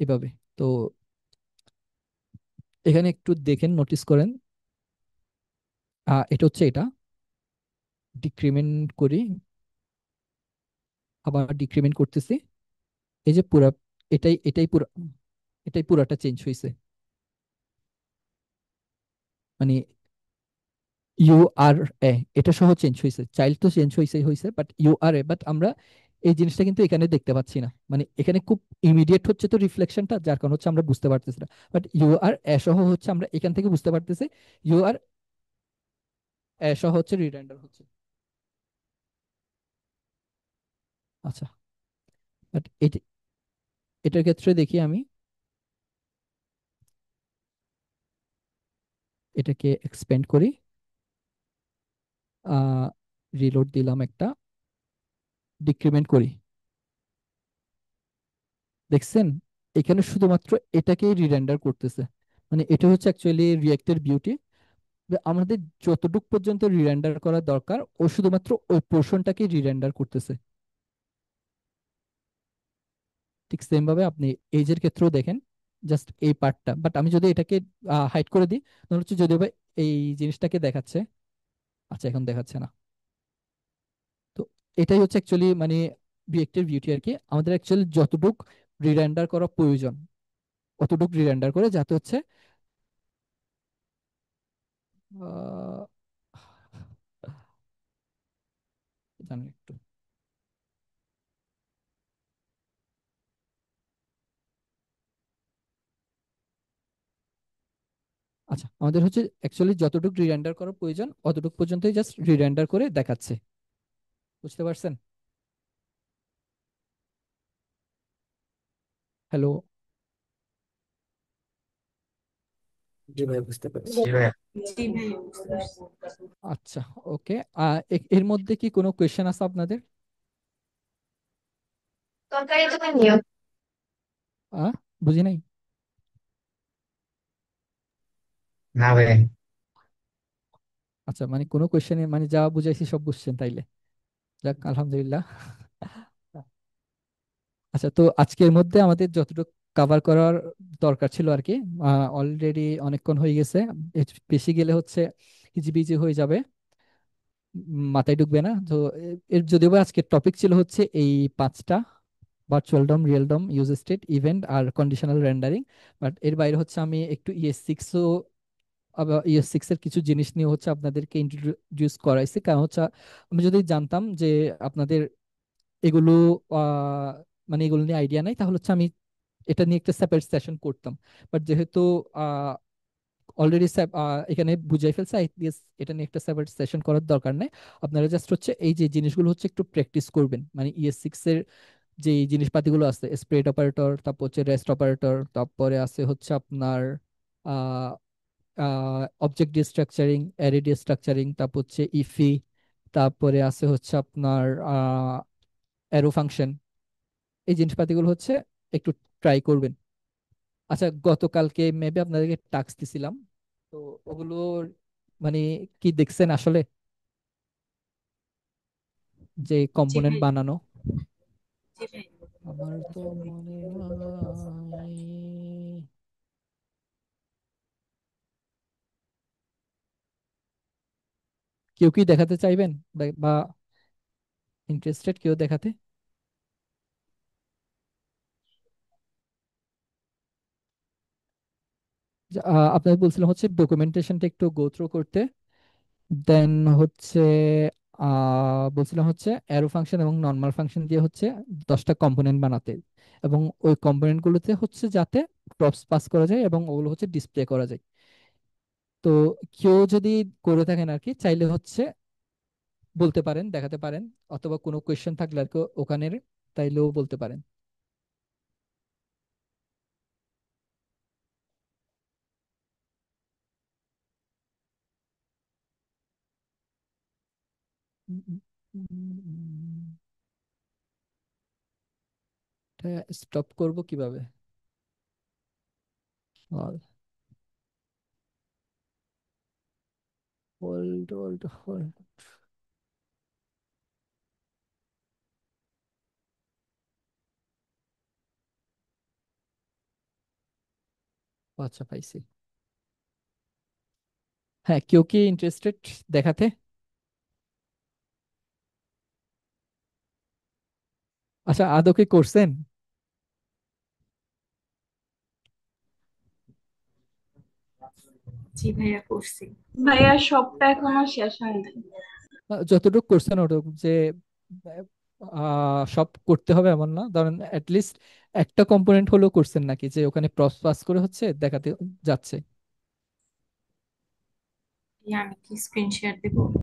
এভাবে। তো এখানে একটু দেখেন, নোটিস করেন, এটা হচ্ছে এটা, ডিক্রিমেন্ট করি, আবার ডিক্রিমেন্ট করতেছি, এই যে পুরা এটাই পুরাটা চেঞ্জ হয়েছে। মানে ইউ আর এ এটা সহ চেঞ্জ হয়েছে, চাইল্ড তো চেঞ্জ হয়েছে হয়েছে, বাট ইউ আর এ, বাট আমরা এই জিনিসটা কিন্তু এখানে দেখতে পাচ্ছি না। মানে এখানে খুব ইমিডিয়েট হচ্ছে তো রিফ্লেকশনটা, যার কারণে হচ্ছে আমরা বুঝতে পারতেছি না। বাট ইউ আর এ সহ হচ্ছে আমরা এখান থেকে বুঝতে পারতেছি, ইউ আর এ সহ হচ্ছে রিরেন্ডার হচ্ছে। আচ্ছা, বাট এটার ক্ষেত্রে দেখি আমি এটাকে এক্সপেন্ড করি, রিলোড দিলাম একটা, ডিক্রিমেন্ট করি, দেখছেন এখানে শুধুমাত্র এটাকেই রিরেন্ডার করতেছে। মানে এটা হচ্ছে অ্যাকচুয়ালি রিয়েক্টের বিউটি, আমাদের যতটুক পর্যন্ত রিরেন্ডার করা দরকার ও শুধুমাত্র ওই পোর্শনটাকে রিরেন্ডার করতেছে। ঠিক সেম ভাবে আপনি এজের ক্ষেত্রেও দেখেন, জাস্ট এই পার্টটা, বাট আমি যদি এটাকে হাইড করে দিই, তাহলে হচ্ছে যদিও বা এই জিনিসটাকে দেখাচ্ছে। আচ্ছা, এখন দেখাচ্ছে না। তো এটাই হচ্ছে অ্যাকচুয়ালি মানে রিয়েক্টের বিউটি আর কি, আমাদের অ্যাকচুয়ালি যতটুক রিরেন্ডার করা প্রয়োজন অতটুক রিরেন্ডার করে, যাতে হচ্ছে আহ, জানেন একটু। আচ্ছা, আমাদের হচ্ছে অ্যাকচুয়ালি যতটুকু রিরেন্ডার করা প্রয়োজন অতটুকু পর্যন্তই জাস্ট রিরেন্ডার করে দেখাচ্ছে। বুঝতে পারছেন? হ্যালো? জি ভাই, বুঝতে পারছি। জি ভাইয়া। আচ্ছা, ওকে। এর মধ্যে কি কোনো কোয়েশ্চেন আছে আপনাদের? তরকারি তুমি নিও। আহ বুঝি নাই। না ভাইয়া। আচ্ছা, মানে কোনো কোয়েশ্চেনে মানে যা বুঝাইছি সব বুঝছেন তাইলে? যাক, আলহামদুলিল্লাহ। আচ্ছা, তো আজকের মধ্যে আমাদের যতটুকু কভার করার দরকার ছিল আর কি, অলরেডি অনেকক্ষণ হয়ে গেছে। এর বেশি গেলে হচ্ছে হিজিবিজি হয়ে যাবে, মাথায় ঢুকবে না। তো এর যদিও বা আজকের টপিক ছিল হচ্ছে এই পাঁচটা, virtual DOM, real DOM, use state, event আর কন্ডিশনাল রেন্ডারিং। বাট এর বাইরে হচ্ছে আমি একটু ES6ও, আবার ES6 এর কিছু জিনিস নিয়ে হচ্ছে আপনাদেরকে ইন্ট্রোডিউস করাইছি। কারণ হচ্ছে আমি যদি জানতাম যে আপনাদের এগুলো আহ, মানে এগুলো নিয়ে আইডিয়া নাই, তাহলে হচ্ছে আমি এটা নিয়ে একটা সেপারেট সেশন করতাম। বাট যেহেতু অলরেডি এখানে বুঝাই ফেলছে, আই গেস এটা নিয়ে একটা সেপারেট সেশন করার দরকার নেই। আপনারা জাস্ট হচ্ছে এই যে জিনিসগুলো হচ্ছে একটু প্র্যাকটিস করবেন, মানে ES6 এর যে জিনিসপাতিগুলো আছে, স্প্রেড অপারেটর, তারপর হচ্ছে রেস্ট অপারেটর, তারপরে আছে হচ্ছে আপনার অবজেক্ট ডিস্ট্রাকচারিং, অ্যারে ডিস্ট্রাকচারিং, তারপর হচ্ছে ইফি, তারপরে আছে হচ্ছে আপনার অ্যারো ফাংশন। এই জিনিসপাতিগুলো হচ্ছে একটু ট্রাই করবেন। আচ্ছা, গতকালকে মেবি আপনাদেরকে টাস্ক দিছিলাম, তো ওগুলো মানে কি দেখছেন আসলে, যে কম্পোনেন্ট বানানো? আমার তো মনে নাই। কেউ কি দেখাতে চাইবেন, বা ইন্টারেস্টেড কেউ দেখাতে? আপনাদের বলছিলাম হচ্ছে ডকুমেন্টেশনটা একটু গো থ্রু করতে, দেন হচ্ছে বলছিলাম হচ্ছে অ্যারো ফাংশন এবং নর্মাল ফাংশন দিয়ে হচ্ছে 10টা কম্পোনেন্ট বানাতে, এবং ওই কম্পোনেন্ট গুলোতে হচ্ছে যাতে প্রপস পাস করা যায় এবং ওগুলো হচ্ছে ডিসপ্লে করা যায়। তো তো কেউ যদি করে থাকেন আর কি, চাইলে হচ্ছে বলতে পারেন, দেখাতে পারেন, অথবা কোনো কোয়েশ্চেন থাকলে আর কি ওখানের, তাইলেও বলতে পারেন। স্টপ করব কিভাবে? Hold hold hold. আচ্ছা, পাইছি। হ্যাঁ, কেউ কি ইন্টারেস্টেড দেখাতে? আচ্ছা, আদৌ কি করছেন? জি ভাইয়া করছি। ভাইয়া সবটা এখনো শেষ হয় নাই। যতটুকু করছেন ওটুকু যে সব করতে হবে এমন না, ধরেন লিস্ট একটা কম্পোনেন্ট হলেও করছেন নাকি, যে ওখানে পাস করে হচ্ছে দেখাতে যাচ্ছে। আমি কি স্ক্রিন শেয়ার দিব?